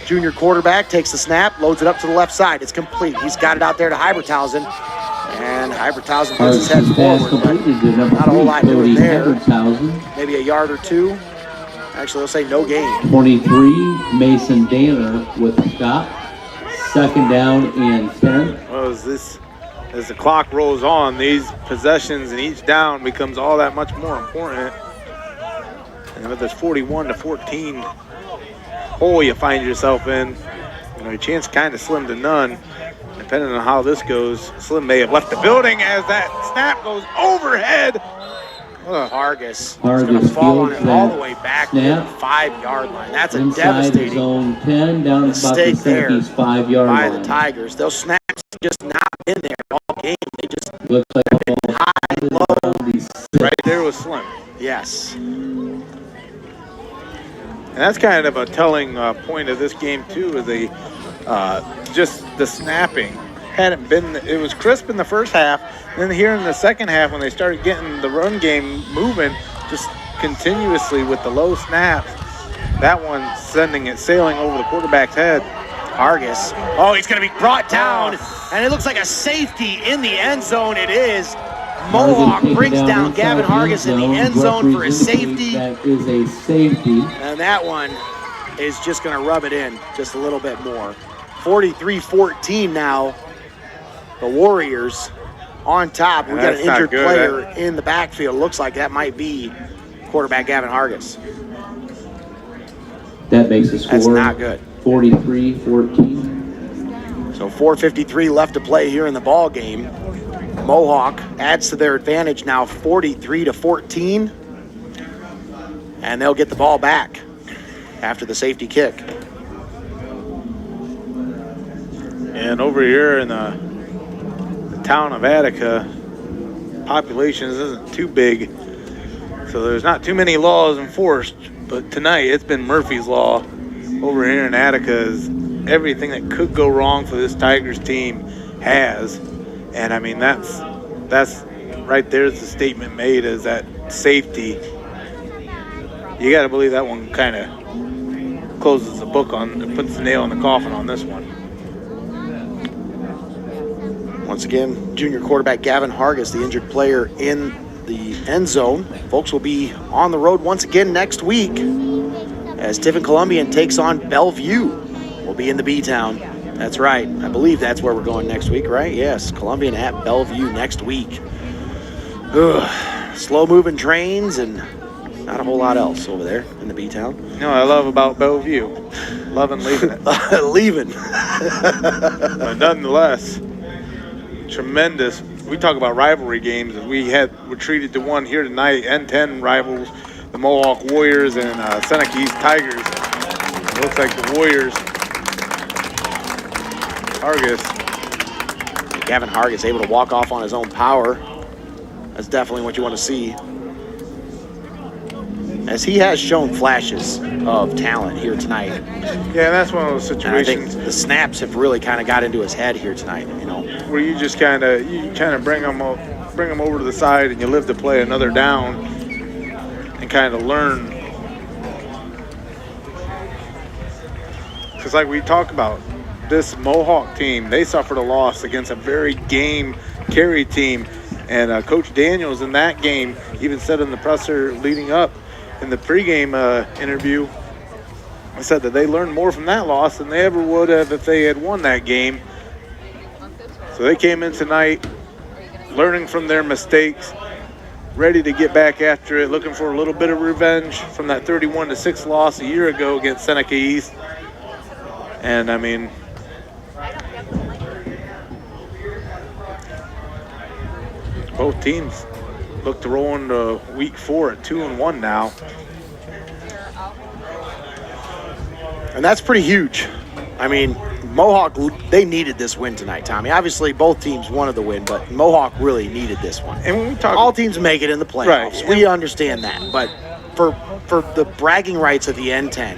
Junior quarterback takes the snap, loads it up to the left side. It's complete. He's got it out there to Hyberthausen. And Hyberthausen puts his head Hargis' pass forward. but completed to number Not a whole lot 3, doing Cody there. Hyberthausen. Maybe a yard or two. Actually, they'll say no gain. 23, Mason Danner with the stop. Second down and 10. Well, as the clock rolls on, these possessions and each down becomes all that much more important. And with this 41 to 14 hole you find yourself in, you know, your chance kind of slim to none. Depending on how this goes, Slim may have left the building as that snap goes overhead. Hargis is Hargis going to fall on fields it all that the way back to snap. the 5-yard line. That's a Inside the devastating zone 10, down at about the mistake there Seneca East 5-yard by line. the Tigers. Those snaps just not been there all game. They just Looks like high, low. Right there was Slim. Yes. And that's kind of a telling point of this game too, is just the snapping hadn't been. It was crisp in the first half, and then here in the second half when they started getting the run game moving, just continuously with the low snaps, that one sending it sailing over the quarterback's head. Hargis. Oh, he's going to be brought down, and it looks like a safety in the end zone. It is. Mohawk Hargis brings taken down Gavin inside Hargis in the end zone for a Referees safety. indicate That is a safety. And that one is just going to rub it in just a little bit more. 43-14 now. The Warriors on top. We got an That's not injured good. player in the backfield. Looks like that might be quarterback Gavin Hargis. That makes the score That's not good. 43-14. So 4:53 left to play here in the ball game. Mohawk adds to their advantage now 43-14. And they'll get the ball back after the safety kick. And over here in the town of Attica, population isn't too big, so there's not too many laws enforced. But tonight, it's been Murphy's Law over here in Attica. Is everything that could go wrong for this Tigers team has. And, I mean, that's right there's the statement made, is that safety. You got to believe that one kind of closes the book on, puts the nail in the coffin on this one. Once again, junior quarterback Gavin Hargis, the injured player in the end zone. Folks will be on the road once again next week as Tiffin Columbian takes on Bellevue. We'll be in the B-Town. That's right. I believe that's where we're going next week, right? Yes, Columbian at Bellevue next week. Ugh. Slow-moving trains and not a whole lot else over there in the B-Town. You know what I love about Bellevue? Loving leaving it. Leaving. But nonetheless, tremendous. We talk about rivalry games. We're treated to one here tonight. N10 rivals, the Mohawk Warriors and Seneca East Tigers. It looks like the Warriors. Gavin Hargis able to walk off on his own power. That's definitely what you want to see, as he has shown flashes of talent here tonight. Yeah, and that's one of those And I situations think the snaps have really kind of got into his head here tonight, you know. where you just kind of bring them over to the side and you live to play another down and kind of learn. Because like we talk about, this Mohawk team, they suffered a loss against a very game carry team. And Coach Daniels in that game even said in the presser leading up in the pregame interview, I said that they learned more from that loss than they ever would have if they had won that game. So they came in tonight learning from their mistakes, ready to get back after it, looking for a little bit of revenge from that 31-6 loss a year ago against Seneca East. And I mean, both teams look to roll into week 4 at 2-1 now. And that's pretty huge. I mean, Mohawk, they needed this win tonight, Tommy. Obviously, both teams wanted the win, but Mohawk really needed this one. And when we talk, all teams make it in the playoffs. Right. We understand that. But for the bragging rights of the N10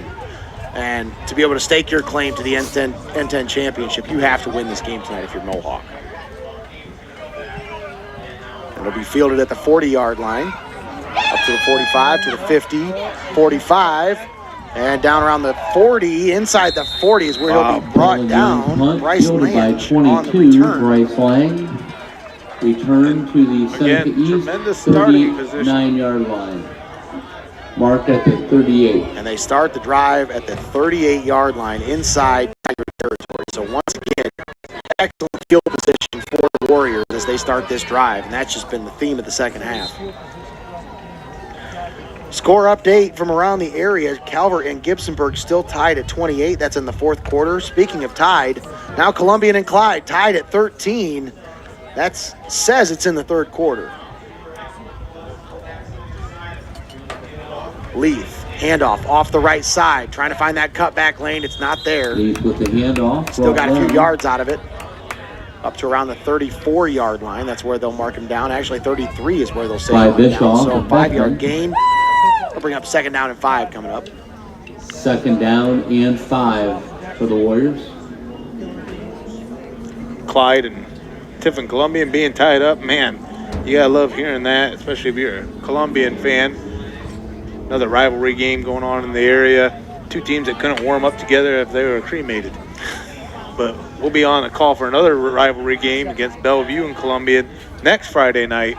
and to be able to stake your claim to the N10 championship, you have to win this game tonight if you're Mohawk. It'll be fielded at the 40-yard line, up to the 45, to the 50, 45, and down around the 40. Inside the 40 is where he'll be brought down. Bryce Lang on the return. Bryce Lang. Return to the Seneca East 39-yard line. Marked at the 38. And they start the drive at the 38-yard line inside Tiger territory. So once again, excellent field position for the Warriors as they start this drive, and that's just been the theme of the second half. Score update from around the area. Calvert and Gibsonburg still tied at 28. That's in the fourth quarter. Speaking of tied, now Columbian and Clyde tied at 13. That says it's in the third quarter. Leith, handoff off the right side, trying to find that cutback lane. It's not there. Leith with the handoff. Still got a few yards out of it. Up to around the 34-yard line. That's where they'll mark him down. Actually, 33 is where they'll say him down. So 5-yard gain. They'll bring up 2nd down and 5 coming up. 2nd down and 5 for the Warriors. Clyde and Tiffin Columbian being tied up, man, you gotta love hearing that, especially if you're a Columbian fan. Another rivalry game going on in the area. Two teams that couldn't warm up together if they were cremated. But we'll be on a call for another rivalry game against Bellevue and Columbian next Friday night.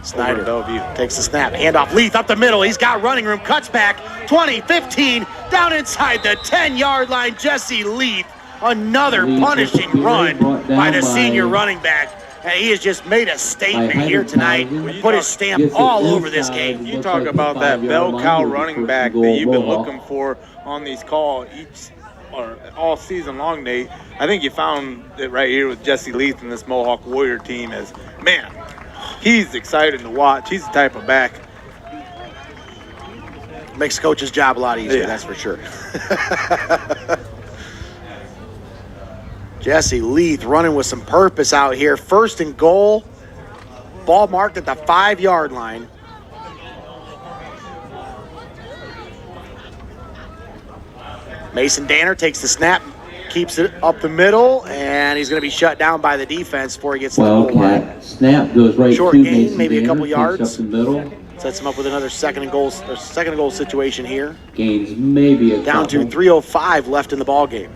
Snyder Bellevue takes the snap, handoff, Leith up the middle. He's got running room, cuts back, 20, 15, down inside the 10-yard line. Jesse Leith, another punishing run by the senior running back. And he has just made a statement here tonight, put his stamp all over this game. You talk about that bell cow running back that you've been looking for on these calls all season long, Nate. I think you found it right here with Jesse Leith and this Mohawk Warrior team. As man, he's exciting to watch. He's the type of back. Makes coach's job a lot easier, that's for sure. Jesse Leith running with some purpose out here. 1st and goal. Ball marked at the 5-yard line. Mason Danner takes the snap, keeps it up the middle, and he's going to be shut down by the defense before he gets to the goal line. Snap goes right Short to gain, Mason maybe a Danner, couple takes yards. Up the middle. Sets him up with another second and goal situation here. Gains maybe a Down to couple. 3:05 left in the ball game.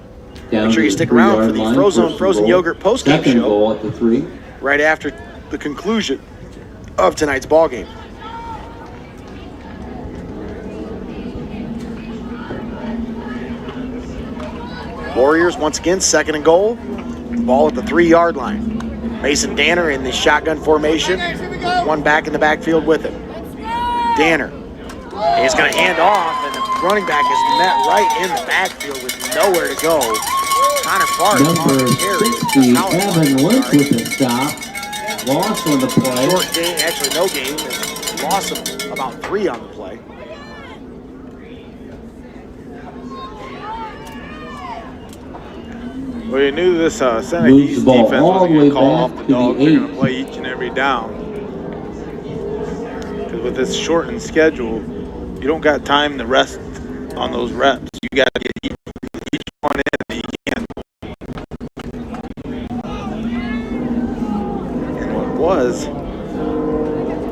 Down Make sure to you the stick around for 3-yard the line, Frozen first and Yogurt goal. postgame Second show goal at the 3. right after the conclusion of tonight's ball game. Warriors once again second and goal. Ball at the 3-yard line. Mason Danner in the shotgun formation. One back in the backfield with him. Danner is going to hand off, and the running back is met right in the backfield with nowhere to go. Connor Clark Number 60, Evan Lynch with the stop. Loss on the play. Short game, actually no game. Loss of about 3 on the play. Well, you knew this Seneca Moves East the ball defense all was the going way to call off back the to the dogs. They're going 8. to play each and every down. Because with this shortened schedule, you don't got time to rest on those reps. You got to get each one in that you can. And what was,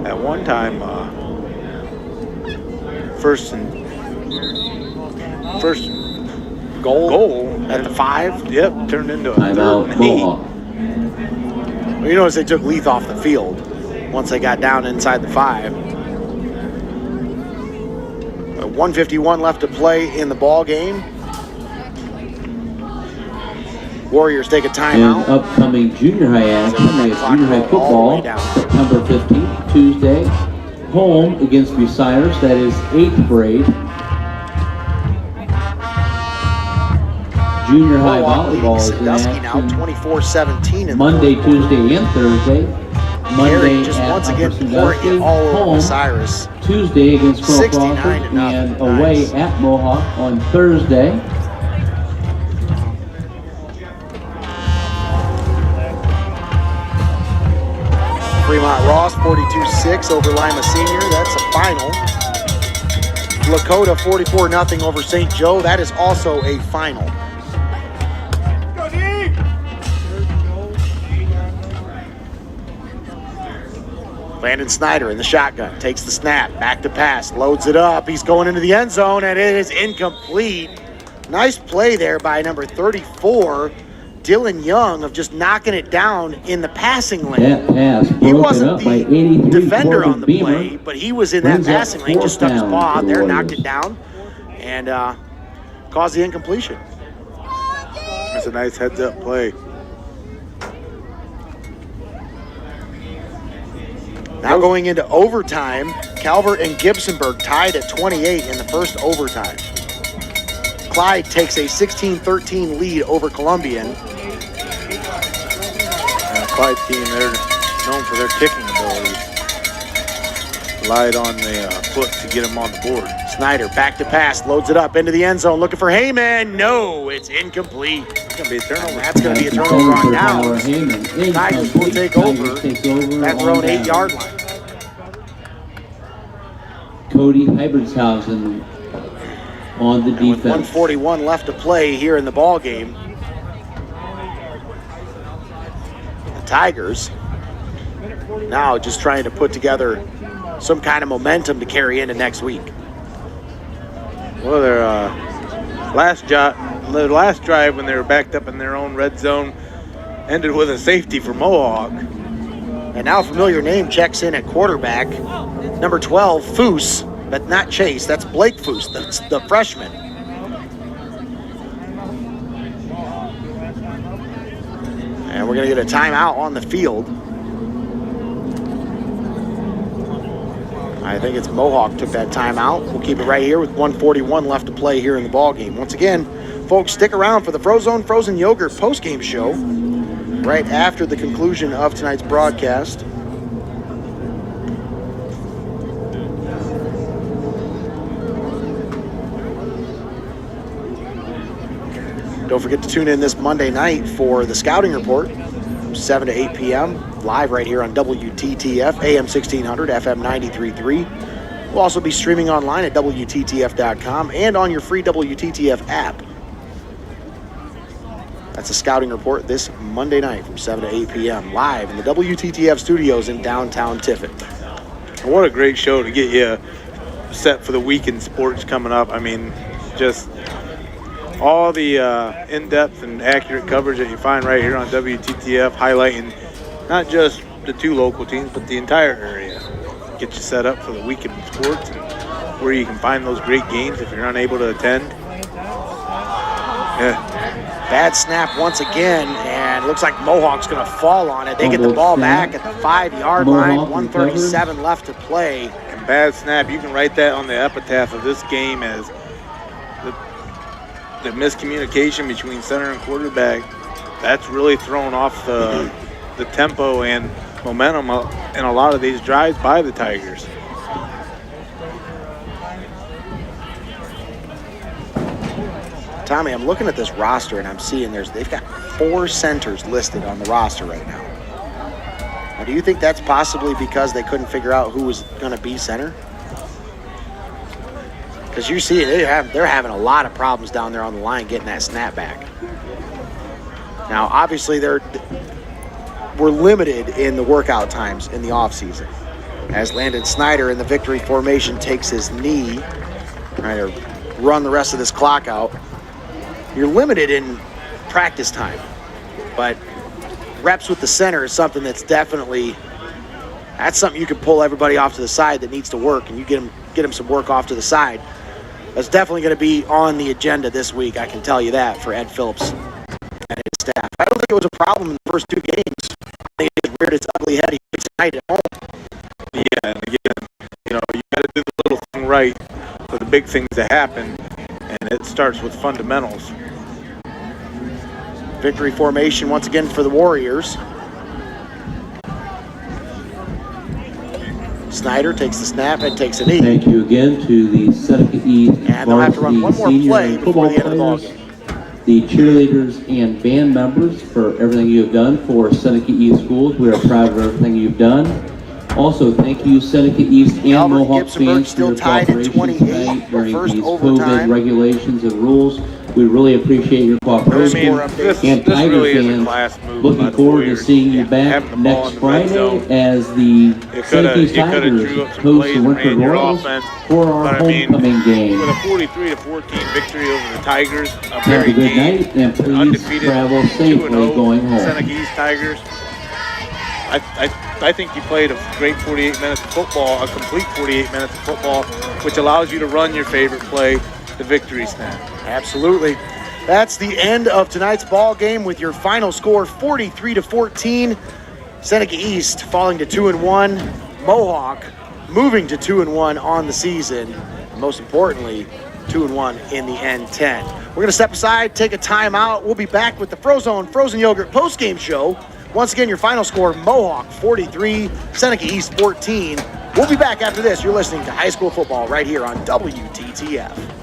at one time, first Goal at the 5. Yep, turned into a Timeout, 3rd and 8. Mohawk. Well, you notice they took Leith off the field once they got down inside the 5. 1:51 left to play in the ball game. Warriors take a And timeout. upcoming junior high action is junior high All the way football, down. September 15th, Tuesday. Home against Bucyrus, that is 8th grade. Junior high Mohawk leading volleyball is in Sandusky now, action 24-17 in the Monday, fourth quarter. Tuesday, and Thursday. Monday Gary just at once Upper again pouring Sandusky, it all over home. Osiris. Tuesday against Pearl 69 Crawford, to nothing. and away Nice. at Mohawk on Thursday. Fremont Ross 42-6 over Lima Senior. That's a final. Lakota 44-0 over St. Joe. That is also a final. Landon Snyder in the shotgun, takes the snap, back to pass, loads it up. He's going into the end zone, and it is incomplete. Nice play there by number 34, Dylan Young, of just knocking it down in the passing lane. That pass He broken wasn't up by the 83 defender Corbin on the Beamer. play, but he was in that Brings up passing lane, just stuck his fourth paw down out for there, the knocked Warriors. it down, and caused the incompletion. That's a nice heads-up play. Now going into overtime, Calvert and Gibsonburg tied at 28 in the first overtime. Clyde takes a 16-13 lead over Columbian. Clyde team, they're known for their kicking ability. Lied on the foot to get him on the board. Snyder back to pass, loads it up into the end zone, looking for Heyman. No, it's incomplete. It's going to be a turnover. That's going to be a turnover on downs. Tigers will take over that their own 8-yard line. Cody Hybertshausen on the With defense. 1:41 left to play here in the ball game, the Tigers now just trying to put together some kind of momentum to carry into next week. Well, their last drive when they were backed up in their own red zone ended with a safety for Mohawk. And now a familiar name checks in at quarterback, number 12, Foose, but not Chase. That's Blake Foose, that's the freshman. And we're going to get a timeout on the field. I think it's Mohawk took that timeout. We'll keep it right here with 1:41 left to play here in the ball game. Once again, folks, stick around for the Frozone Frozen Yogurt postgame show right after the conclusion of tonight's broadcast. Don't forget to tune in this Monday night for the Scouting Report, 7 to 8 p.m., live right here on WTTF, AM 1600, FM 93.3. We'll also be streaming online at WTTF.com and on your free WTTF app That's a scouting report this Monday night from 7 to 8 p.m. live in the WTTF studios in downtown Tiffin. What a great show to get you set for the weekend sports coming up. I mean, just all the in-depth and accurate coverage that you find right here on WTTF, highlighting not just the two local teams, but the entire area. Get you set up for the weekend sports and where you can find those great games if you're unable to attend. Yeah. Bad snap once again, and it looks like Mohawk's going to fall on it. They get the ball back at the 5-yard line, 1:37 left to play. And bad snap, you can write that on the epitaph of this game as the miscommunication between center and quarterback. That's really thrown off the tempo and momentum in a lot of these drives by the Tigers. Tommy, I'm looking at this roster and I'm seeing they've got 4 centers listed on the roster right now. Now, do you think that's possibly because they couldn't figure out who was going to be center? Because you see they're having a lot of problems down there on the line getting that snap back. Now, obviously, we're limited in the workout times in the offseason. As Landon Snyder in the victory formation takes his knee, trying to run the rest of this clock out. You're limited in practice time, but reps with the center is something that's something you can pull everybody off to the side that needs to work, and you get them some work off to the side. That's definitely going to be on the agenda this week, I can tell you that, for Ed Phillips and his staff. I don't think it was a problem in the first 2 games. I think it reared its ugly head tonight at home. Yeah, and again, you got to do the little thing right for the big things to happen, and it starts with fundamentals. Victory formation once again for the Warriors. Snyder takes the snap and takes a knee. Thank you again to the Seneca East And they'll have to run one more senior play before the end of the ball players, game. the cheerleaders and band members for everything you have done for Seneca East schools. We are proud of everything you've done. Also, thank you, Seneca East and Albert Mohawk Gibsonburg fans, for still your tied at cooperation 28 tonight for during first these overtime. COVID regulations and rules. We really appreciate your cooperation. This And Tiger really is a fans, class move by looking the forward to Warriors. seeing you back Having the ball next in the red Friday zone. as the It Seneca East coulda Tigers drew up some host plays the and Winter ran your Royals offense. for our But I mean, homecoming game. with a 43-14 victory over the Tigers, a Have very a good game, night, and please undefeated travel safely 2-0 going home. Seneca East Tigers. I think you played a great 48 minutes of football, a complete 48 minutes of football, which allows you to run your favorite play, the victory snap. Absolutely. That's the end of tonight's ball game with your final score 43-14. Seneca East falling to 2-1. Mohawk moving to 2-1 on the season. And most importantly, 2-1 in the N10. We're going to step aside, take a timeout. We'll be back with the Frozone Frozen Yogurt postgame show. Once again, your final score, Mohawk 43, Seneca East 14. We'll be back after this. You're listening to high school football right here on WTTF.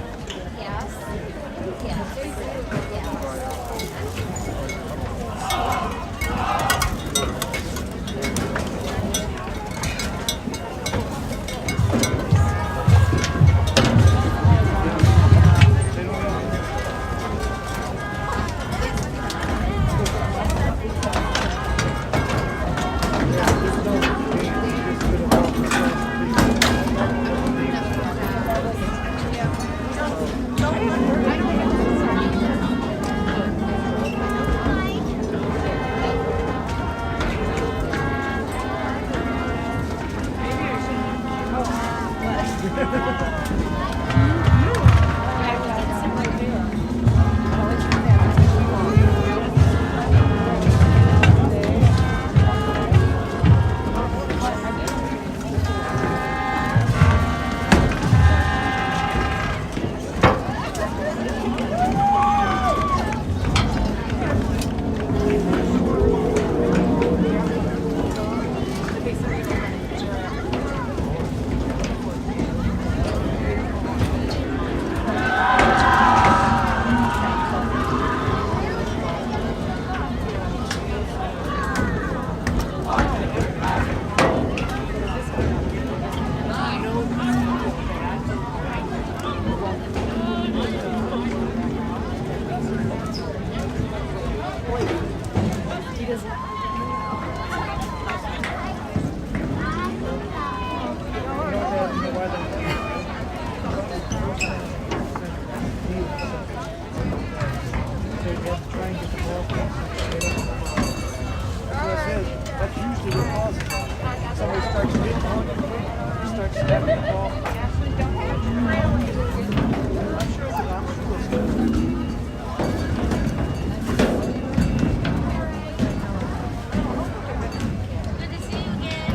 Good to see you again.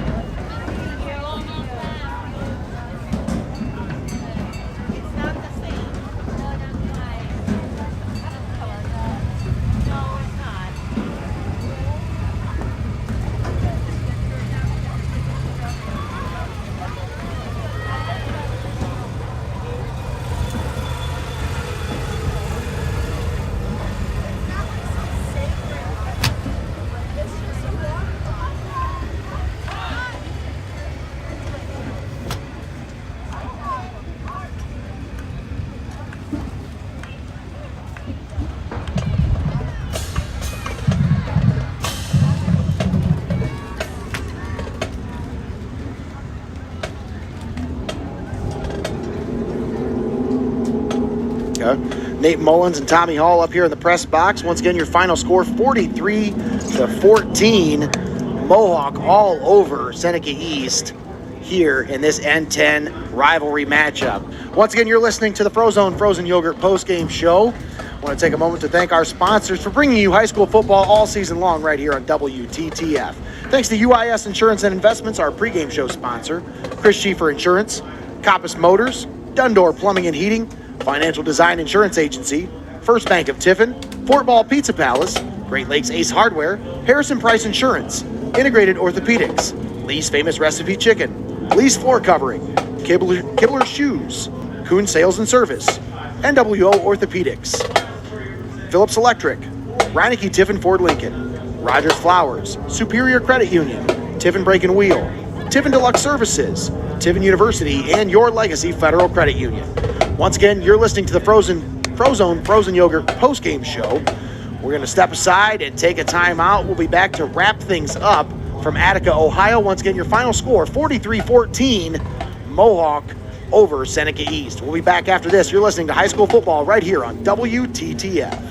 You're a long time. It's not the same. No, that's why. No, it's not. Nate Mullins and Tommy Hall up here in the press box. Once again, your final score 43-14. Mohawk all over Seneca East here in this N10 rivalry matchup. Once again, you're listening to the Frozone Frozen Yogurt postgame show. I want to take a moment to thank our sponsors for bringing you high school football all season long right here on WTTF. Thanks to UIS Insurance and Investments, our pregame show sponsor, Chris Schieffer Insurance, Coppice Motors, Dundor Plumbing and Heating, Financial Design Insurance Agency, First Bank of Tiffin, Fort Ball Pizza Palace, Great Lakes Ace Hardware, Harrison Price Insurance, Integrated Orthopedics, Lee's Famous Recipe Chicken, Lee's Floor Covering, Kibler Shoes, Kuhn Sales and Service, NWO Orthopedics, Phillips Electric, Reineke Tiffin Ford Lincoln, Rogers Flowers, Superior Credit Union, Tiffin Brake and Wheel, Tiffin Deluxe Services, Tiffin University, and Your Legacy Federal Credit Union. Once again, you're listening to the Frozone Frozen Yogurt postgame show. We're going to step aside and take a timeout. We'll be back to wrap things up from Attica, Ohio. Once again, your final score, 43-14, Mohawk over Seneca East. We'll be back after this. You're listening to high school football right here on WTTF.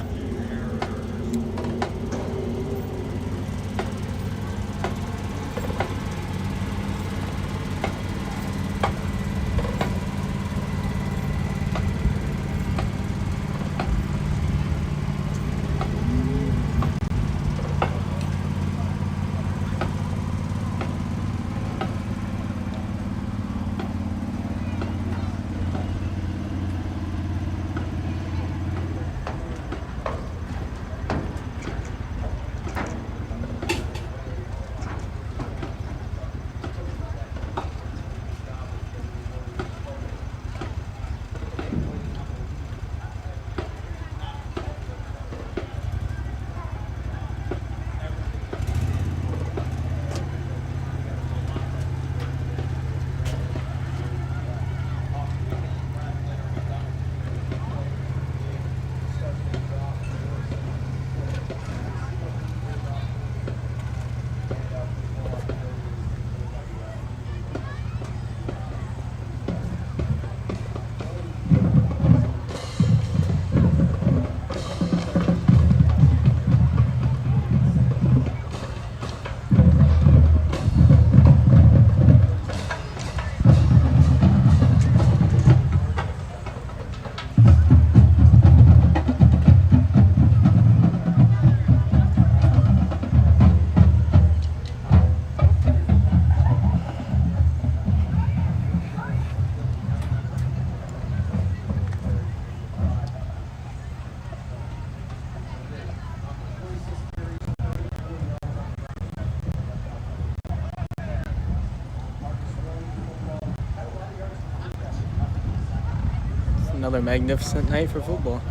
Another magnificent night for football.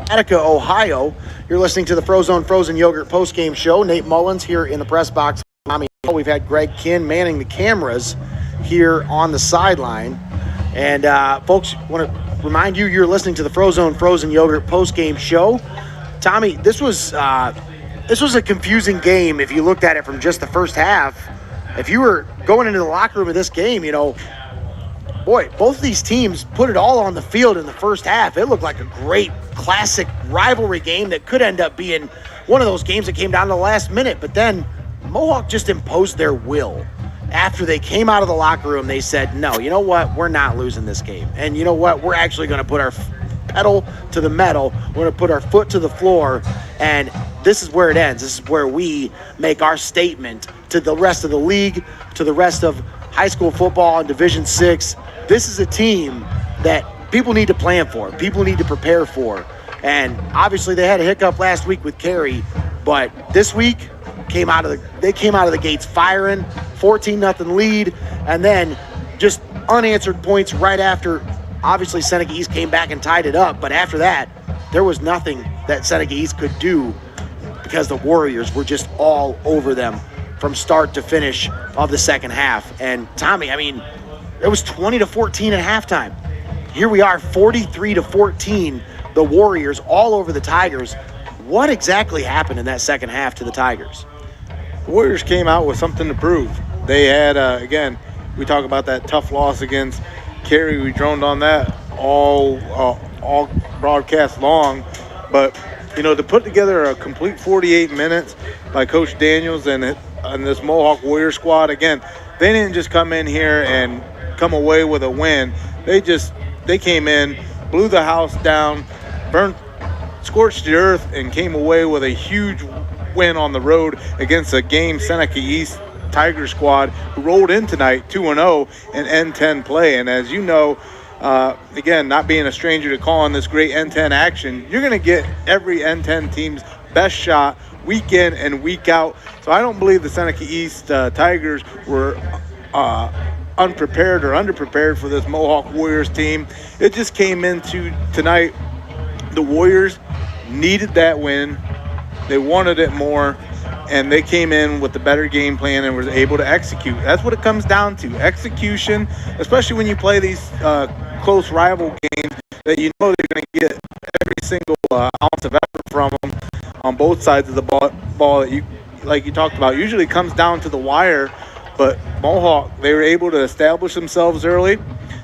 Attica, Ohio. You're listening to the Frozone Frozen Yogurt postgame show. Nate Mullins here in the press box. We've had Greg Kinn manning the cameras here on the sideline. And folks, want to remind you, you're listening to the Frozone Frozen Yogurt postgame show. Tommy, this was a confusing game if you looked at it from just the first half. if you were going into the locker room of this game, boy, both of these teams put it all on the field in the first half. It looked like a great classic rivalry game that could end up being one of those games that came down to the last minute. But then Mohawk just imposed their will. After they came out of the locker room, they said, no, you know what? We're not losing this game. And you know what? We're actually going to put our pedal to the metal. We're going to put our foot to the floor. And this is where it ends. This is where we make our statement to the rest of the league, to the rest of high school football in Division VI. This is a team that people need to plan for, people need to prepare for. And obviously they had a hiccup last week with Cary, but this week they came out of the gates firing, 14-0 lead, and then just unanswered points right after. Obviously Seneca East came back and tied it up, but after that, there was nothing that Seneca East could do because the Warriors were just all over them from start to finish of the second half. And Tommy, it was 20-14 at halftime. Here we are, 43-14, the Warriors all over the Tigers. What exactly happened in that second half to the Tigers? The Warriors came out with something to prove. They had, again, we talk about that tough loss against Cary. We droned on that all broadcast long. But, to put together a complete 48 minutes by Coach Daniels and this Mohawk Warrior squad, again, they didn't just come in here and come away with a win. They came in, blew the house down, scorched the earth, and came away with a huge win on the road against a game Seneca East Tiger squad who rolled in tonight 2-0 in N10 play. And as you know, again, not being a stranger to calling this great N10 action, you're going to get every N10 team's best shot week in and week out. So I don't believe the Seneca East Tigers were unprepared or underprepared for this Mohawk Warriors team. It just came into tonight. The Warriors needed that win. They wanted it more, and they came in with the better game plan and were able to execute. That's what it comes down to, execution, especially when you play these close rival games that you know they're going to get every single ounce of effort from them on both sides of the ball that you, like you talked about, usually comes down to the wire. But Mohawk, they were able to establish themselves early.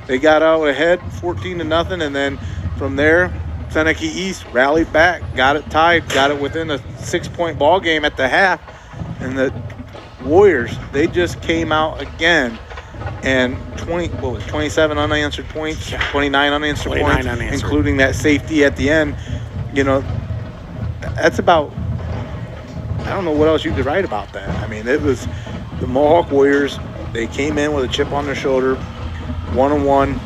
They got out ahead 14-0, and then from there, Seneca East rallied back, got it tied, got it within a 6-point ball game at the half. And the Warriors, they just came out again and 27 unanswered points, 29 unanswered points, including that safety at the end. That's about, I don't know what else you could write about that. It was the Mohawk Warriors. They came in with a chip on their shoulder, 1-1.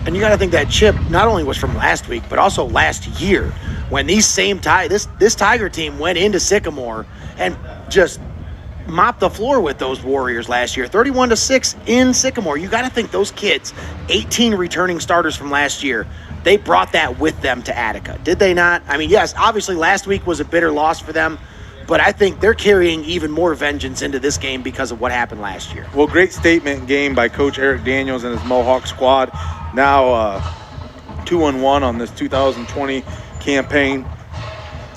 And you got to think that chip not only was from last week, but also last year when these same this Tiger team went into Sycamore and just mopped the floor with those Warriors last year, 31-6 in Sycamore. You got to think those kids, 18 returning starters from last year, they brought that with them to Attica. Did they not? Yes, obviously last week was a bitter loss for them, but I think they're carrying even more vengeance into this game because of what happened last year. Well, great statement game by Coach Eric Daniels and his Mohawk squad. Now 2-1 on this 2020 campaign.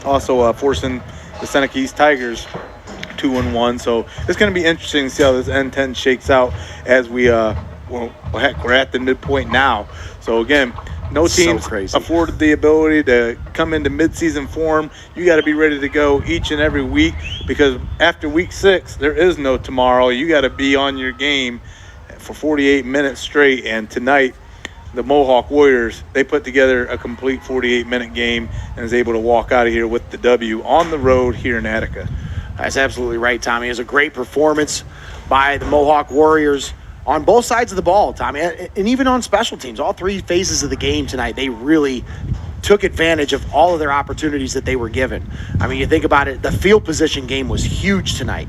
Also forcing the Seneca East Tigers 2-1. So it's going to be interesting to see how this N10 shakes out as we, we're at the midpoint now. So again, no teams afforded the ability to come into midseason form. You got to be ready to go each and every week because after week 6, there is no tomorrow. You got to be on your game for 48 minutes straight. And tonight, the Mohawk Warriors, they put together a complete 48-minute game and is able to walk out of here with the W on the road here in Attica. That's absolutely right, Tommy. It was a great performance by the Mohawk Warriors on both sides of the ball, Tommy, and even on special teams. All three phases of the game tonight, they really took advantage of all of their opportunities that they were given. You think about it, the field position game was huge tonight.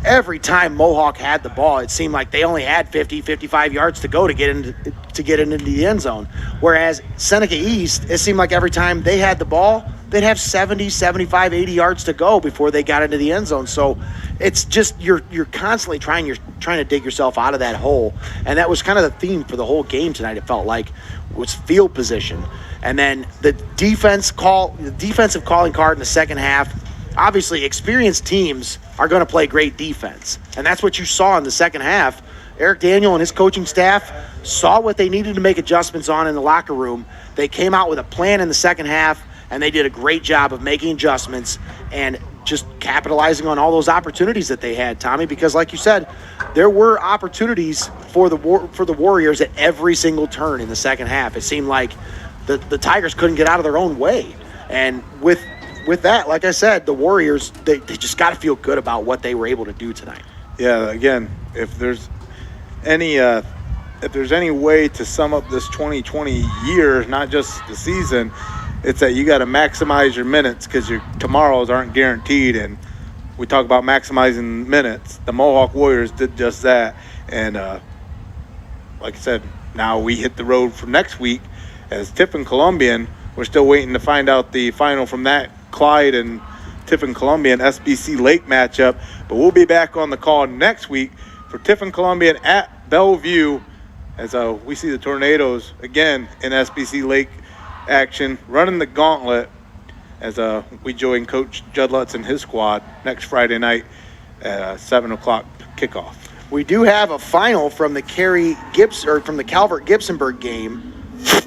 Every time Mohawk had the ball, it seemed like they only had 50, 55 yards to go to get into the end zone. Whereas Seneca East, it seemed like every time they had the ball, they'd have 70, 75, 80 yards to go before they got into the end zone. So it's just you're constantly trying to dig yourself out of that hole. And that was kind of the theme for the whole game tonight, it felt like, was field position. And then the defensive calling card in the second half, obviously experienced teams are going to play great defense. And that's what you saw in the second half. Eric Daniel and his coaching staff saw what they needed to make adjustments on in the locker room. They came out with a plan in the second half, and they did a great job of making adjustments and just capitalizing on all those opportunities that they had, Tommy, because like you said, there were opportunities for the Warriors at every single turn in the second half. It seemed like the Tigers couldn't get out of their own way. And with that, like I said, the Warriors, they just got to feel good about what they were able to do tonight. Yeah, again, if there's any way to sum up this 2020 year, not just the season, it's that you got to maximize your minutes because your tomorrows aren't guaranteed. And we talk about maximizing minutes. The Mohawk Warriors did just that. And like I said, now we hit the road for next week as Tiffin Columbian. We're still waiting to find out the final from that Clyde and Tiffin Columbian SBC Lake matchup. But we'll be back on the call next week for Tiffin Columbian at Bellevue as we see the Tornadoes again in SBC Lake action, running the gauntlet as we join Coach Judd Lutz and his squad next Friday night at 7 o'clock kickoff. We do have a final from the Calvert-Gibsonburg game,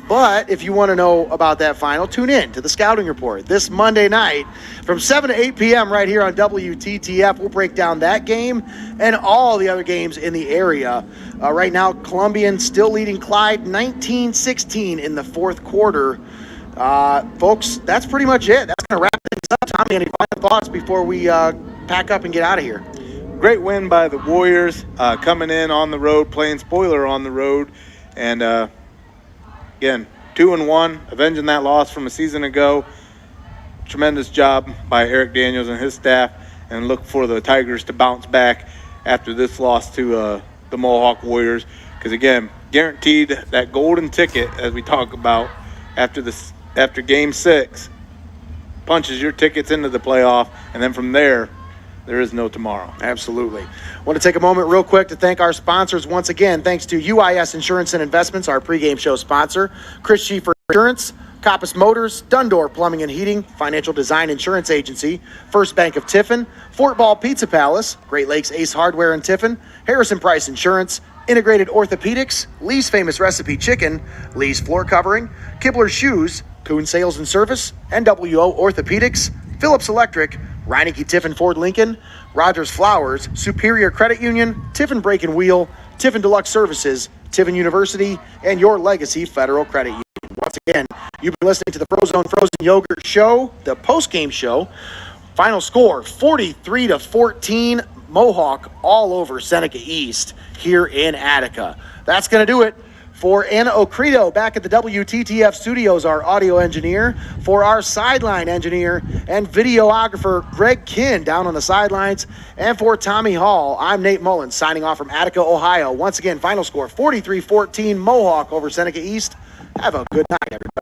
but if you want to know about that final, tune in to the Scouting Report this Monday night from 7 to 8 p.m. right here on WTTF. We'll break down that game and all the other games in the area. Right now, Columbian still leading Clyde 19-16 in the fourth quarter. Folks, that's pretty much it. That's going to wrap things up. Tommy, any final thoughts before we pack up and get out of here? Great win by the Warriors, coming in on the road, playing spoiler on the road, and again, 2-1, avenging that loss from a season ago. Tremendous job by Eric Daniels and his staff, and look for the Tigers to bounce back after this loss to the Mohawk Warriors. Because again, guaranteed that golden ticket, as we talk about after Game 6, punches your tickets into the playoff, and then from there is no tomorrow. Absolutely. I want to take a moment real quick to thank our sponsors once again. Thanks to UIS Insurance and Investments, our pregame show sponsor, Chris Schiefer Insurance, Coppice Motors, Dundor Plumbing and Heating, Financial Design Insurance Agency, First Bank of Tiffin, Fort Ball Pizza Palace, Great Lakes Ace Hardware in Tiffin, Harrison Price Insurance, Integrated Orthopedics, Lee's Famous Recipe Chicken, Lee's Floor Covering, Kibler Shoes, Coon Sales and Service, NWO Orthopedics, Phillips Electric, Reineke Tiffin Ford Lincoln, Rogers Flowers, Superior Credit Union, Tiffin Brake and Wheel, Tiffin Deluxe Services, Tiffin University, and Your Legacy Federal Credit Union. Once again, you've been listening to the Frozone Frozen Yogurt Show, the post-game show. Final score, 43-14, Mohawk all over Seneca East here in Attica. That's going to do it. For Anna Ocredo back at the WTTF studios, our audio engineer. For our sideline engineer and videographer, Greg Kinn, down on the sidelines. And for Tommy Hall, I'm Nate Mullins, signing off from Attica, Ohio. Once again, final score, 43-14, Mohawk over Seneca East. Have a good night, everybody.